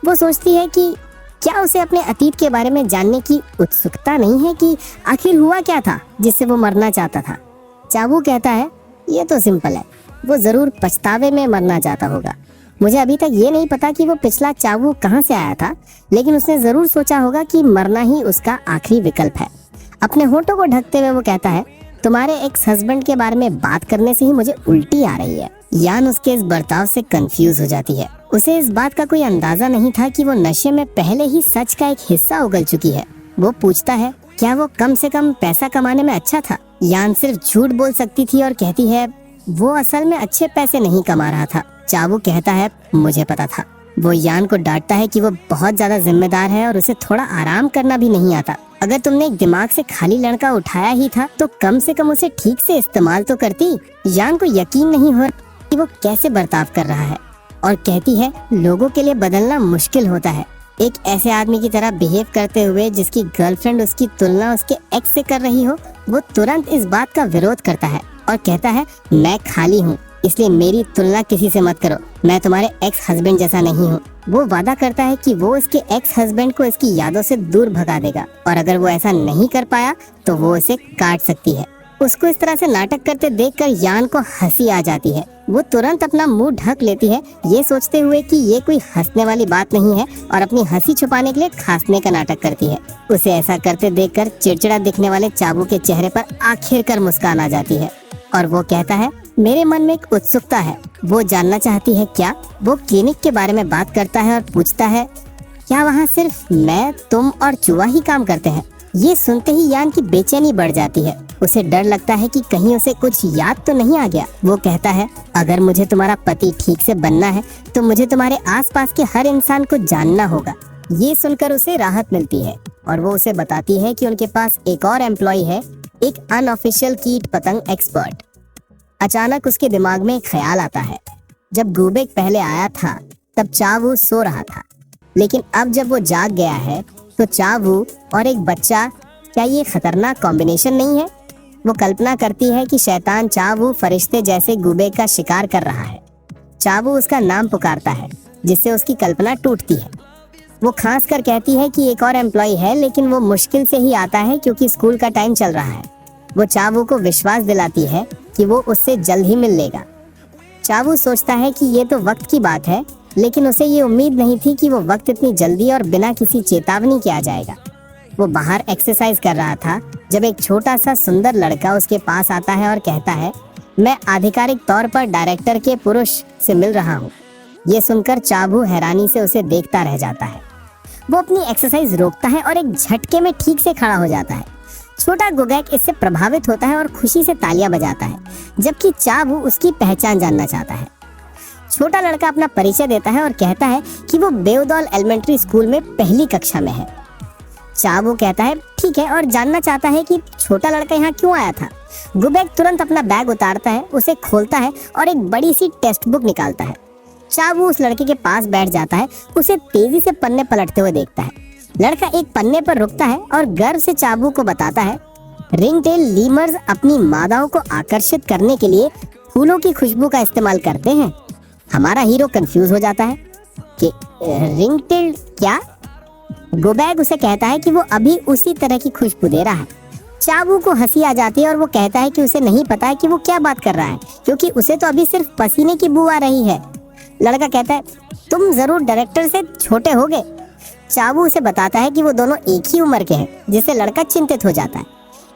वो सोचती है कि क्या उसे अपने अतीत के बारे में जानने की उत्सुकता नहीं है कि आखिर हुआ क्या था जिससे वो मरना चाहता था। चावू कहता है, ये तो सिंपल है, वो जरूर पछतावे में मरना चाहता होगा। मुझे अभी तक ये नहीं पता कि वो पिछला चावू कहाँ से आया था, लेकिन उसने जरूर सोचा होगा कि मरना ही उसका आखिरी विकल्प है। अपने होठों को ढकते हुए वो कहता है, तुम्हारे एक्स हस्बैंड के बारे में बात करने से ही मुझे उल्टी आ रही है। यान उसके इस बर्ताव से कंफ्यूज हो जाती है। उसे इस बात का कोई अंदाजा नहीं था कि वो नशे में पहले ही सच का एक हिस्सा उगल चुकी है। वो पूछता है, क्या वो कम से कम पैसा कमाने में अच्छा था? यान सिर्फ झूठ बोल सकती थी और कहती है, वो असल में अच्छे पैसे नहीं कमा रहा था। चावू कहता है, मुझे पता था। वो यान को डांटता है कि वो बहुत ज्यादा जिम्मेदार है और उसे थोड़ा आराम करना भी नहीं आता। अगर तुमने एक दिमाग से खाली लड़का उठाया ही था तो कम से कम उसे ठीक से इस्तेमाल तो करती। यान को यकीन नहीं हो कि वो कैसे बर्ताव कर रहा है और कहती है, लोगों के लिए बदलना मुश्किल होता है। एक ऐसे आदमी की तरह बिहेव करते हुए जिसकी गर्लफ्रेंड उसकी तुलना उसके एक्स से कर रही हो, वो तुरंत इस बात का विरोध करता है और कहता है, मैं खाली हूँ, इसलिए मेरी तुलना किसी से मत करो। मैं तुम्हारे एक्स हस्बैंड जैसा नहीं हूँ। वो वादा करता है कि वो उसके एक्स हस्बैंड को इसकी यादों से दूर भगा देगा और अगर वो ऐसा नहीं कर पाया तो वो उसे काट सकती है। उसको इस तरह से नाटक करते देखकर यान को हंसी आ जाती है। वो तुरंत अपना मुंह ढक लेती है, ये सोचते हुए कि ये कोई हंसने वाली बात नहीं है, और अपनी हंसी छुपाने के लिए खांसने का नाटक करती है। उसे ऐसा करते देखकर चिड़चिड़ा दिखने वाले चाबू के चेहरे पर आखिरकार मुस्कान आ जाती है और वो कहता है, मेरे मन में एक उत्सुकता है। वो जानना चाहती है क्या? वो क्लिनिक के बारे में बात करता है और पूछता है, क्या वहाँ सिर्फ मैं, तुम और चूहा ही काम करते हैं? ये सुनते ही यान की बेचैनी बढ़ जाती है। उसे डर लगता है कि कहीं उसे कुछ याद तो नहीं आ गया। वो कहता है, अगर मुझे तुम्हारा पति ठीक से बनना है तो मुझे तुम्हारे आसपास के हर इंसान को जानना होगा। ये सुनकर उसे राहत मिलती है और वो उसे बताती है कि उनके पास एक और एम्प्लॉय है, एक अनऑफिशियल कीट पतंग एक्सपर्ट। अचानक उसके दिमाग में एक ख्याल आता है, जब गूबेक पहले आया था तब चावू सो रहा था, लेकिन अब जब वो जाग गया है तो चावू और एक बच्चा, क्या ये खतरनाक कॉम्बिनेशन नहीं है? वो कल्पना करती है कि शैतान चावू फरिश्ते जैसे गूबेक का शिकार कर रहा है। चावू उसका नाम पुकारता है जिससे उसकी कल्पना टूटती है। वो खांस कर कहती है कि एक और एम्प्लॉय है, लेकिन वो मुश्किल से ही आता है क्योंकि स्कूल का टाइम चल रहा है। वो चावू को विश्वास दिलाती है कि वो उससे जल्द ही मिल लेगा। चावू सोचता है कि ये तो वक्त की बात है, लेकिन उसे ये उम्मीद नहीं थी कि वो वक्त इतनी जल्दी और बिना किसी चेतावनी के आ जाएगा। वो बाहर एक्सरसाइज कर रहा था जब एक छोटा सा सुंदर लड़का उसके पास आता है और कहता है, मैं आधिकारिक तौर पर डायरेक्टर के पुरुष से मिल रहा हूँ। ये सुनकर चावू हैरानी से उसे देखता रह जाता है। वो अपनी एक्सरसाइज रोकता है और एक झटके में ठीक से खड़ा हो जाता है। छोटा गुगैक इससे प्रभावित होता है और खुशी से तालियां बजाता है, जबकि चावू उसकी पहचान जानना चाहता है। छोटा लड़का अपना परिचय देता है और कहता है कि वो बेउदौल एलिमेंट्री स्कूल में पहली कक्षा में है। चावू कहता है ठीक है और जानना चाहता है कि छोटा लड़का यहाँ क्यों आया था। गुबैक तुरंत अपना बैग उतारता है, उसे खोलता है और एक बड़ी सी टेक्स्ट बुक निकालता है। चावू उस लड़के के पास बैठ जाता है, उसे तेजी से पन्ने पलटते हुए देखता है। लड़का एक पन्ने पर रुकता है और गर्व से चावू को बताता है, रिंगटेल लीमर्स अपनी मादाओं को आकर्षित करने के लिए फूलों की खुशबू का इस्तेमाल करते हैं। हमारा हीरो कंफ्यूज हो जाता है कि रिंगटेल क्या? गुबैक उसे कहता है कि वो अभी उसी तरह की खुशबू दे रहा है। चावू को हंसी आ जाती है और वो कहता है कि उसे नहीं पता है कि वो क्या बात कर रहा है, क्योंकि उसे तो अभी सिर्फ पसीने की बू आ रही है। लड़का कहता है, तुम जरूर डायरेक्टर से छोटे होगे। चाबू उसे बताता है कि वो दोनों एक ही उम्र के हैं, जिससे लड़का चिंतित हो जाता है।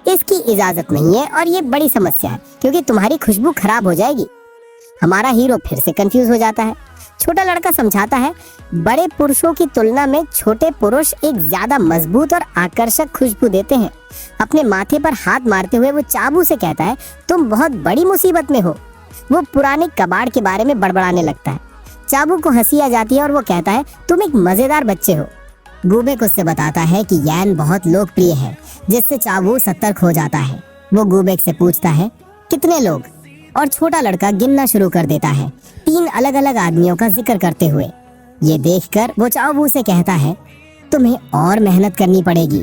इसकी इजाजत नहीं है और ये बड़ी समस्या है क्योंकि तुम्हारी खुशबू खराब हो जाएगी। हमारा हीरो फिर से कंफ्यूज हो जाता है। छोटा लड़का समझाता है बड़े पुरुषों की तुलना में छोटे पुरुष एक ज्यादा मजबूत और आकर्षक खुशबू देते हैं। अपने माथे पर हाथ मारते हुए वो चाबू से कहता है तुम बहुत बड़ी मुसीबत में हो। वो पुराने कबाड़ के बारे में बड़बड़ाने लगता है। चाबू को हंसी आ जाती है और वो कहता है तुम एक मजेदार बच्चे हो। गूबेक उससे बताता है कि यान बहुत लोकप्रिय है, जिससे चाबू सतर्क हो जाता है। वो गूबेक से पूछता है कितने लोग, और छोटा लड़का गिनना शुरू कर देता है, 3 अलग अलग आदमियों का जिक्र करते हुए। ये देखकर वो चाबू से कहता है तुम्हें और मेहनत करनी पड़ेगी।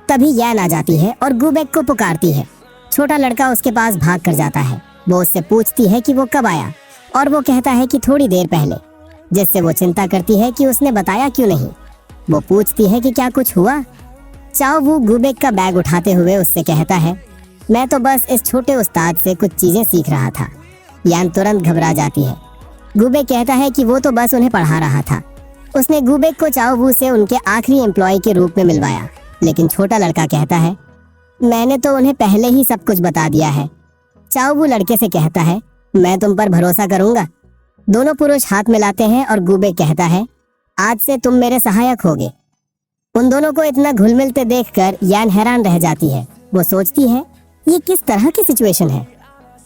तभी यान आ जाती है और गूबेक को पुकारती है। छोटा लड़का उसके पास भाग कर जाता है। वो उससे पूछती है कि वो कब आया, और वो कहता है कि थोड़ी देर पहले, जिससे वो चिंता करती है कि उसने बताया क्यों नहीं। वो पूछती है कि क्या कुछ हुआ। चाओ गूबेक का बैग उठाते हुए उससे कहता है मैं तो बस इस छोटे उस्ताद से कुछ चीजें सीख रहा था। यान तुरंत घबरा जाती है। गूबेक कहता है कि वो तो बस उन्हें पढ़ा रहा था। उसने गूबेक को चाओ से उनके आखिरी एम्प्लॉय के रूप में मिलवाया, लेकिन छोटा लड़का कहता है मैंने तो उन्हें पहले ही सब कुछ बता दिया है। चाओ लड़के से कहता है मैं तुम पर भरोसा करूंगा। दोनों पुरुष हाथ मिलाते हैं और गूबेक कहता है आज से तुम मेरे सहायक होगे। उन दोनों को इतना घुल मिलते देखकर यान हैरान रह जाती है। वो सोचती है ये किस तरह की सिचुएशन है।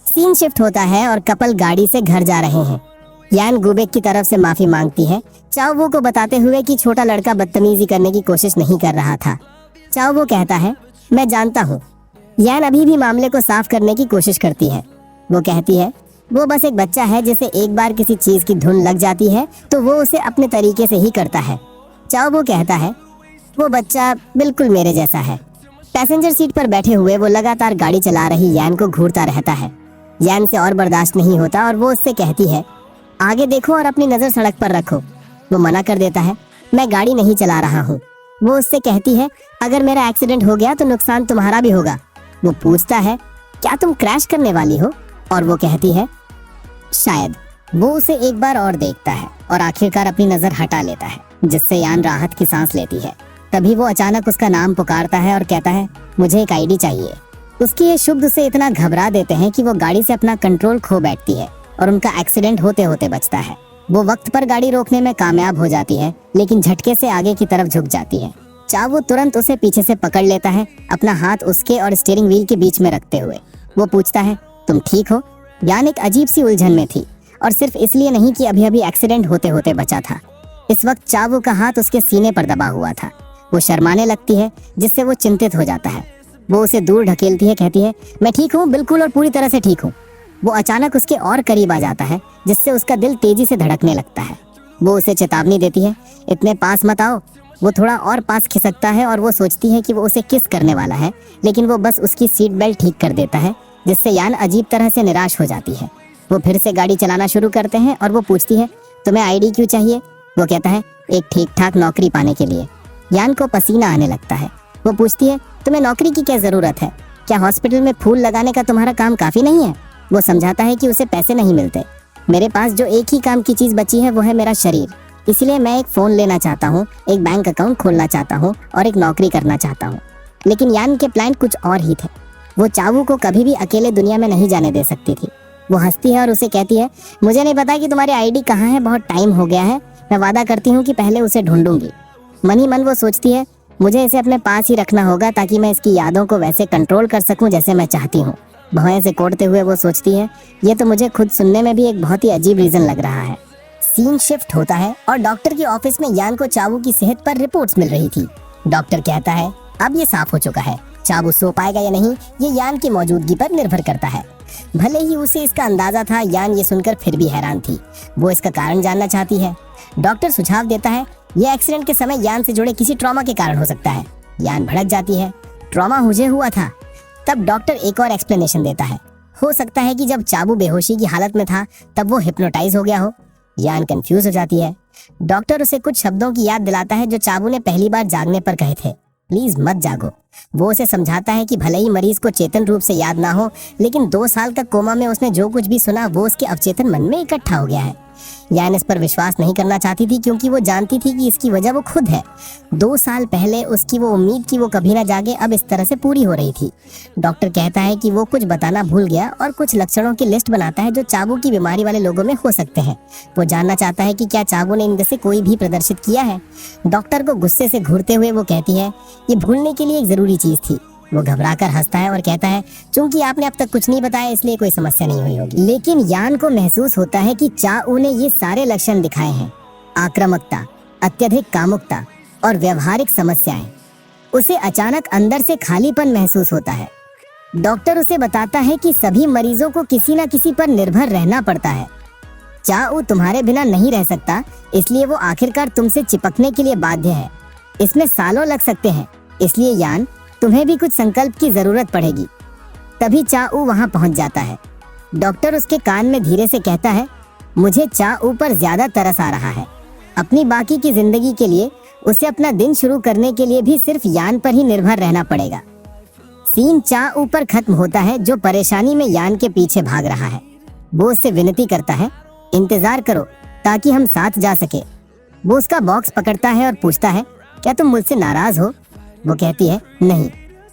सीन शिफ्ट होता है और कपल गाड़ी से घर जा रहे हैं। यान गूबेक की तरफ से माफी मांगती है, चाओ को बताते हुए कि छोटा लड़का बदतमीजी करने की कोशिश नहीं कर रहा था। चाओ कहता है मैं जानता हूँ। यान अभी भी मामले को साफ करने की कोशिश करती है। वो कहती है वो बस एक बच्चा है जिसे एक बार किसी चीज की धुन लग जाती है तो वो उसे अपने तरीके से ही करता है। चाओ कहता है वो बच्चा बिल्कुल मेरे जैसा है। पैसेंजर सीट पर बैठे हुए वो लगातार गाड़ी चला रही यान को घूरता रहता है। यान से और बर्दाश्त नहीं होता और वो उससे कहती है आगे देखो और अपनी नजर सड़क पर रखो। वो मना कर देता है मैं गाड़ी नहीं चला रहा हूँ। वो उससे कहती है अगर मेरा एक्सीडेंट हो गया तो नुकसान तुम्हारा भी होगा। वो पूछता है क्या तुम क्रैश करने वाली हो, और वो कहती है शायद। वो उसे एक बार और देखता है और आखिरकार अपनी नजर हटा लेता है, जिससे यान राहत की सांस लेती है। तभी वो अचानक उसका नाम पुकारता है और कहता है मुझे एक आईडी चाहिए। उसके ये शब्द उसे इतना घबरा देते हैं कि वो गाड़ी से अपना कंट्रोल खो बैठती है और उनका एक्सीडेंट होते होते बचता है। वो वक्त पर गाड़ी रोकने में कामयाब हो जाती है, लेकिन झटके से आगे की तरफ झुक जाती है। चाओ तुरंत उसे पीछे से पकड़ लेता है, अपना हाथ उसके और स्टीयरिंग व्हील के बीच में रखते हुए। वो पूछता है तुम ठीक हो। यान एक अजीब सी उलझन में थी, और सिर्फ इसलिए नहीं कि अभी अभी एक्सीडेंट होते होते बचा था। इस वक्त चाओ का हाथ उसके सीने पर दबा हुआ था। वो शर्माने लगती है, जिससे वो चिंतित हो जाता है। वो उसे दूर ढकेलती है, कहती है मैं ठीक हूँ, बिल्कुल और पूरी तरह से ठीक हूँ। वो अचानक उसके और करीब आ जाता है, जिससे उसका दिल तेजी से धड़कने लगता है। वो उसे चेतावनी देती है इतने पास मत आओ। वो थोड़ा और पास खिसकता है और वो सोचती है कि वो उसे किस करने वाला है, लेकिन वो बस उसकी सीट बेल्ट ठीक कर देता है, जिससे यान अजीब तरह से निराश हो जाती है। वो फिर से गाड़ी चलाना शुरू करते हैं और वो पूछती है तुम्हें आईडी क्यों चाहिए। वो कहता है एक ठीक ठाक नौकरी पाने के लिए। यान को पसीना आने लगता है। वो पूछती है तुम्हें नौकरी की क्या जरूरत है, क्या हॉस्पिटल में फूल लगाने का तुम्हारा काम काफी नहीं है। वो समझाता है कि उसे पैसे नहीं मिलते। मेरे पास जो एक ही काम की चीज बची है वो है मेरा शरीर, इसलिए मैं एक फोन लेना चाहता हूँ, एक बैंक अकाउंट खोलना चाहता हूँ और एक नौकरी करना चाहता हूँ। लेकिन यान के प्लान कुछ और ही थे। वो चावू को कभी भी अकेले दुनिया में नहीं जाने दे सकती थी। वो हंसती है और उसे कहती है मुझे नहीं पता कि तुम्हारी आईडी कहाँ है, बहुत टाइम हो गया है। मैं वादा करती हूँ कि पहले उसे ढूंढूंगी। मन ही मन वो सोचती है मुझे इसे अपने पास ही रखना होगा ताकि मैं इसकी यादों को वैसे कंट्रोल कर सकूं जैसे मैं चाहती हूँ। भौएं से कोड़ते हुए वो सोचती है ये तो मुझे खुद सुनने में भी एक बहुत ही अजीब रीजन लग रहा है। सीन शिफ्ट होता है और डॉक्टर के ऑफिस में यान को चावू की सेहत पर रिपोर्ट्स मिल रही थी। डॉक्टर कहता है अब ये साफ हो चुका है, चावू सो पाएगा या नहीं ये यान की मौजूदगी पर निर्भर करता है। भले ही उसे इसका अंदाजा था, यान ये सुनकर फिर भी हैरान थी। वो इसका कारण जानना चाहती है। डॉक्टर सुझाव देता है ये एक्सीडेंट के समय यान से जुड़े किसी ट्रॉमा के कारण हो सकता है। यान भड़क जाती है, ट्रॉमा मुझे हुआ था। तब डॉक्टर एक और एक्सप्लेनेशन देता है, हो सकता है कि जब चाबू बेहोशी की हालत में था तब वो हिप्नोटाइज हो गया हो। यान कंफ्यूज हो जाती है। डॉक्टर उसे कुछ शब्दों की याद दिलाता है जो चाबू ने पहली बार जागने पर कहे थे, प्लीज मत जागो। वो उसे समझाता है कि भले ही मरीज को चेतन रूप से याद ना हो, लेकिन 2 साल तक कोमा में उसने जो कुछ भी सुना वो उसके अवचेतन मन में इकट्ठा हो गया है। यान इस पर विश्वास नहीं करना चाहती थी क्योंकि वो जानती थी कि इसकी वजह वो खुद है। 2 साल पहले उसकी वो उम्मीद कि वो कभी ना जागे अब इस तरह से पूरी हो रही थी। डॉक्टर कहता है कि वो कुछ बताना भूल गया और कुछ लक्षणों की लिस्ट बनाता है जो चाबू की बीमारी वाले लोगों में हो सकते हैं। वो जानना चाहता है कि क्या चाबू ने इनमें से कोई भी प्रदर्शित किया है। डॉक्टर को गुस्से से घूरते हुए वो कहती है ये भूलने के लिए एक जरूरी चीज थी। वो घबराकर हंसता है और कहता है चूंकि आपने अब तक कुछ नहीं बताया इसलिए कोई समस्या नहीं हुई होगी। लेकिन यान को महसूस होता है कि चाऊ ने ये सारे लक्षण दिखाए हैं, आक्रामकता, अत्यधिक कामुकता और व्यवहारिक समस्याएं। उसे अचानक अंदर से खालीपन महसूस होता है। डॉक्टर उसे बताता है कि सभी मरीजों को किसी न किसी पर निर्भर रहना पड़ता है। चाऊ तुम्हारे बिना नहीं रह सकता, इसलिए वो आखिरकार तुमसे चिपकने के लिए बाध्य है। इसमें सालों लग सकते हैं, इसलिए यान तुम्हें भी कुछ संकल्प की जरूरत पड़ेगी। तभी चाऊ वहां पहुंच जाता है। डॉक्टर उसके कान में धीरे से कहता है मुझे चाऊ पर ज्यादा तरस आ रहा है। अपनी बाकी की जिंदगी के लिए उसे अपना दिन शुरू करने के लिए भी सिर्फ यान पर ही निर्भर रहना पड़ेगा। सीन चाऊ पर खत्म होता है जो परेशानी में यान के पीछे भाग रहा है। वो उससे विनती करता है इंतजार करो ताकि हम साथ जा सके। वो उसका बॉक्स पकड़ता है और पूछता है क्या तुम मुझसे नाराज हो। वो कहती है नहीं।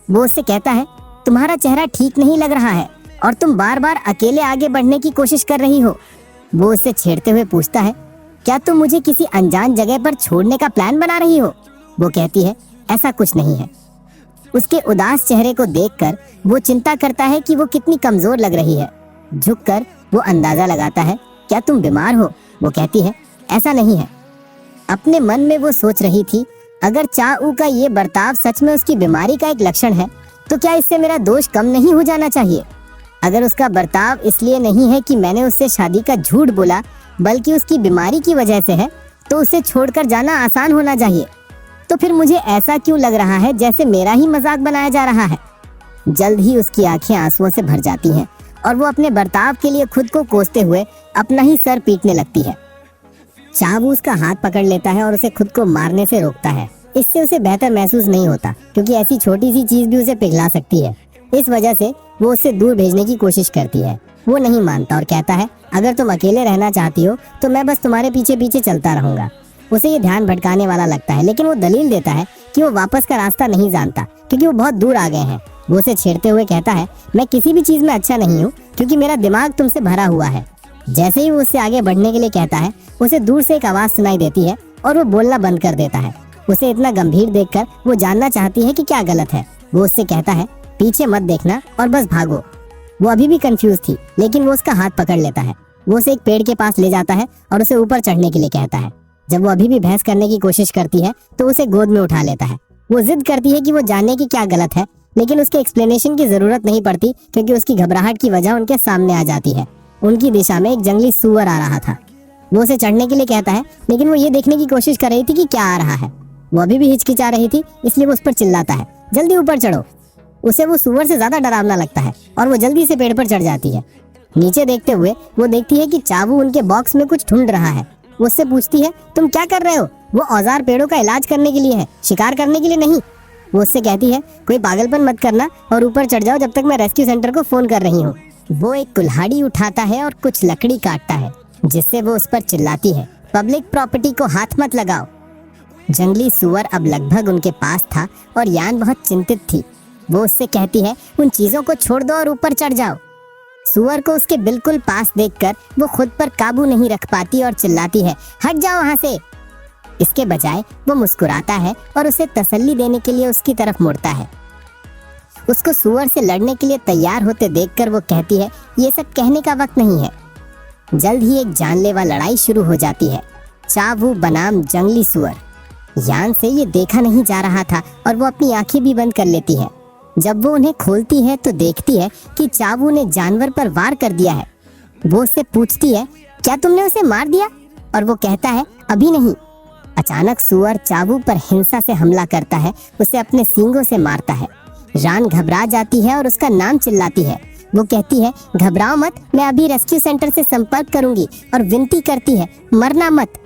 वो उससे कहता है तुम्हारा चेहरा ठीक नहीं लग रहा है और तुम बार बार अकेले आगे बढ़ने की कोशिश कर रही हो। वो उससे छेड़ते हुए पूछता है क्या तुम मुझे किसी अनजान जगह पर छोड़ने का प्लान बना रही हो। वो कहती है ऐसा कुछ नहीं है। उसके उदास चेहरे को देखकर वो चिंता करता है कि वो कितनी कमजोर लग रही है। झुककर वो अंदाजा लगाता है क्या तुम बीमार हो। वो कहती है ऐसा नहीं है। अपने मन में वो सोच रही थी अगर चाऊ का ये बर्ताव सच में उसकी बीमारी का एक लक्षण है तो क्या इससे मेरा दोष कम नहीं हो जाना चाहिए। अगर उसका बर्ताव इसलिए नहीं है कि मैंने उससे शादी का झूठ बोला बल्कि उसकी बीमारी की वजह से है तो उसे छोड़कर जाना आसान होना चाहिए। तो फिर मुझे ऐसा क्यों लग रहा है जैसे मेरा ही मजाक बनाया जा रहा है। जल्द ही उसकी आंखें आंसुओं से भर जाती हैं और वो अपने बर्ताव के लिए खुद को कोसते हुए अपना ही सर पीटने लगती है। चाऊ उसका हाथ पकड़ लेता है और उसे खुद को मारने से रोकता है। इससे उसे बेहतर महसूस नहीं होता क्योंकि ऐसी छोटी सी चीज भी उसे पिघला सकती है। इस वजह से वो उससे दूर भेजने की कोशिश करती है। वो नहीं मानता और कहता है अगर तुम अकेले रहना चाहती हो तो मैं बस तुम्हारे पीछे पीछे चलता रहूंगा। उसे ये ध्यान भटकाने वाला लगता है लेकिन वो दलील देता है कि वो वापस का रास्ता नहीं जानता क्योंकि वो बहुत दूर आ गए हैं। वो उसे छेड़ते हुए कहता है मैं किसी भी चीज में अच्छा नहीं हूँ क्योंकि मेरा दिमाग तुमसे भरा हुआ है। जैसे ही वो उससे आगे बढ़ने के लिए कहता है उसे दूर से एक आवाज सुनाई देती है और वो बोलना बंद कर देता है। उसे इतना गंभीर देखकर वो जानना चाहती है कि क्या गलत है। वो उससे कहता है पीछे मत देखना और बस भागो। वो अभी भी कंफ्यूज थी लेकिन वो उसका हाथ पकड़ लेता है। वो उसे एक पेड़ के पास ले जाता है और उसे ऊपर चढ़ने के लिए कहता है। जब वो अभी भी बहस करने की कोशिश करती है तो उसे गोद में उठा लेता है। वो जिद करती है कि वो जाने की क्या गलत है लेकिन उसके एक्सप्लेनेशन की जरूरत नहीं पड़ती क्योंकि उसकी घबराहट की वजह उनके सामने आ जाती है। उनकी दिशा में एक जंगली सूअर आ रहा था। वो उसे चढ़ने के लिए कहता है लेकिन वो ये देखने की कोशिश कर रही थी कि क्या आ रहा है। वो अभी भी हिचकिचा रही थी इसलिए वो उस पर चिल्लाता है जल्दी ऊपर चढ़ो। उसे वो सूअर से ज्यादा डरावना लगता है और वो जल्दी से पेड़ पर चढ़ जाती है। नीचे देखते हुए वो देखती है कि चाऊ उनके बॉक्स में कुछ ढूंढ रहा है। वो उससे पूछती है तुम क्या कर रहे हो। वो औजार पेड़ों का इलाज करने के लिए है, शिकार करने के लिए नहीं। वो उससे कहती है कोई पागलपन मत करना और ऊपर चढ़ जाओ जब तक मैं रेस्क्यू सेंटर को फोन कर रही हूँ। वो एक कुल्हाड़ी उठाता है और कुछ लकड़ी काटता है जिससे वो उस पर चिल्लाती है पब्लिक प्रॉपर्टी को हाथ मत लगाओ। जंगली सूअर अब लगभग उनके पास था और यान बहुत चिंतित थी। वो उससे कहती है उन चीजों को छोड़ दो और ऊपर चढ़ जाओ। सूअर को उसके बिल्कुल पास देखकर वो खुद पर काबू नहीं रख पाती और चिल्लाती है हट जाओ वहां से। इसके बजाय वो मुस्कुराता है और उसे तसल्ली देने के लिए उसकी तरफ मुड़ता है। उसको सूअर से लड़ने के लिए तैयार होते देखकर वो कहती है ये सब कहने का वक्त नहीं है। जल्द ही एक जानलेवा लड़ाई शुरू हो जाती है। चाऊ बनाम जंगली सूअर। यान से ये देखा नहीं जा रहा था और वो अपनी आंखें भी बंद कर लेती है। जब वो उन्हें खोलती है तो देखती है कि चाऊ ने जानवर पर वार कर दिया है। वो उससे पूछती है क्या तुमने उसे मार दिया। और वो कहता है अभी नहीं। अचानक सूअर चाऊ पर हिंसा से हमला करता है, उसे अपने सींगों से मारता है। रान घबरा जाती है और उसका नाम चिल्लाती है। वो कहती है घबराओ मत, मैं अभी रेस्क्यू सेंटर से संपर्क करूंगी और विनती करती है मरना मत।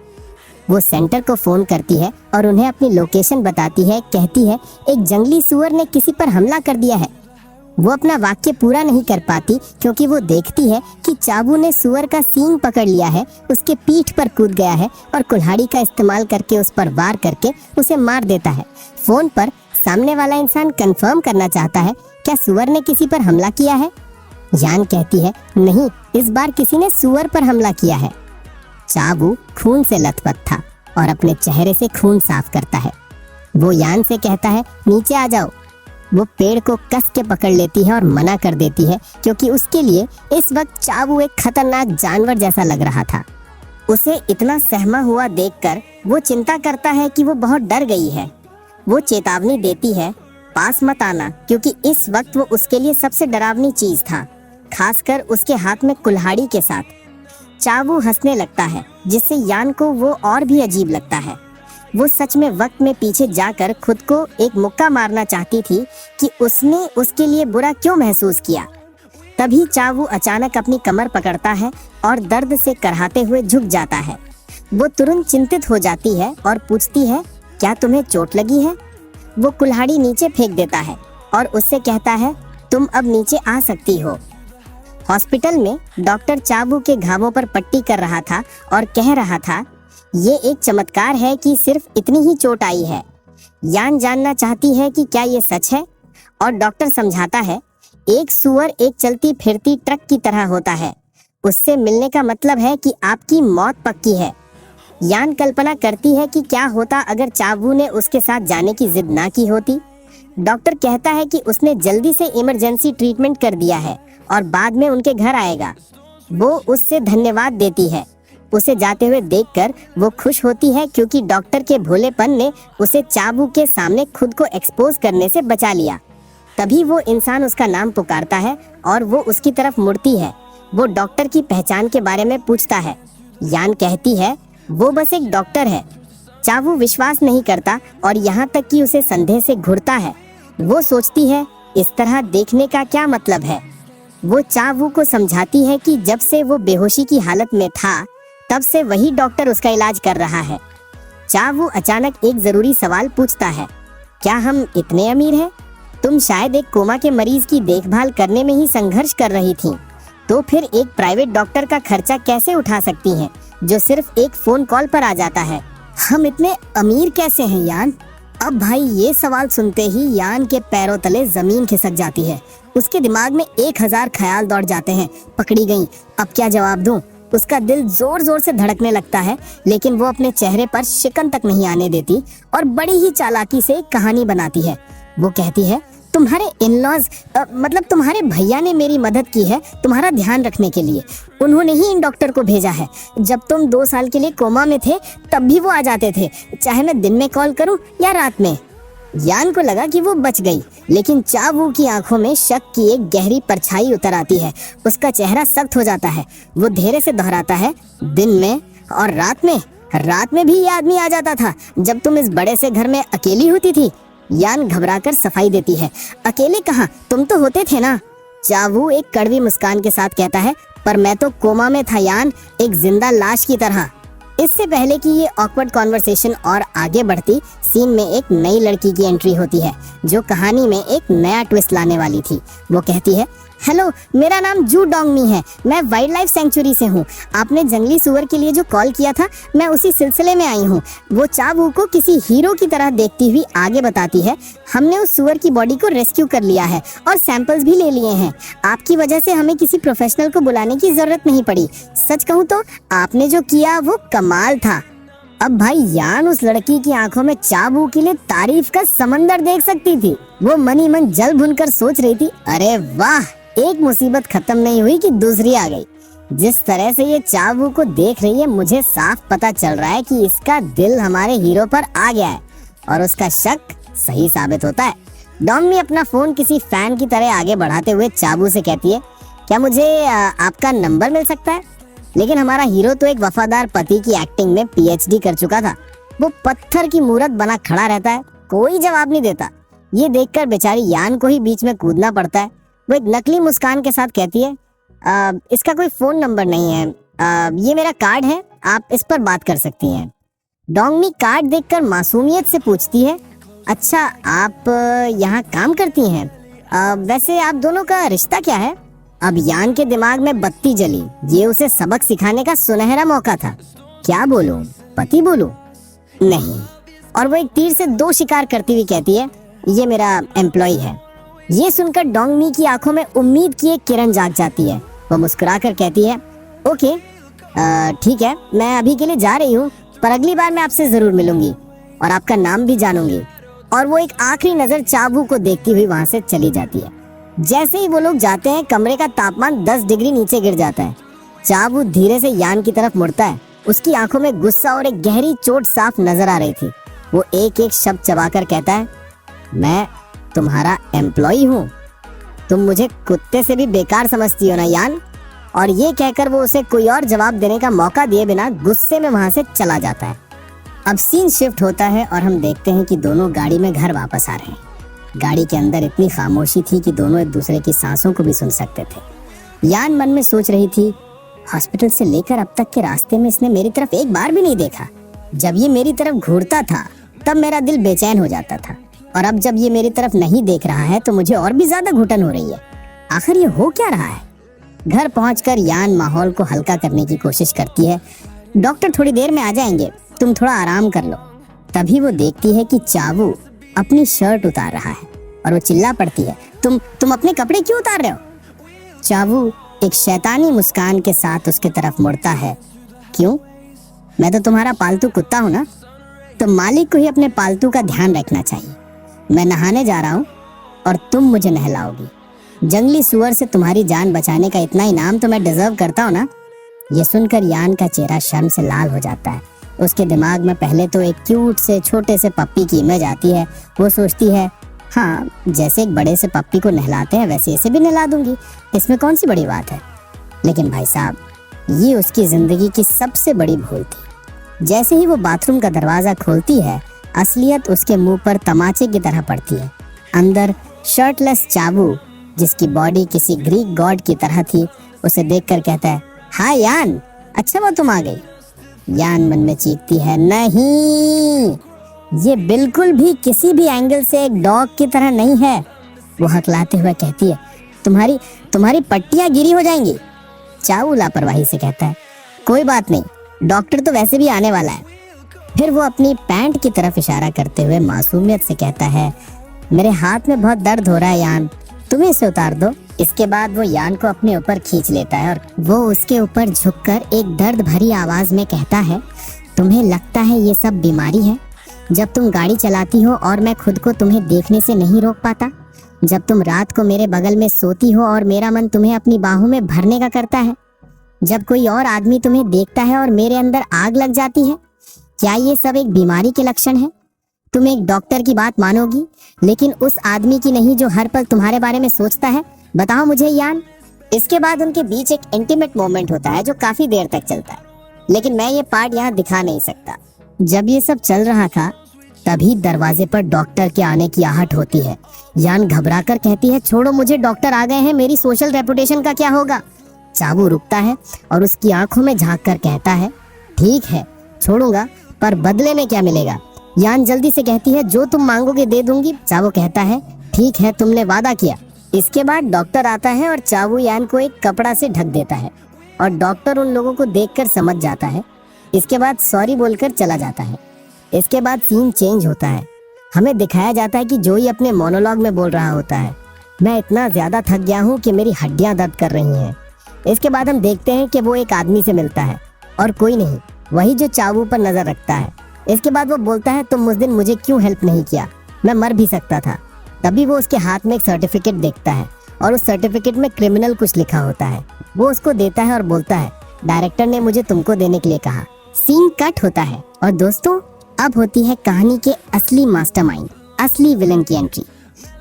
वो सेंटर को फोन करती है और उन्हें अपनी लोकेशन बताती है। कहती है एक जंगली सूअर ने किसी पर हमला कर दिया है। वो अपना वाक्य पूरा नहीं कर पाती क्योंकि वो देखती है कि चाबू ने सुअर का सींग पकड़ लिया है, उसके पीठ पर कूद गया है और कुल्हाड़ी का इस्तेमाल करके उस पर वार करके उसे मार देता है। फोन पर सामने वाला इंसान कंफर्म करना चाहता है, क्या सुअर ने किसी पर हमला किया है? यान कहती है, नहीं, इस बार किसी ने सुअर पर हमला किया है। चाबू खून से लथपथ था और अपने चेहरे से खून साफ करता है। वो यान से कहता है, नीचे आ जाओ। वो पेड़ को कस के पकड़ लेती है और मना कर देती है क्योंकि उसके लिए इस वक्त चाबू एक खतरनाक जानवर जैसा लग रहा था। उसे इतना सहमा हुआ देखकर वो चिंता करता है कि वो बहुत डर गई है। वो चेतावनी देती है, पास मत आना, क्योंकि इस वक्त वो उसके लिए सबसे डरावनी चीज था, खासकर उसके हाथ में कुल्हाड़ी के साथ। चाबू हंसने लगता है जिससे यान को वो और भी अजीब लगता है। वो सच में वक्त में पीछे जाकर खुद को एक मुक्का मारना चाहती थी कि उसने उसके लिए बुरा क्यों महसूस किया। तभी चाबू अचानक अपनी कमर पकड़ता है और दर्द से कराहते हुए झुक जाता है। वो तुरंत चिंतित हो जाती है और पूछती है, क्या तुम्हें चोट लगी है? वो कुल्हाड़ी नीचे फेंक देता है और उससे कहता है, तुम अब नीचे आ सकती हो। हॉस्पिटल में डॉक्टर चाबू के घावों पर पट्टी कर रहा था और कह रहा था, ये एक चमत्कार है कि सिर्फ इतनी ही चोट आई है। यान जानना चाहती है कि क्या ये सच है और डॉक्टर समझाता है, एक सुअर एक चलती फिरती ट्रक की तरह होता है, उससे मिलने का मतलब है कि आपकी मौत पक्की है। यान कल्पना करती है कि क्या होता अगर चाबू ने उसके साथ जाने की जिद ना की होती। डॉक्टर कहता है कि उसने जल्दी से इमरजेंसी ट्रीटमेंट कर दिया है और बाद में उनके घर आएगा। वो उससे धन्यवाद देती है। उसे जाते हुए देखकर वो खुश होती है क्योंकि डॉक्टर के भोलेपन ने उसे चाबू के सामने खुद को एक्सपोज करने से बचा लिया। तभी वो इंसान उसका नाम पुकारता है और वो उसकी तरफ मुड़ती है। वो डॉक्टर की पहचान के बारे में पूछता है। यान कहती है, वो बस एक डॉक्टर है। चाबू विश्वास नहीं करता और यहाँ तक कि उसे संदेह से घुरता है। वो सोचती है, इस तरह देखने का क्या मतलब है। वो चाबू को समझाती है कि जब से वो बेहोशी की हालत में था तब से वही डॉक्टर उसका इलाज कर रहा है। चाबू अचानक एक जरूरी सवाल पूछता है, क्या हम इतने अमीर हैं? तुम शायद एक कोमा के मरीज की देखभाल करने में ही संघर्ष कर रही थी, तो फिर एक प्राइवेट डॉक्टर का खर्चा कैसे उठा सकती हैं जो सिर्फ एक फोन कॉल पर आ जाता है? हम इतने अमीर कैसे हैं यान? अब भाई ये सवाल सुनते ही यान के पैरों तले जमीन खिसक जाती है। उसके दिमाग में 1000 ख्याल दौड़ जाते हैं। पकड़ी गई, अब क्या जवाब दूं? उसका दिल जोर जोर से धड़कने लगता है, लेकिन वो अपने चेहरे पर शिकन तक नहीं आने देती और बड़ी ही चालाकी से एक कहानी बनाती है। वो कहती है, तुम्हारे इन-लॉज मतलब तुम्हारे भैया ने मेरी मदद की है तुम्हारा ध्यान रखने के लिए। उन्होंने ही इन डॉक्टर को भेजा है। जब तुम 2 साल के लिए कोमा में थे तब भी वो आ जाते थे, चाहे मैं दिन में कॉल करूं या रात में। यान को लगा कि वो बच गई, लेकिन चाबू की आंखों में शक की एक गहरी परछाई उतर आती है। उसका चेहरा सख्त हो जाता है। वो धीरे से दोहराता है, दिन में और रात में? रात में भी ये आदमी आ जाता था जब तुम इस बड़े से घर में अकेली होती थी। यान घबराकर सफाई देती है, अकेले कहाँ, तुम तो होते थे ना। चाबू एक कड़वी मुस्कान के साथ कहता है, पर मैं तो कोमा में था यान, एक जिंदा लाश की तरह। इससे पहले कि ये ऑकवर्ड कॉन्वर्सेशन और आगे बढ़ती, सीन में एक नई लड़की की एंट्री होती है जो कहानी में एक नया ट्विस्ट लाने वाली थी। वो कहती है, हेलो, मेरा नाम जू डोंगमी है, मैं वाइल्ड लाइफ सेंचुरी से हूँ। आपने जंगली सुअर के लिए जो कॉल किया था, मैं उसी सिलसिले में आई हूँ। वो चाबू को किसी हीरो की तरह देखती हुई आगे बताती है, हमने उस सुअर की बॉडी को रेस्क्यू कर लिया है और सैंपल्स भी ले लिए हैं। आपकी वजह से हमें किसी प्रोफेशनल को बुलाने की जरूरत नहीं पड़ी। सच कहूँ तो आपने जो किया वो कमाल था। अब भाई यान उस लड़की की आंखों में चाबू के लिए तारीफ का समंदर देख सकती थी। वो मनी मन जल भुनकर सोच रही थी, अरे वाह, एक मुसीबत खत्म नहीं हुई कि दूसरी आ गई। जिस तरह से ये चाबू को देख रही है, मुझे साफ पता चल रहा है कि इसका दिल हमारे हीरो पर आ गया है और उसका शक सही साबित होता है। डोंगमी अपना फोन किसी फैन की तरह आगे बढ़ाते हुए चाबू से कहती है, क्या मुझे आपका नंबर मिल सकता है? लेकिन हमारा हीरो तो एक वफादार पति की एक्टिंग में PhD कर चुका था। वो पत्थर की मूरत बना खड़ा रहता है, कोई जवाब नहीं देता। ये देखकर बेचारी यान को ही बीच में कूदना पड़ता है। वो एक नकली मुस्कान के साथ कहती है, इसका कोई फोन नंबर नहीं है, ये मेरा कार्ड है, आप इस पर बात कर सकती हैं। डोंगमी कार्ड देखकर मासूमियत से पूछती है, अच्छा आप यहाँ काम करती हैं? वैसे आप दोनों का रिश्ता क्या है? अब यान के दिमाग में बत्ती जली। ये उसे सबक सिखाने का सुनहरा मौका था। क्या बोलूं, पति बोलूं? नहीं। और वो एक तीर से दो शिकार करती हुई कहती है, ये मेरा एम्प्लॉय है। ये सुनकर डोंगमी की आंखों में उम्मीद की एक किरण जाग जाती है। वो मुस्कुराकर कहती है, ओके ठीक है, मैं अभी के लिए जा रही हूँ, पर अगली बार मैं आपसे जरूर मिलूंगी और आपका नाम भी जानूंगी। और वो एक आखिरी नजर चाबू को देखती हुई वहां से चली जाती है। जैसे ही वो लोग जाते हैं, कमरे का तापमान 10 डिग्री नीचे गिर जाता है। चाबू धीरे से यान की तरफ मुड़ता है। उसकी आंखों में गुस्सा और एक गहरी चोट साफ नजर आ रही थी। वो एक एक शब्द चबाकर कहता है, मैं तुम्हारा एम्प्लॉय हूँ, तुम मुझे कुत्ते से भी बेकार समझती हो ना यान? और ये कहकर वो उसे कोई और जवाब देने का मौका दिए बिना गुस्से में वहां से चला जाता है। अब सीन शिफ्ट होता है और हम देखते हैं कि दोनों गाड़ी में घर वापस आ रहे हैं। गाड़ी के अंदर इतनी खामोशी थी कि दोनों एक दूसरे की सांसों को भी सुन सकते थे। यान मन में सोच रही थी, हॉस्पिटल से लेकर अब तक के रास्ते में इसने मेरी तरफ एक बार भी नहीं देखा। जब ये मेरी तरफ घूरता था तब मेरा दिल बेचैन हो जाता था, और अब जब ये मेरी तरफ नहीं देख रहा है तो मुझे और भी ज्यादा घुटन हो रही है। आखिर ये हो क्या रहा है? घर पहुंचकर यान माहौल को हल्का करने की कोशिश करती है। डॉक्टर थोड़ी देर में आ जाएंगे, तुम थोड़ा आराम कर लो। तभी वो देखती है कि चावू अपनी शर्ट उतार रहा है और वो चिल्ला पड़ती है, तुम अपने कपड़े क्यों उतार रहे हो? चावू एक शैतानी मुस्कान के साथ उसके तरफ मुड़ता है, क्यों? मैं तो तुम्हारा पालतू कुत्ता हूं ना, तो मालिक को ही अपने पालतू का ध्यान रखना चाहिए। मैं नहाने जा रहा हूँ और तुम मुझे नहलाओगी। जंगली सुअर से तुम्हारी जान बचाने का इतना इनाम तो मैं डिजर्व करता हूँ ना? ये सुनकर यान का चेहरा शर्म से लाल हो जाता है। उसके दिमाग में पहले तो एक क्यूट से छोटे से पप्पी की इमेज आती है। वो सोचती है, हाँ, जैसे एक बड़े से पप्पी को नहलाते हैं वैसे इसे भी नहला दूंगी, इसमें कौन सी बड़ी बात है। लेकिन भाई साहब, ये उसकी जिंदगी की सबसे बड़ी भूल थी। जैसे ही वो बाथरूम का दरवाजा खोलती है, असलियत उसके मुंह पर तमाचे की तरह पड़ती है। अंदर शर्टलेस चाबू, जिसकी बॉडी किसी ग्रीक गॉड की तरह थी, उसे देखकर कहता है, हाँ यान, अच्छा वो तुम आ गई। यान मन में चीखती है, नहीं, ये बिल्कुल भी किसी भी एंगल से एक डॉग की तरह नहीं है। वो हकलाते हुए कहती है, तुम्हारी पट्टियां गिरी हो जाएंगी। चावू लापरवाही से कहता है, कोई बात नहीं, डॉक्टर तो वैसे भी आने वाला है। फिर वो अपनी पैंट की तरफ इशारा करते हुए मासूमियत से कहता है, मेरे हाथ में बहुत दर्द हो रहा है यान, तुम्हें इसे उतार दो। इसके बाद वो यान को अपने ऊपर खींच लेता है और वो उसके ऊपर झुककर एक दर्द भरी आवाज में कहता है, तुम्हें लगता है ये सब बीमारी है? जब तुम गाड़ी चलाती हो और मैं खुद को तुम्हें देखने से नहीं रोक पाता, जब तुम रात को मेरे बगल में सोती हो और मेरा मन तुम्हें अपनी बाहों में भरने का करता है, जब कोई और आदमी तुम्हें देखता है और मेरे अंदर आग लग जाती है, क्या ये सब एक बीमारी के लक्षण है? तुम एक डॉक्टर की बात मानोगी, लेकिन उस आदमी की नहीं जो हर पल तुम्हारे बारे में सोचता है। बताओ मुझे यान। इसके बाद उनके बीच एक इंटीमेट मोमेंट होता है जो काफी देर तक चलता है, लेकिन मैं ये पार्ट यहाँ दिखा नहीं सकता। जब ये सब चल रहा था तभी दरवाजे पर डॉक्टर के आने की आहट होती है। यान घबराकर कहती है, छोड़ो मुझे, डॉक्टर आ गए हैं, मेरी सोशल रेपुटेशन का क्या होगा? चाबू रुकता है और उसकी आंखों में झांक कर कहता है, ठीक है छोड़ूंगा, पर बदले में क्या मिलेगा? यान जल्दी से कहती है, जो तुम मांगोगे दे दूंगी। चावू कहता है, ठीक है, तुमने वादा किया। इसके बाद डॉक्टर आता है और चावू यान को एक कपड़ा से ढक देता है और डॉक्टर उन लोगों को देखकर समझ जाता है। इसके बाद सॉरी बोलकर चला जाता है। इसके बाद सीन चेंज होता है। हमें दिखाया जाता है कि जोई अपने मोनोलॉग में बोल रहा होता है, मैं इतना ज्यादा थक गया हूँ कि मेरी हड्डियां दर्द कर रही हैं। इसके बाद हम देखते हैं कि वो एक आदमी से मिलता है और कोई नहीं, वही जो चावू पर नजर रखता है। इसके बाद वो बोलता है, तुम उस दिन मुझे क्यों हेल्प नहीं किया, मैं मर भी सकता था। तभी वो उसके हाथ में एक सर्टिफिकेट देखता है और उस सर्टिफिकेट में क्रिमिनल कुछ लिखा होता है। वो उसको देता है और बोलता है, डायरेक्टर ने मुझे तुमको देने के लिए कहा। सीन कट होता है और दोस्तों अब होती है कहानी के असली मास्टरमाइंड, असली विलन की एंट्री।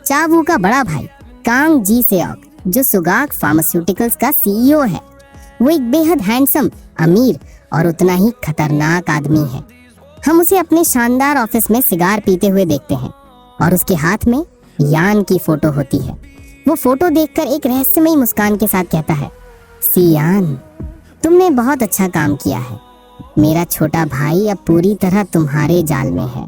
चावू का बड़ा भाई कांग जी सेओक, जो सुगाक फार्मास्यूटिकल्स का सीईओ है। वो एक बेहद हैंडसम, अमीर और उतना ही खतरनाक आदमी है। हम उसे अपने शानदार ऑफिस में सिगार पीते हुए देखते हैं और उसके हाथ में यान की फोटो होती है। वो फोटो देखकर एक रहस्यमयी मुस्कान के साथ कहता है, सियान, तुमने बहुत अच्छा काम किया है। मेरा छोटा भाई अब पूरी तरह तुम्हारे जाल में है।